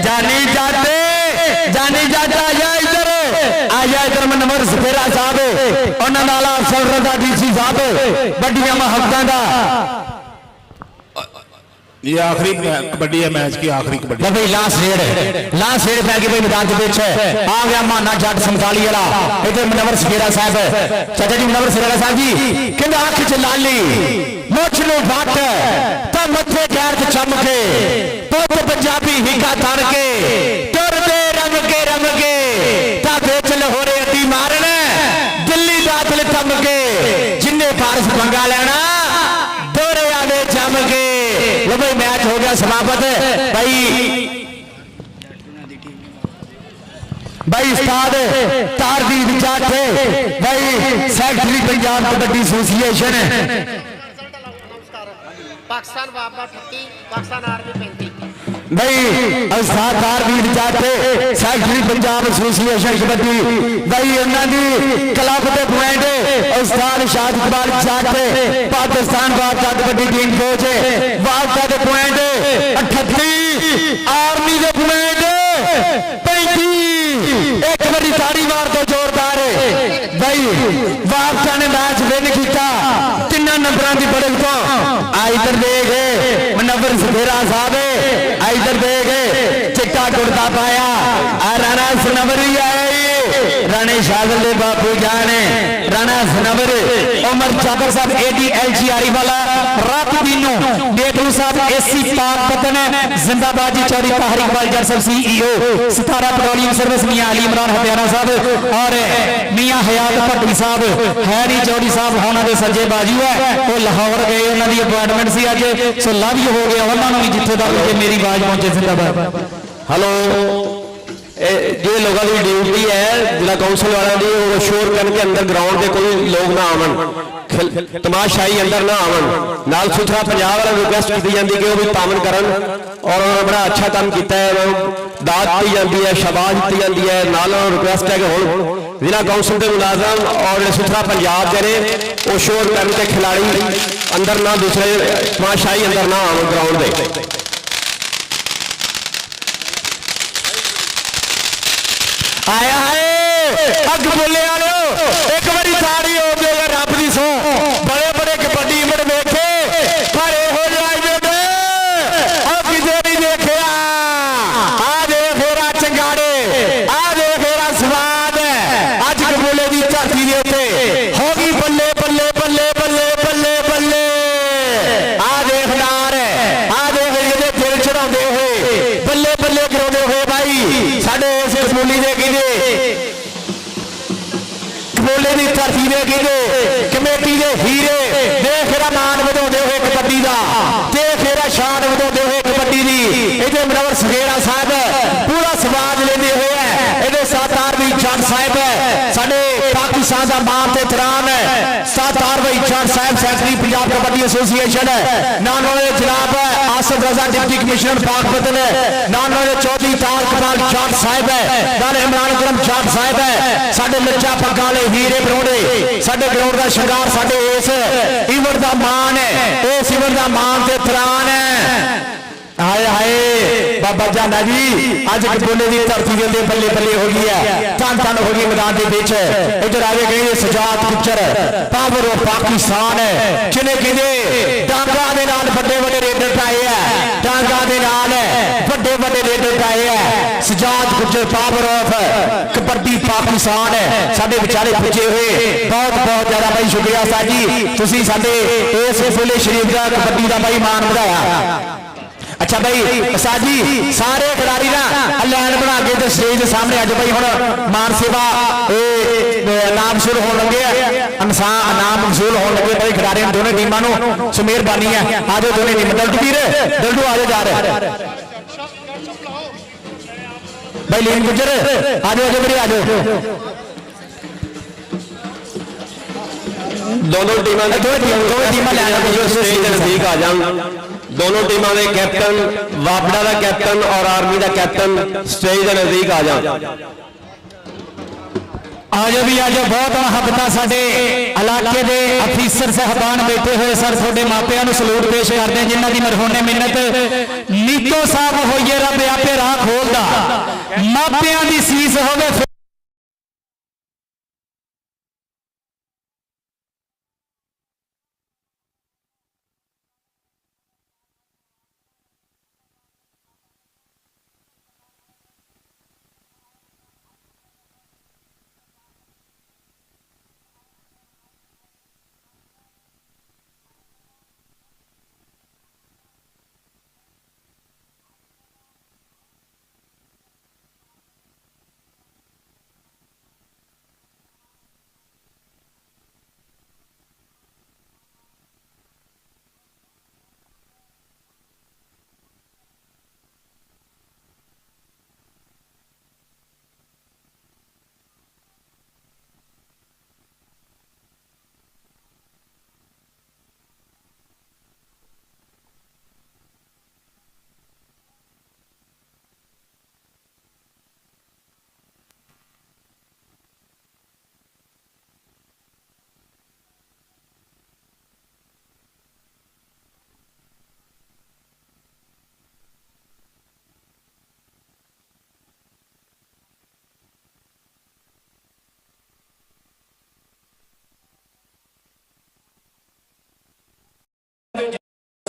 जानी जाते आया इधर मुनव्वर सखेरा साहब उन्हां नाल आसफ रजा डीसी साहब बड़िया मुहब्बतां दा। ये आखिरी कबड्डी है मैच की आखिरी कबड्डी भाई लास्ट रेड पै गई भाई मैदान के बीच आ गया माना जट संताली वाला इधर मुनव्वर सखेरा साहब चाचा जी मुनव्वर सखेरा साहब जी कहंदे अख च लाली मुछ नु वट ते मथे गैर च चमके पुत पंजाबी हिका तन के तुरदे रंग के ता बेच लहोरे अड्डी मारन दिल्ली दा दिल थम के जिन्ने फारस पंगा लेना दोरे आवे जम के। लो भाई मैच हो गया समाप्त भाई भाई उस्ताद तारदीद जाट भाई सैकटरी पंजाब कबड्डी एसोसिएशन पाकिस्तान बाबा 38 पाकिस्तान आर्मी 35 भाई उस्ताद तारदीद जाट सैकटरी पंजाब एसोसिएशन कबड्डी भाई उन्होंने क्लब के पॉइंट उस्ताद शाद इकबाल जाट पाकिस्तान वापका कबड्डी टीम कोच वापका के पॉइंट 38 आर्मी के पॉइंट 35 एक बारी ताड़ी मार दो जोरदार भाई वापसा ने मैच विन किया 3 नंबरों की बढ़त तो इधर देख मनवर सफेरा साहब इधर देख चिट्टा कुर्ता पाया राणा सनवर भी आए राणे शागल दे बापू जान राणा सनवर उमर जाबर साहब ADLG वाला रात दिनों डेटू साहब AC पाक पतन जिंदाबाद जी चौधरी ताहरी इकबाल जर साहब CEO सितारा पेट्रोलियम सर्विस मियां अली इमरान हत्यारा साहब और मियां हयात भट्टी साहब हैरी चौधरी साहब होना दे सज्जे बाजू है वो लाहौर गए उन्होंने अपॉइंटमेंट सी अज सो लव यू हो गया उन्होंने भी जिथे तक मेरी आवाज पहुंचे जिंदाबाद हेलो जो लोगों की ड्यूटी है जिला कौंसल वालों की वो शोर करके अंदर ग्राउंड के कोई लोग ना आवन तमाशाई अंदर ना आवन नाल सुथरा पंजाब वाला रिक्वेस्ट की जाती कि वो भी पावन करन और उन्होंने बड़ा अच्छा काम किया है दाद दी जाती है शाबाश दी जाती है नाल रिक्वेस्ट है कि हुण जिला कौंसल के मुलाजम और सुथरा पंजाब जरे वो शोर करके खिलाड़ी अंदर ना दूसरे तमाशाई अंदर ना आवन ग्राउंड के आया है अग बोले वाले एक बारी साड़ी हो गई रब की सौ बड़े बड़े कबड्डी मड़ देखे पर हो जाए किसे नहीं देखे आ देख फेरा चंगाड़े आ देख फेरा स्वाद अज कबूले की धरती के उत्ते हो गई बल्ले बल्ले बल्ले बल्ले बल्ले बल्ले आ देखदार आ देख जिहदे दिल चढ़ाते हुए बल्ले बल्ले कराते हुए भाई साडे इस कबूली दे बोले की धरती दे गिरे कमेटी के हीरे देख रहा मान बढ़ाते हुए कबड्डी का देख रहा शान बढ़ाते हुए कबड्डी की इधर मनवर सगेरा साहब पूरा स्वाद लेते हुए इधर सातार भी जट साहब साडे पाकिस्तान का मान ते तरान सातार भाई जट साहब सैकटरी पंजाब कबड्डी एसोसिएशन नान वाले जनाब आसफ रजा डिप्टी कमिश्नर पाकपतन नान वाले चौधरी तार कमाल जट साहब नाल इमरान करम जट साहब साडे लच्चा पग्गा वाले हीरे बरोड़े साडे ग्राउंड का शिंगार साडे इस इवेंट का मान है इस इवेंट का मान ते तरान है हाय हाय बाबा जाना जी अज कबूले की धरती के बल्ले बल्ले हो गई है धन धन हो गई मैदान के बीच इधर आगे कहेंगे Sajjad picture power of Pakistan जिन्हें कहते डांगा के नाल बड़े बड़े रेडर पाए है डांगा के नाल बड़े बड़े रेडर पाए है Sajjad picture power of kabaddi Pakistan साडे बेचारे पुजे हुए बहुत बहुत ज्यादा भाई शुक्रिया साहब जी तुसीं साडे इस फुले शरीफ का कबड्डी का भाई मान बढ़ाया अच्छा भाई साहब जी सारे खिलाड़ी ना लैन बना के तो स्टेज के सामने आज भाई हम मान सेवा नाम शुरू होने लगे नाम मंजूर होने लगे भाई खिलाड़ी दोनों टीमों सो मेहरबानी है आज दोनों टीम दल्टू वीर दल्टू आज जा रहे भाई लीन गुजर आज आज मेरी आज दोनों टीम नजदीक आ जाओ दोनों टीमों के कैप्टन वापड़ा का कैप्टन और आर्मी का कैप्टन स्टेज के नजदीक आ जाओ आज भी आज बहुत महबत साडे इलाके के अफीसर साहबान बैठे हुए सर थोड़े मापिया सलूट पेश करते हैं जिन्हों की मरहूने मिन्नत नीतो साहब होइए रब आपे राह खोलदा मापिया की सीस होवे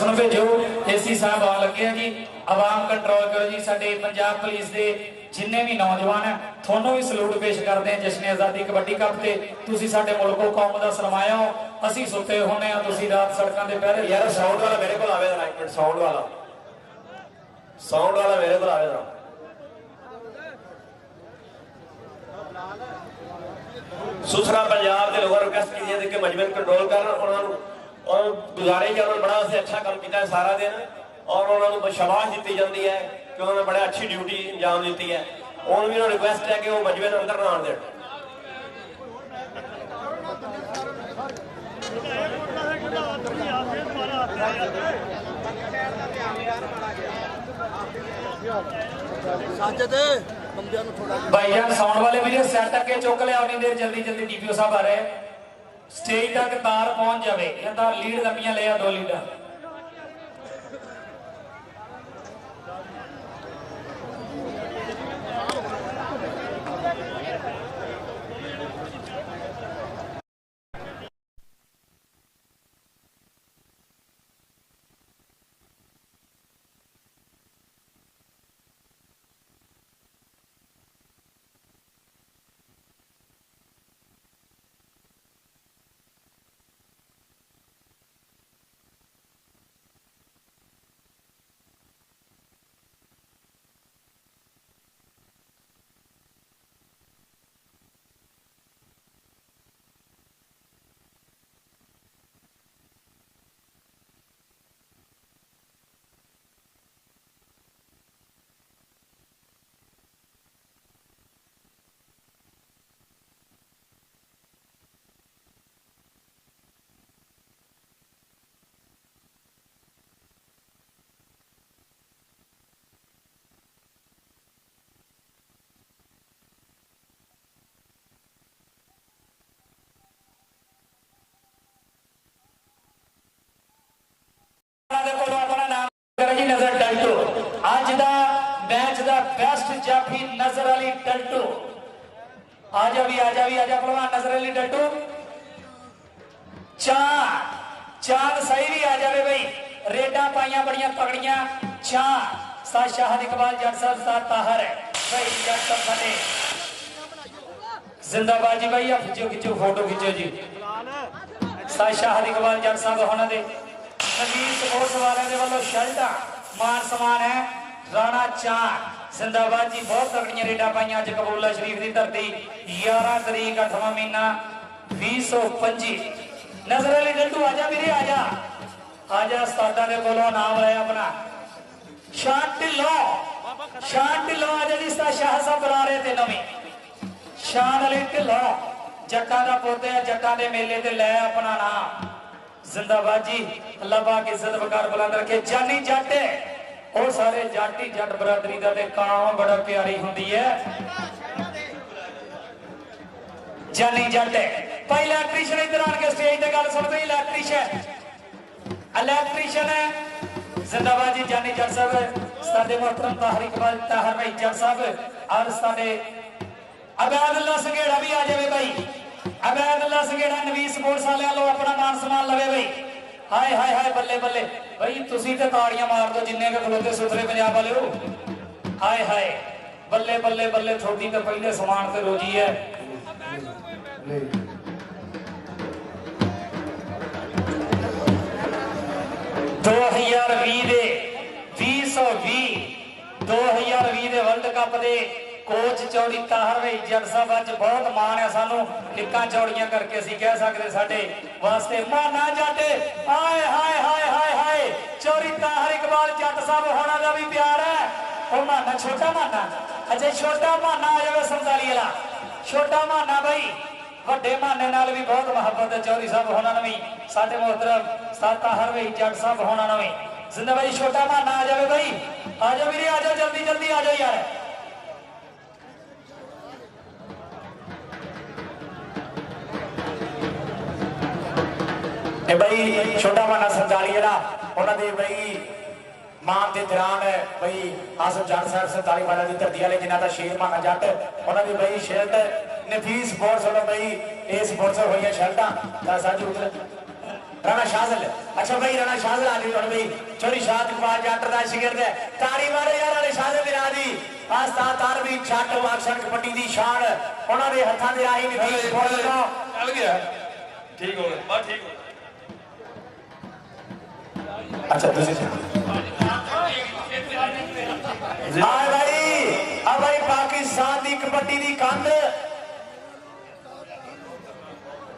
ਨੂੰ ਭੇਜੋ। ਏਸੀ ਸਾਹਿਬ ਆਉਣ ਲੱਗੇ ਆ ਜੀ। ਆਵਾਮ ਕੰਟਰੋਲ ਕਰੋ ਜੀ। ਸਾਡੇ ਪੰਜਾਬ ਪੁਲਿਸ ਦੇ ਜਿੰਨੇ ਵੀ ਨੌਜਵਾਨ ਹੈ ਤੁਹਾਨੂੰ ਵੀ ਸਲੂਟ ਪੇਸ਼ ਕਰਦੇ ਆ ਜਸ਼ਨ ਆਜ਼ਾਦੀ ਕਬੱਡੀ ਕੱਪ ਤੇ। ਤੁਸੀਂ ਸਾਡੇ ਮੁਲਕੋ ਕੌਮ ਦਾ ਸਰਮਾਇਆ ਹੋ। ਅਸੀਂ ਸੁੱਤੇ ਹੁੰਨੇ ਆ, ਤੁਸੀਂ ਰਾਤ ਸੜਕਾਂ ਦੇ ਪਹਿਰੇ। ਯਾਰ ਸਾਊਂਡ ਵਾਲਾ ਮੇਰੇ ਕੋਲ ਆਵੇ ਜਰਾ, ਇੱਕ ਮਿੰਟ। ਸਾਊਂਡ ਵਾਲਾ ਮੇਰੇ ਕੋਲ ਆਵੇ ਜਰਾ। सुसरा पंजाब के लोगों रिक्वेस्ट की है कि मजबूर कंट्रोल कर उन्होंने और गुजारिश है उन्होंने बड़ा से अच्छा काम किया सारा दिन और उन्होंने शाबाश दी जाती है कि उन्होंने बड़े अच्छी ड्यूटी अंजाम दी है। उन्होंने भी रिक्वेस्ट है कि वो मजबूर अंदर ना आने दें। भाईजान साउंड वाले वीडियो सेट करके चुक लिया उन्नी देर जल्दी जल्दी डीपीओ साहब आ रहे स्टेज तक तार पहुंच जाए या तार लीड लंबियां ले 2 लीडर। नजर टल्टू अज दा मैच दा बेस्ट जाफी नजर अली टल्टू। आजा पहलवान नजर अली टल्टू। चांद सही भी आ जाए भाई। रेडा पाइया बड़िया तगड़िया चार शाहद इकबाल जट साहब साथ ताहर है भाई। जट साहब साडे जिंदाबाद जी भाई। खिचो फोटो खिचो जी। शाहद इकबाल जट साहब होना दे स्पोर्ट्स वाले दे वालों शर्टा मान सम्मान है। राणा चांद जिंदाबाद जी। बहुत तगड़ियां रेडा पाइया अज कबूला शरीफ की धरती। 11 तरीक 8वां महीना 2025। नजर अली टल्टू आजा मेरे आजा उस्तादा दे कोलों नाम लिया अपना शान ढिल्लों आजा जी। शाह साहब बुला रहे थे नवी शान अली ढिल्लों जट्टां दा पोते जट्टां दे मेले ते लै अपना नाम। जिंदाबाद जी। अल्लाह पाक इज्जत वकार बुलंद रखे। जानी जट और सारे जाटी जट बरादरी दा ते काम बड़ा प्यारी हुंदी है। जानी जट भाई इलेक्ट्रीशियन इधर आके स्टेज ते गल सुन भाई। इलेक्ट्रीशियन है जिंदाबाद जी। जानी जट साहब साडे मोहतरम ताहर इकबाल ताहर भाई जट साहब और साडे अबैदुल्ला संघेड़ा भी आ जाए भाई। अबैदुल्ला संघेड़ा नवी स्पोर्ट्स वाले लो अपना मान सम्मान लवे भाई। हाय हाय हाय बल्ले बल्ले भाई। तुसी ते ताड़ियां मार दो जिन्ने के खलोते सुथरे पंजाब वाले हो। हाय हाय बल्ले बल्ले बल्ले। थोड़ी तो पहले समान ते रोजी है। 2020 ਦੇ 2020 ਦੇ ਵਰਲਡ ਕੱਪ ਦੇ कोच चौड़ी ताहर भाई जट साहब अज बहुत मान है सानू टिक्का चौड़ियां करके असीं कह सकते साडे वास्ते माना जट। हाय हाय हाय हाय हाय चौड़ी ताहर इकबाल जट साहब होना का भी प्यार है। और माना छोटा माना अच्छा छोटा माना आ जाए 47 वाला छोटा माना भाई। वड्डे माने नाल भी बहुत मुहब्बत है। चौधरी साहब होना भी साडे मोहतरम उस्ताद ताहर भाई जट साहब होना भी जिंदा भाई। छोटा माना आ जाए भाई। आ जाओ वीरे आ जाओ जल्दी जल्दी आ जाओ यार। भाई छोटा माना 47 जरा उन्होंने भाई मान के दौरान भाई आसफ जट साहब 47 माना की धरती वाले जिन्हों का शेर माना जट उन्होंने भाई शर्ट नफीस स्पोर्ट्स वालों भाई ये स्पोर्ट्स हुई शर्टा साझी ਰਾਣਾ ਸ਼ਾਜ਼ਲ। ਅੱਛਾ ਭਾਈ ਰਾਣਾ ਸ਼ਾਜ਼ਲ ਆ ਜੀ ਬਈ ਚੋਰੀ ਸ਼ਾਦ ਇਕਬਾਲ ਜੱਟ ਦਾ ਸ਼ਾਗਿਰਦ ਹੈ। ਤਾੜੀ ਮਾਰੇ ਯਾਰ ਰਾਣਾ ਸ਼ਾਜ਼ਲ ਦੇ ਨਾਂ ਦੀ ਆਸਤਾ ਤਾਰਵੀ ਛੱਟ ਵਾਕਸਨ ਕਬੱਡੀ ਦੀ ਸ਼ਾਨ ਉਹਨਾਂ ਦੇ ਹੱਥਾਂ ਦੇ ਆਈ ਨਹੀਂ ਚੱਲ ਗਿਆ ਠੀਕ ਹੋ ਗਿਆ ਬਸ ਠੀਕ ਹੋ ਅੱਛਾ ਤੁਸੀਂ ਆ ਭਾਈ ਪਾਕਿਸਤਾਨ ਦੀ ਕਬੱਡੀ ਦੀ ਕੰਧ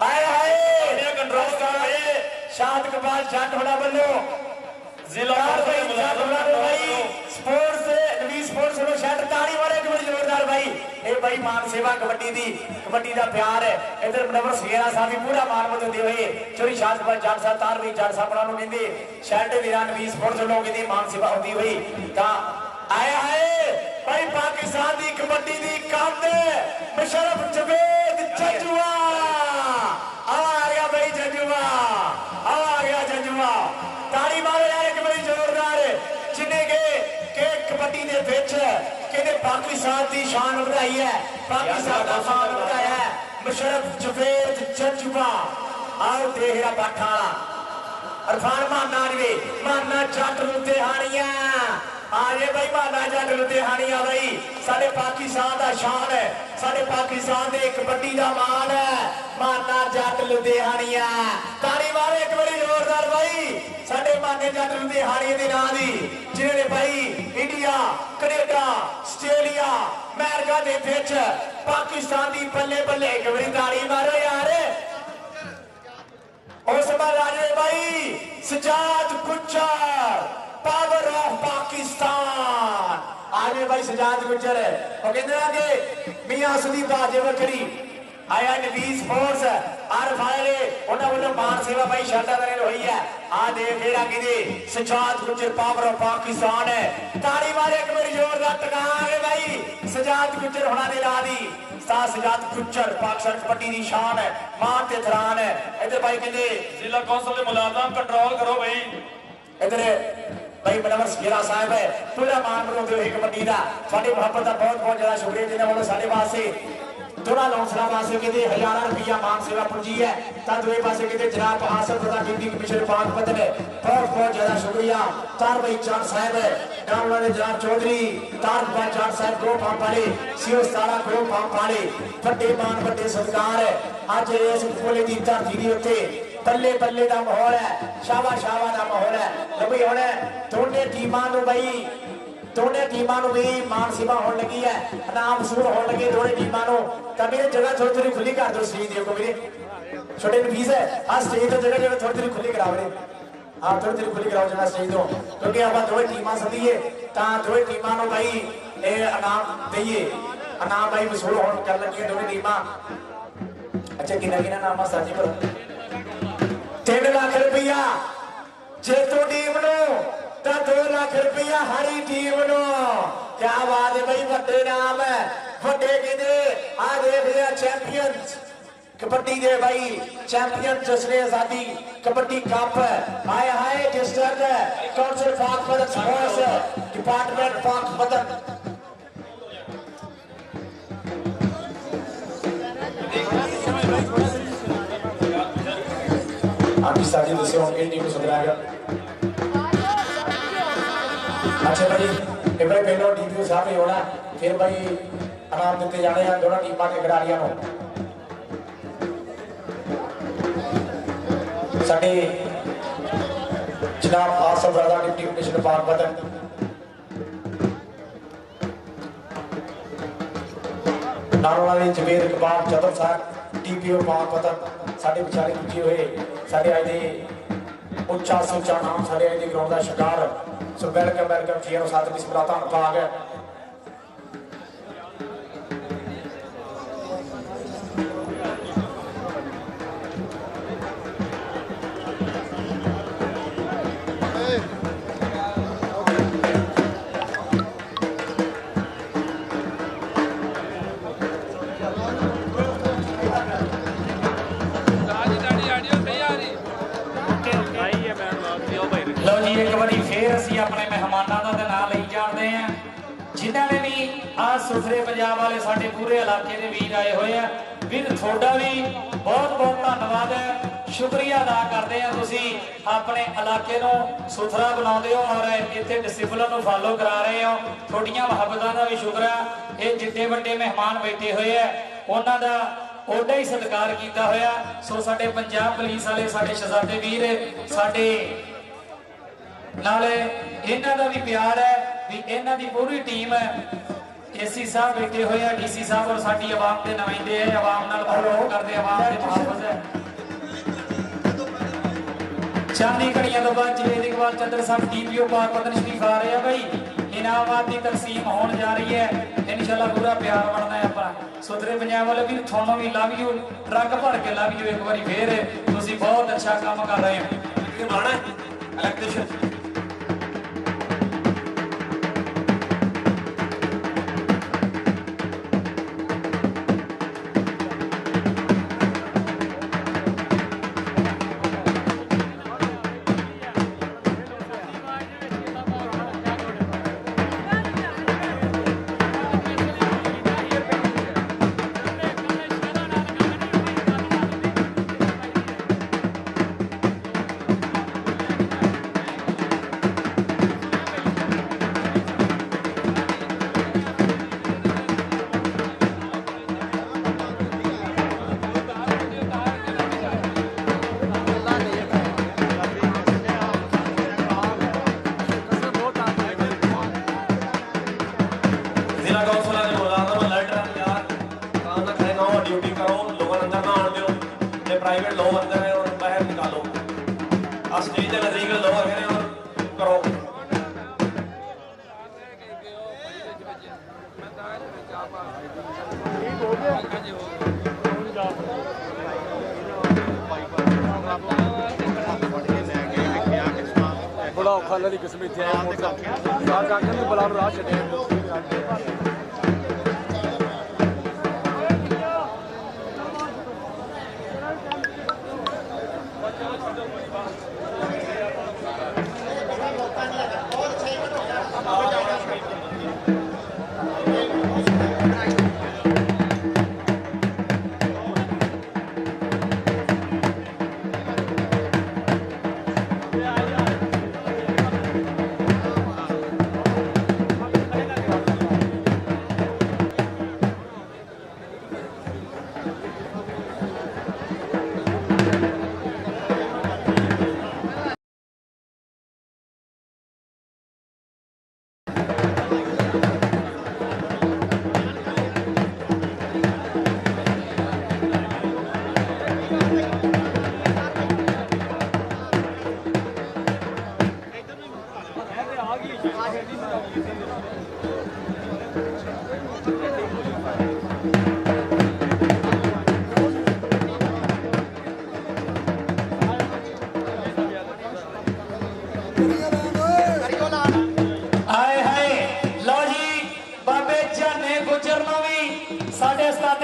ਆਏ ਹਾਏ ਕੰਟਰੋਲ ਕਰ ਰਹੇ ਸ਼ਾਦ ਇਕਬਾਲ ਜੱਟ ਹੋਣਾ ਵੱਲੋਂ ਜ਼ਿਲ੍ਹਾ ਭਾਈ ਸਪੋਰਟਸ ਨਵੀਂ ਸਪੋਰਟਸ ਨੂੰ ਛੱਡ ਤਾੜੀ ਮਾਰੇ ਇੱਕ ਬੜੀ ਜ਼ੋਰਦਾਰ ਭਾਈ ਇਹ ਭਾਈ ਮਾਨ ਸੇਵਾ ਕਬੱਡੀ ਦਾ ਪਿਆਰ ਹੈ। ਇਧਰ ਮਨਵਰ ਸੇਰਾ ਸਾਹਿਬ ਵੀ ਪੂਰਾ ਮਾਨ ਦਿੰਦੇ ਹੋਏ ਚੋਰੀ ਸ਼ਾਦ ਇਕਬਾਲ ਜੱਟ ਸਾਹਿਬ ਤਾਰਵੀ ਜੱਟ ਸਾਹਿਬ ਉਹਨਾਂ ਨੂੰ ਕਹਿੰਦੇ ਸ਼ੈਡ ਵੀਰਾਂ ਨਵੀਂ ਸਪੋਰਟਸ ਲੋਕ ਇਹਦੀ ਮਾਨ ਸੇਵਾ ਹੁੰਦੀ ਹੋਈ ਤਾਂ ਆਇਆ ਹੈ ਭਾਈ ਪਾਕਿਸਤਾਨ ਦੀ ਕਬੱਡੀ ਦੀ ਕੰਧ ਮੁਸ਼ਰਫ ਜਵੇਦ ਜੱਜੂਆ ਆ ਗਿਆ ਭਾਈ ਜੱਜੂਆ ਆ ਗਿਆ ਜੱਜੂਆ ਤਾੜੀ ਮਾਰੋ ਯਾਰ ਇੱਕ ਬੜੀ ਜ਼ੋਰਦਾਰ ਜਿਨੇ ਕਿ ਕਬੱਡੀ ਦੇ ਵਿੱਚ ਕਹਿੰਦੇ ਪਾਕਿਸਤਾਨ ਦੀ ਸ਼ਾਨ ਵਧਾਈ ਹੈ ਪਾਕਿਸਤਾਨ ਦਾ ਮਾਣ ਵਧਾਇਆ ਹੈ ਮੁਸ਼ਰਫ ਜਵੇਦ ਜੱਜੂਆ ਆਓ ਦੇਹਰਾ ਬਾਠਾ ਅਰਫਾਨ ਮਾਨਾ ਜੱਟ ਲੁਧਿਆਣੀਆਂ ਆਏ ਭਾਈ ਮਾਨਾ ਜੱਟ ਲੁਧਿਆਣੀਆਂ ਭਾਈ ਸਾਡੇ ਪਾਕਿਸਤਾਨ ਦਾ ਸ਼ਾਨ ਹੈ ਸਾਡੇ ਪਾਕਿਸਤਾਨ ਦੇ ਕਬੱਡੀ ਦਾ ਮਾਣ ਹੈ ਮਾਨਾ ਜੱਟ ਲੁਧਿਆਣੀਆਂ ਤਾੜੀ ਮਾਰੋ ਇੱਕ ਬੜੀ ਜ਼ੋਰਦਾਰ ਭਾਈ ਸਾਡੇ ਮਾਨੇ ਜੱਟ ਲੁਧਿਆਣੀਆਂ ਦੇ ਨਾਂ ਦੀ ਜਿਨ੍ਹਾਂ ਨੇ ਭਾਈ ਇੰਡੀਆ ਕੈਨੇਡਾ ਆਸਟ੍ਰੇਲੀਆ ਅਮਰੀਕਾ ਦੇ ਵਿੱਚ ਪਾਕਿਸਤਾਨ ਦੀ ਬੱਲੇ ਬੱਲੇ ਇੱਕ ਵਾਰੀ ਤਾੜੀ ਮਾਰੋ ਯਾਰ ਉਸ ਰਾਜੇ ਭਾਈ ਸਜਾਦ ਗੁੱਜਰ ਪਾਵਰ ਆਫ ਪਾਕਿਸਤਾਨ ਆਜੇ ਭਾਈ ਸਜਾਦ ਗੁੱਜਰ ਉਹ ਕਹਿੰਦੇ ਆ ਕਿ ਮੀਆਂ ਸੁਦੀਪ ਬਾਜੇ ਵੱਖਰੀ ਆਇਆ ਨਵੀਂ ਸਪੋਰਟਸ ਆਰ ਫਾਇਲੇ ਉਹਨਾਂ ਵੱਲੋਂ ਮਾਨ ਸੇਵਾ ਭਾਈ ਸ਼ਾਦਾ ਦੇ ਹੋਈ ਹੈ ਆ ਦੇਖ ਜਿਹੜਾ ਕਿਤੇ ਸਜਾਦ ਗੁੱਜਰ ਪਾਵਰ ਆਫ ਪਾਕਿਸਤਾਨ ਹੈ ਤਾੜੀ ਮਾਰੇ ਇੱਕ ਵਾਰੀ ਜ਼ੋਰਦਾਰ ਟਕਾ ਕੇ ਭਾਈ ਸਜਾਦ ਗੁੱਜਰ ਹੋਣਾ ਦੇ ਨਾਂ ਦੀ ਸਜਾਦ ਗੁੱਜਰ ਪਾਕਿਸਤਾਨ ਕਬੱਡੀ ਦੀ ਸ਼ਾਨ ਹੈ ਮਾਨ ਤੇ ਥਰਾਨ ਹੈ ਇਧਰ ਭਾਈ ਕਹਿੰਦੇ ਜ਼ਿਲ੍ਹਾ ਕੌਂਸਲ ਦੇ ਮੁਲਾਜ਼ਮ ਕੰਟਰੋਲ ਕਰੋ ਭਾਈ इधर भाई मनवर सगेरा साहब है पूरा मान बनाते हुए कबड्डी का साड़ी मुहब्बत का बहुत बहुत ज्यादा शुक्रिया जिन्हें वालों साढ़े वास्ते थोड़ा लौंसला वास्ते कहते हजारा रुपया मान सेवा पुंजी है तब दूसरे पासे कहते जनाब हासिल प्रधान डिप्टी कमिश्नर पाकपत ने बहुत बहुत ज्यादा शुक्रिया तार भाई चार साहब है नाम उन्होंने जनाब चौधरी तार भाई चार साहब दो पंप वाले सीओ सतारा दो पंप वाले बड़े मान बड़े सत्कार है अज इस कोले की धरती के उत्ते बल्ले बल्ले का माहौल है शावा शावा का माहौल है तो भाई हम दोनों टीमां भाई दोनों टीमां भी मान सेवा होने लगी है इनाम वसूल होने लगे दोनों टीमां तो मेरे जगह थोड़ी थोड़ी खुली कर दो स्टेज देखो मेरे छोटे नफीस है हाँ स्टेज तो जगह जगह थोड़ी थोड़ी खुली कराओ हाँ थोड़ी थोड़ी खुली कराओ जगह स्टेज तो क्योंकि आप दोनों टीमां सदीए तो दोनों टीमां भाई इनाम दईए इनाम भाई वसूल हो कर लगी दोनों टीमां अच्छा कि नाम साजी पर 3 लाख रुपया जेतू टीम नो 2 लाख रुपया हरी टीम नो क्या बात है भाई बड़े नाम है बड़े किधे आ देख रहे चैंपियंस कबड्डी दे भाई चैंपियन जश्न आजादी कबड्डी कप आए हाय डिस्ट्रिक्ट काउंसिल पाकपत स्पोर्ट्स डिपार्टमेंट पाकपत आपकी साथी दसे होंगे टीम सदराएगा अच्छा भाई ये भाई पहले डीपीओ साहब ही होना फिर भाई इनाम देते जाने हैं दोनों टीमां के खिलाड़ियों को साडे जनाब आसफ रजा डिप्टी कमिश्नर पाकपत नारों ने जवेद इकबाल चतर साहब डीपीओ पाकपत साढ़े विचारे पुजे हुए साढ़े अज के उच्चा सुचा नाम साढ़े अज के ग्राउंड का शिकार सो वेलकम वेलकम जी साथ बिस्मिल्लाह धन्नवाद है लो जी एक बारी फिर असी अपने मेहमानों का नाम ले जाते हैं जिन्होंने भी आज सुथरे पंजाब वाले साडे पूरे इलाके के वीर आए हुए हैं वीर थोड़ा भी बहुत बहुत धन्यवाद है ਸ਼ੁਕਰੀਆ ਅਦਾ ਕਰਦੇ ਆ, ਤੁਸੀਂ ਆਪਣੇ ਇਲਾਕੇ ਨੂੰ ਸੁਥਰਾ ਬਣਾਉਂਦੇ ਹੋ ਔਰ ਇੱਥੇ ਡਿਸਪਲਿਨ ਨੂੰ ਫਾਲੋ ਕਰਾ ਰਹੇ ਹੋ। ਤੁਹਾਡੀਆਂ ਮੁਹੱਬਤਾਂ ਦਾ ਵੀ ਸ਼ੁਕਰ ਹੈ। ਇਹ ਜਿੱਡੇ ਵੱਡੇ ਮਹਿਮਾਨ ਬੈਠੇ ਹੋਏ ਆ ਉਹਨਾਂ ਦਾ ਓਡਾ ਹੀ ਸਤਿਕਾਰ ਕੀਤਾ ਹੋਇਆ। ਸੋ ਸਾਡੇ ਪੰਜਾਬ ਪੁਲਿਸ ਵਾਲੇ ਸਾਡੇ ਸ਼ਹਜ਼ਾਦੇ ਵੀਰ ਸਾਡੇ ਨਾਲ ਇਹਨਾਂ ਦਾ ਵੀ ਪਿਆਰ ਹੈ ਵੀ ਇਹਨਾਂ ਦੀ ਪੂਰੀ ਟੀਮ ਹੈ। ਏਸੀ ਸਾਹਿਬ ਬੈਠੇ ਹੋਏ ਆ, ਡੀਸੀ ਸਾਹਿਬ ਔਰ ਸਾਡੀ ਆਵਾਮ ਦੇ ਨੁਮਾਇੰਦੇ ਹੈ, ਆਵਾਮ ਨਾਲ ਤਾਲੁਕ ਕਰਦੇ, ਆਵਾਮ ਦੇ ਮੁਹਾਫਿਜ਼ ਹੈ। ਚਾਂਦੀ ਘੜੀਆਂ ਤੋਂ ਬਾਅਦ ਜਵੇਦ ਇਕਬਾਲ ਚੰਦਰ ਸਾਹਿਬ ਡੀਪੀਓ ਪਾਕ ਵਤਨ ਸ਼ਰੀਫ ਆ ਰਹੇ ਆ ਬਈ। ਇਨਾਮਾਤ ਦੀ ਤਕਸੀਮ ਹੋਣ ਜਾ ਰਹੀ ਹੈ, ਇਨਸ਼ਾਅੱਲਾ ਪੂਰਾ ਪਿਆਰ ਬਣਨਾ ਹੈ ਆਪਣਾ। ਸੁਥਰੇ ਪੰਜਾਬ ਵਾਲੇ ਵੀ ਤੁਹਾਨੂੰ ਵੀ ਲਵ ਯੂ, ਟਰੱਕ ਭਰ ਕੇ ਲਵ ਯੂ ਇੱਕ ਵਾਰੀ ਫੇਰ। ਤੁਸੀਂ ਬਹੁਤ ਅੱਛਾ ਕੰਮ ਕਰ ਰਹੇ ਹੋ। ਮਾਣਾ ਇਲੈਕਟ੍ਰੀਸ਼ੀਅਨ प्राइवेट लो अंदर है और बाहर निकालो। स्टेज के नजदीक लो करें और करो। बड़ा औखा वाली किस्म इतने आए मोटरसाइकिल बड़ा राह छे।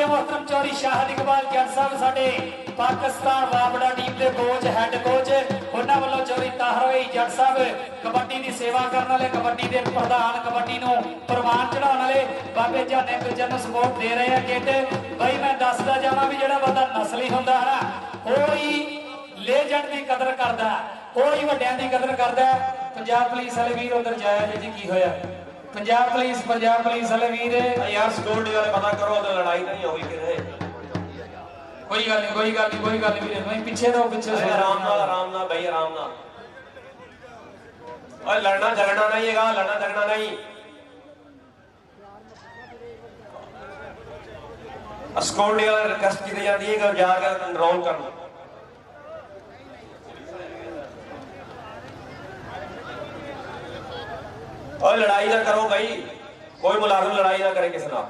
मोहतरम चौधरी शाहिद इकबाल जट साहब साडे पाकिस्तान वाबड़ा टीम के कोच हैड कोच उन्होंने वालों चौधरी ताहर जट साहब कबड्डी की सेवा करने वाले कबड्डी के प्रधान कबड्डी को प्रवान चढ़ाने वाले बाबे जाने गुजर सपोर्ट दे रहे हैं किट बई मैं दसदा जावा भी जो बंदा नस्ली होंदा है ना वो ही लेजेंड की कदर करता वो ही वड्डियां की कदर करता है। पंजाब पुलिस वाले वीर उधर जाया जी की होया पंजाब पुलिस वाले वीर यार सिक्योरिटी वाले पता करो तो लड़ाई नहीं होगी कि नहीं। कोई गल नहीं वीर भाई पीछे रहो पीछे से आराम नाल भाई आराम नाल। और लड़ना झगड़ना नहीं है, लड़ना झगड़ना नहीं। सिक्योरिटी वाले रिक्वेस्ट की जाती है कि जाकर कंट्रोल करना। और लड़ाई ना करो भाई, कोई मुलाजिम लड़ाई ना करे किसी नाल।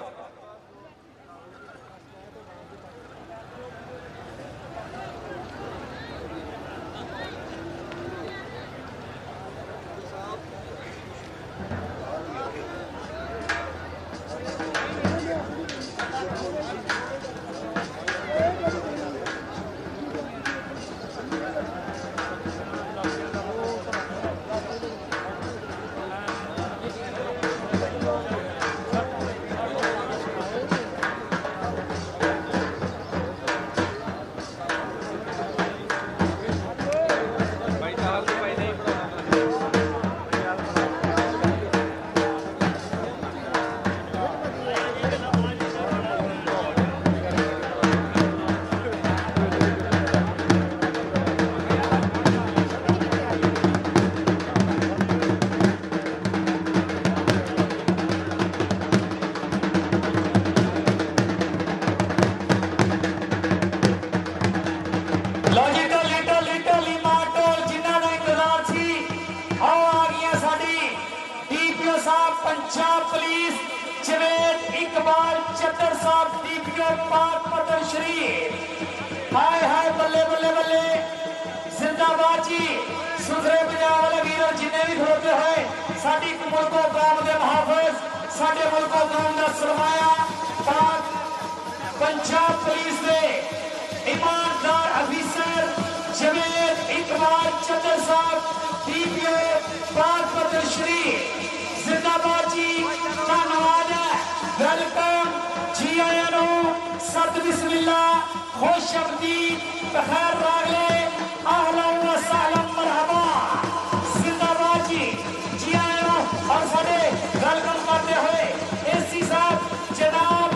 पंजाब पुलिस जवेद इकबाल चतर साहब डीपीओ पाक पतन शरीफ हाय हाय बल्ले बल्ले बल्ले जिंदाबाद जी सुधरे पंजाब वाले वीर जिन्ने भी खड़ोते हैं साडी मुल्को कौम के मुहाफिज साडे मुल्को कौम का सरमाया पाक पंजाब पुलिस दे ईमानदार अफीसर जवेद इकबाल चतर साहब डीपीओ पाक पतन शरीफ जिंदाबाद जी धन्यवाद है वेलकम जी आया नो सत बिस्मिल्लाह खुश आमदीद बखैर रागले अहलन व सहलन मरहबा जिंदाबाद जी आया नो और साडे वेलकम करते हुए एसी साहब जनाब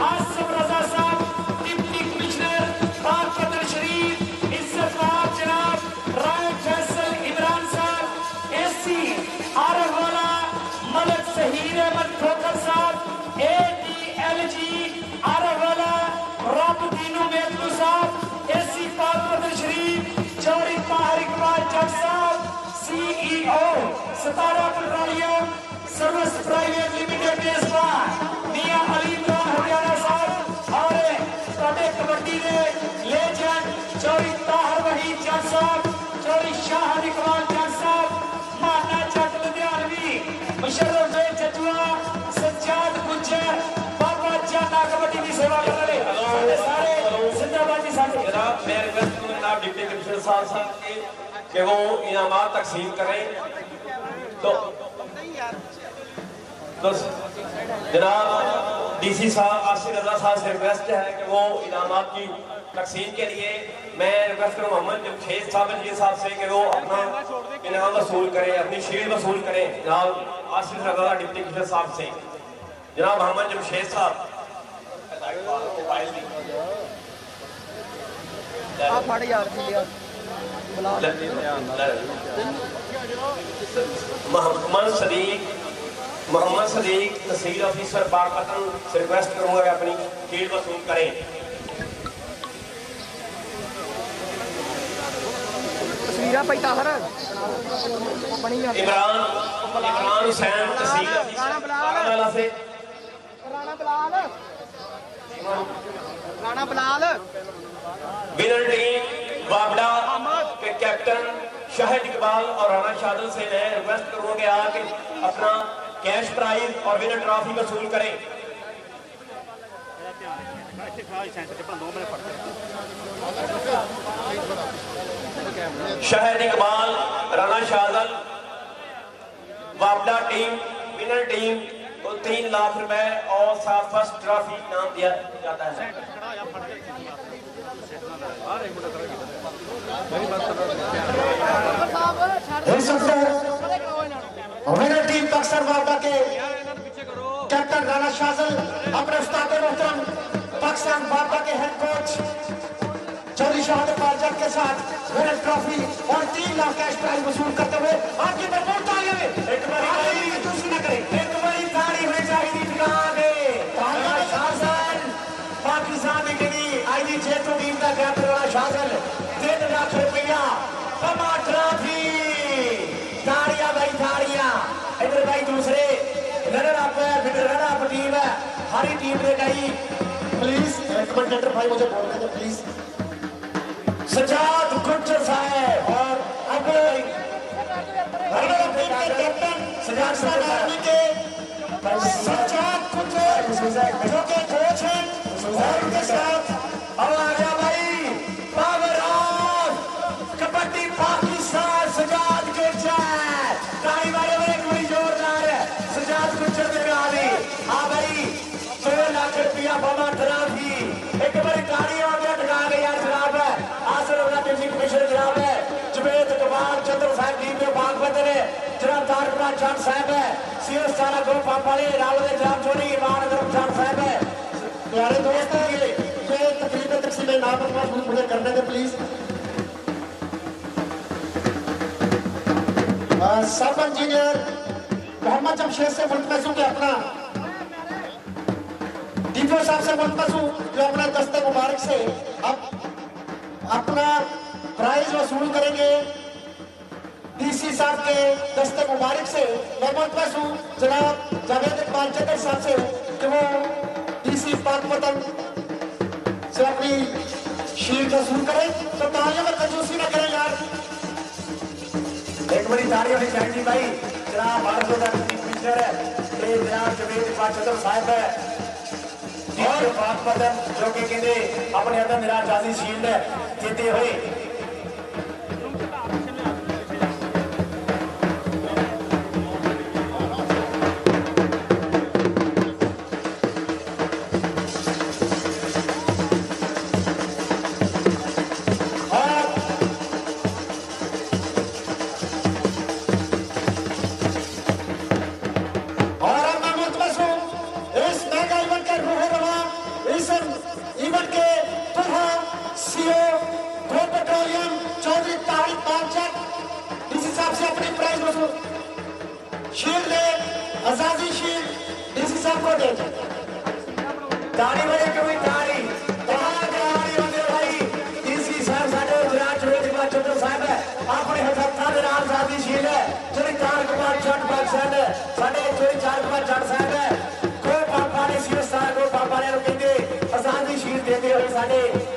आसिफ रजा साहब डिप्टी कमिश्नर पाक पतन शरीफ इज्जत साहब जनाब राय फैसल इमरान साहब एसी आरफ वाला मलक शहीर अहमद ठोकर साहब एडीएलजी आरवाला रब दीनो मेहतू साहब एसी पाक पतन शरीफ चौड़ी ताहिर इकबाल जट साहब CEO 17 petroleum service private limited मेजबान मियां अली इमरान हरियाणा साहब और साडे कबड्डी दे लेजेंड चौड़ी ताहिर वहीद जट साहब चौड़ी शाह इकबाल जट साहब माना जट लुधियानवी मुशर्रफ जय जजुआ सज्जाद गुज्जर बाबा जाना कबड्डी की सेवा करने वाले सारे जिंदाबाद जी साडे जनाब मैं रिक्वेस्ट करूंगा जनाब डिप्टी कमिश्नर साहब कि वो इनामात तकसीम करें तो जनाब डीसी साहब आसिफ रजा साहब से रिक्वेस्ट है कि वो इनामात की तकसीम के लिए मैं रिक्वेस्ट करूँ मोहम्मद जमशेद साहब से कि वो अपना इनाम वसूल करें अपनी शील्ड वसूल करें जनाब आसिफ रजा डिप्टी कमिश्नर साहब से जनाब मोहम्मद जमशेद साहब आप माड़े यार जी यार मोहम्मद सदीक तहसील ऑफिसर बारपतन से रिक्वेस्ट करूंगा कि अपनी शील्ड वसूल करें तस्वीर भाई ताहर बनी इमरान हुसैन तहसील ऑफिसर बारामूला से राणा बलाल विनर टीम बाबड़ा के कैप्टन शाहिद इकबाल और राणा शादल से मैं रिक्वेस्ट करूंगा कि आके अपना कैश प्राइज और विनर ट्रॉफी वसूल करें शाहिद इकबाल राणा शादल बाबड़ा टीम विनर टीम को 3 लाख रुपए और साथ फर्स्ट ट्रॉफी इनाम दिया जाता है विनर टीम बक्सर बाबा के कैप्टन राणा शाजल अपने उस्ताद मोहतरम पाकिस्तान बाबा के हेड कोच चौधरी शाह जट के साथ विनर ट्रॉफी और 3 लाख कैश प्राइज वसूल करते हुए आपकी भरपूर तालियों में एक बारी दूसरी न करें एक बारी ताली होनी चाहिए ठिका दे शासन पाकिस्तान के लिए आईजी जेटो टीम का कैप्टन राणा शाजल 3 लाख रुपया कमा ट्रॉफी ताड़ियां भाई ताड़ियां इधर भाई दूसरे रनर अप है फिर रनर अप टीम है हमारी टीम ने कही प्लीज कमेंटेटर भाई मुझे बोलने दो प्लीज सजाद गुज्जर साहब और अब रनर अप टीम के कैप्टन सजाद साहब आर्मी के सजाद गुज्जर जो के कोच हैं और उनके साथ अब आ गया भाई पावर ऑफ कबड्डी पाकिस्तान सजाद गुज्जर ताली मारे हुए एक बड़ी जोरदार है सजाद गुज्जर ने कहा दी हाँ भाई 2 लाख रुपया बमा ट्रॉफी एक बड़ी ताली हो गया टका गई यार जनाब है आसर वाला डिप्टी कमिश्नर जनाब है जवेद इकबाल चतर साहब टीम में बागवत ने जनाब तारकनाथ जाट साहब है सीएस सारा ग्रुप पापाले रावल जनाब चोरी ईमान अदरम जाट साहब है प्यारे दोस्तों ये तकरीब तकसीम नाम मुझे करने दे प्लीज सब इंजीनियर मोहम्मद जमशेद से मुल्तमस हूं कि अपना डीपीओ साहब से मुल्तमस हूं जो अपना दस्ते मुबारक से अब अपना प्राइज वसूल करेंगे डीसी साहब के दस्ते मुबारक से मैं मुल्तमस हूँ जनाब जावेद इकबाल चक्कर साहब से कि वो डीसी पाकपतन से अपनी शील्ड वसूल करें। तो तालियों में कंजूसी न करें यार। एक बड़ी ताली होनी चाहिए भाई। जनाब भारत का चीफ मिनिस्टर है ये जनाब जावेद इकबाल चक्कर साहब है और पाकपतन जो कि कहते अपने अंदर मेरा आजादी शील्ड है जीते हुए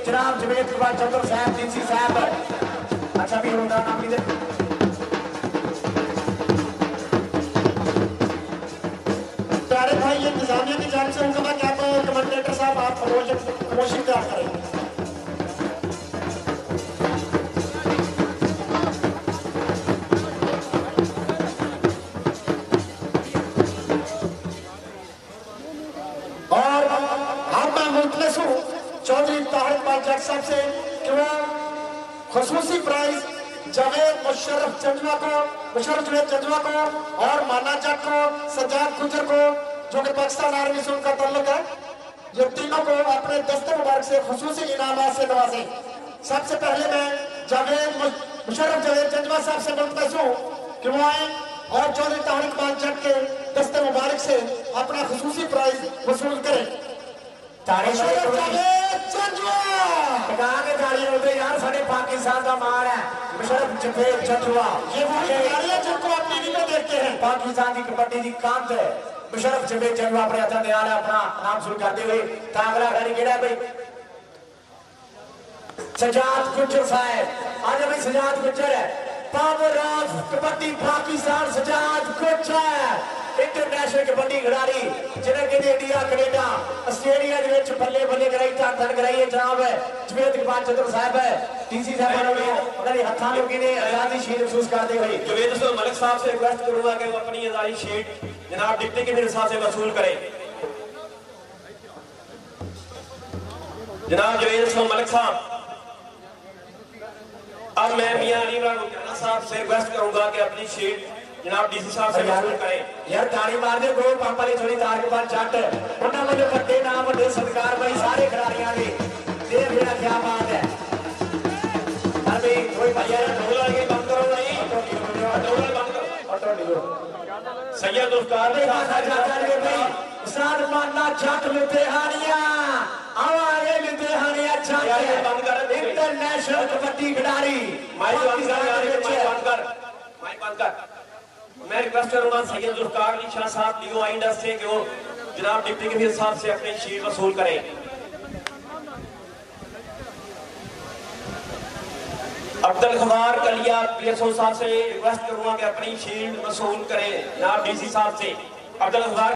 जनाब जावेद इकबाल चक्कर साहब डीसी साहब अच्छा भी होता नाम भी प्यारे भाई ये इंतजामिया की जान से उनका क्या कमेंटेटर साहब आप प्रमोशन तैयार करें। साहब से कि वो खुसूसी प्राइज जावेद मुशर्रफ जंजवा को जावेद जंजवा को और माना जट को सज्जाद गुजर को जो कि पाकिस्तान आर्मी से उनका ताल्लुक है ये तीनों को अपने दस्ते मुबारक से खुसूसी इनामात से नवाजे। सबसे पहले मैं जावेद मुशर्रफ जावेद जंजवा साहब से मुल्तमस हूँ कि वो आए और चौधरी तारिक इकबाल जट के दस्ते मुबारक से अपना खुसूसी प्राइज वसूल करें। यार साढ़े पाकिस्तान का मान है मुशर्रफ जावेद जंजवा ये वो खिलाड़ी है जिनको आप टीवी में देखते हैं। पाकिस्तान की कबड्डी की कांत है मुशर्रफ जावेद जंजवा अपने हथा दे अपना नाम शुरू करते हुए अगला खिलाड़ी केड़ा भाई सजाद गुजर साहब। आज भाई सजाद गुजर है पावर ऑफ कबड्डी पाकिस्तान सजाद गुजर इंटरनेशनल कबड्डी खिलाड़ी जिन्हें कि इंडिया कनेडा आस्ट्रेलिया के बल्ले बल्ले कराई धन कराई है जनाब जावेद इकबाल चक्कर साहब है डीसी साहब उन्होंने हथा लोग ने आजादी शील्ड महसूस करते हुए जावेद मलिक साहब से रिक्वेस्ट करूंगा कि वो अपनी आजादी शील्ड जनाब डिप्टी के साहब से वसूल करें। जनाब जावेद मलिक साहब अब मैं मियां अली राणा साहब से रिक्वेस्ट करूंगा कि अपनी शील्ड जनाब डीसी साहब से वसूल करें। यार ताली मार दे गोल पंप वाली थोड़ी तार के बाद जट उन्होंने मुझे बड़े नाम बड़े सत्कार भाई सारे खिलाड़ियों ने देर मेरा क्या बात है। अरे कोई भैया ढोल वाले बंद करो नहीं ढोल बंद करो सैयद उस्ताद भाई उस्ताद मानना जट लुधियानिया आवाज़ लुधियानिया जट बंद कर इंटरनेशनल कबड्डी खिलाड़ी माइक बंद कर। मैं रिक्वेस्ट करूंगा सैयद जुल्फकार अली शाह साहब लियो आई इंडस्ट्री के वो जनाब डिप्टी कमिश्नर साहब से अपनी शील्ड वसूल करें। अब्दुल खमार कलिया पीएसओ साहब से रिक्वेस्ट करूंगा कि अपनी शील्ड वसूल करें जनाब डीसी साहब से। अब्दुल खमार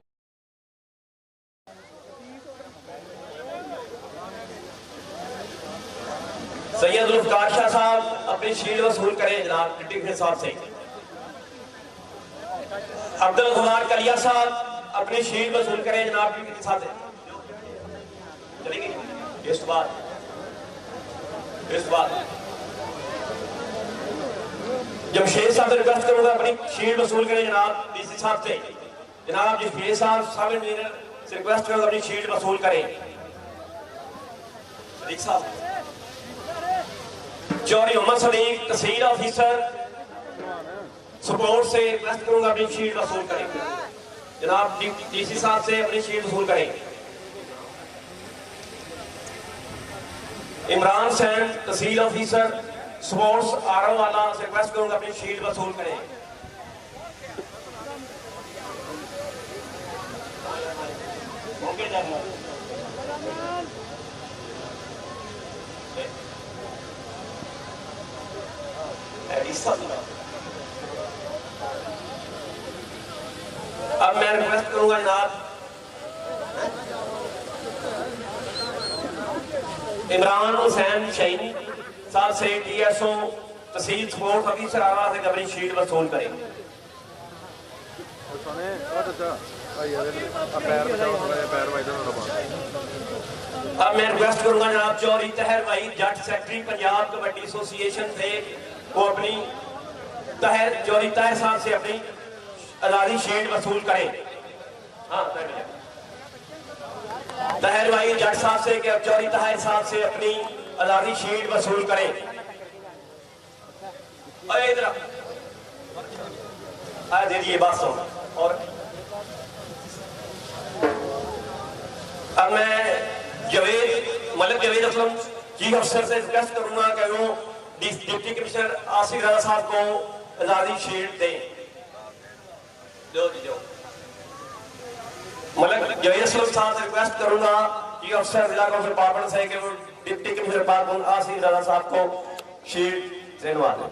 सैयद जुल्फकार शाह साहब अपनी शील्ड वसूल करें जनाब डिप्टी कमिश्नर साहब से। अब्दुल खमार कलिया साहब अपनी शील्ड वसूल करें जनाब के साथ चलेगी। इस बात जमशेद साहब से रिक्वेस्ट करूंगा अपनी शील्ड वसूल करें जनाब डीसी साहब से। जनाब जमशेद साहब सब इंजीनियर से रिक्वेस्ट करूंगा अपनी शील्ड वसूल करें। सदीक साहब चौधरी मोहम्मद सदीक तहसील ऑफिसर सपोर्ट से रिक्वेस्ट करूंगा अपनी शील्ड वसूल करें जनाब डीसी साहब से अपनी शील्ड वसूल करें। इमरान सैन तहसील ऑफिसर स्पोर्ट्स आरओ वाला से रिक्वेस्ट करूंगा अपनी शील्ड वसूल करें। ओके जाना अब मैं रिक्वेस्ट करूंगा जनाब इमरान हुसैन शहीनी साहब से टीएसओ तहसील स्पोर्ट्स ऑफिसर आरा से अपनी शील्ड वसूल करें। अब मैं रिक्वेस्ट करूंगा जनाब चौधरी तहर भाई जट सेक्रेटरी पंजाब कबड्डी एसोसिएशन से वो अपनी चौधरी तहर साहब से अपनी आजादी शील्ड वसूल करें। हाँ तहर भाई जट साहब से कि चौधरी तहर साहब से अपनी आजादी शील्ड वसूल करें। अरे इधर आ दे दिए बस और अब मैं मलिक जवेद असलम चीफ अफसर से रिक्वेस्ट करूंगा कि वो डिप्टी कमिश्नर आसिफ राजा साहब को आजादी शील्ड दें। मलिक जवेद असलम साहब से रिक्वेस्ट करूंगा चीफ अफसर जिला काउंसिल पार्लियामेंट से कि वो डिप्टी कमिश्नर पार्लियामेंट आसिफ राजा साहब को शील्ड दिलवा दें।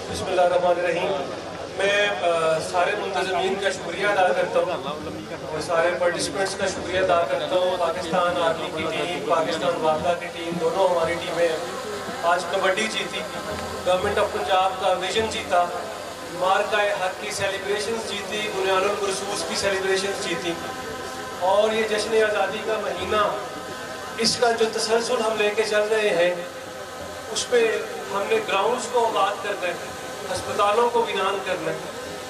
बिस्मिल्लाहिर्रहमानिर्रहीम। मैं सारे मुंतज़मीन का शुक्रिया अदा करता हूँ और सारे पार्टिसिपेंट्स का शुक्रिया अदा करता हूँ। पाकिस्तान आर्मी की टीम, पाकिस्तान वापदा की टीम, दोनों हमारी टीमें आज कबड्डी जीती, गवर्नमेंट ऑफ पंजाब का विजन जीता, मार्का हक की सेलिब्रेशन जीती, बुनियानुल मरसूस की सेलिब्रेशन जीती। और ये जश्न आज़ादी का महीना, इसका जो तसलसल हम लेके चल रहे हैं उस पर हमने ग्राउंड्स को आबाद करना है, अस्पतालों को बिनान करना है।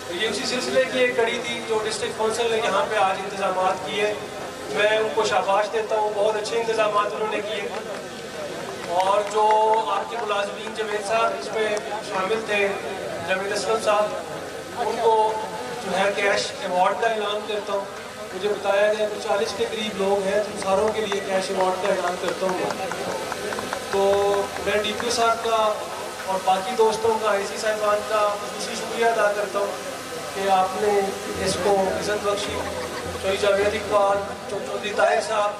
तो ये उसी सिलसिले की एक कड़ी थी जो डिस्ट्रिक्ट काउंसिल ने यहाँ पे आज इंतजाम किए। मैं उनको शाबाश देता हूँ, बहुत अच्छे इंतजाम उन्होंने किए। और जो आपके मुलाजमीन जवेद साहब इसमें शामिल थे, जवेद असलम साहब, उनको जो है कैश अवार्ड का ऐलान करता हूँ। मुझे बताया गया कि 40 के करीब लोग हैं, तो सारों के लिए कैश अवार्ड का ऐलान करता हूँ। तो मैं डीपीओ साहब का और बाकी दोस्तों का, आईसी साहिबान का खुशी शुक्रिया अदा करता हूँ कि आपने इसको इज़्ज़त बख्शी। चौधरी जावेद इकबाल, चौधरी ताहिर साहब,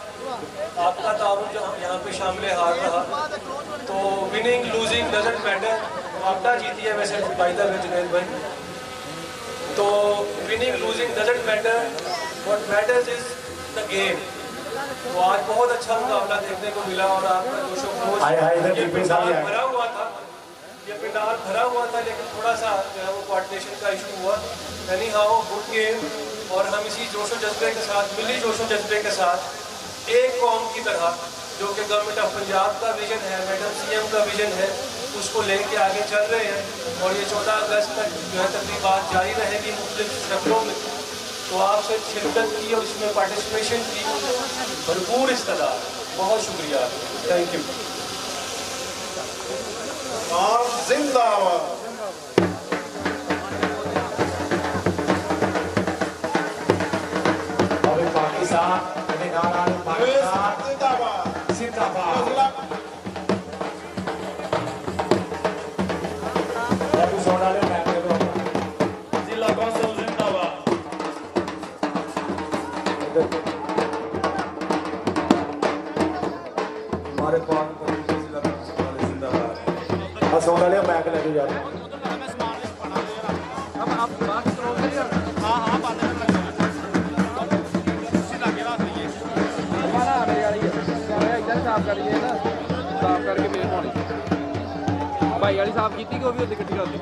आपका ताउन यहाँ पे शामिल हार रहा। तो विनिंग लूजिंग डजंट मैटर, वापडा जीती है वैसे बाइदा में जुनैद भाई। तो winning losing doesn't matter, what matters is the game. तो आज बहुत अच्छा मुकाबला देखने को मिला और आपका जोशो खरोश भरा हुआ था, ये पंडाल भरा हुआ था, लेकिन थोड़ा सा जो है वो कोऑर्डिनेशन का इशू हुआ। यानी हाउ गुड गेम, और हम इसी जोशो जज्बे के साथ, मिली जोशो जज्बे के साथ एक कौम की तरह, जो कि गवर्नमेंट ऑफ पंजाब का विजन है, मैडम सीएम का विजन है, उसको लेके आगे चल रहे हैं। और ये 14 अगस्त तक जो है तकरीबात जारी रहेगी मुख्तलिफ शक्लों में। तो आपसे शिरकत की और इसमें पार्टिसिपेशन की भरपूर इस्तदाद, बहुत शुक्रिया, थैंक यू। जिंदाबाद। पाकिस्तान जिला कौंसिल जिंदाबाद। हमारे जिला जिंदाबाद। असोल वाले मैक लेके जा रहे हैं। साफ करिए ना, साफ करके मेरे पानी भाई वाली साफ की कि वो भी कट्टी कर दी।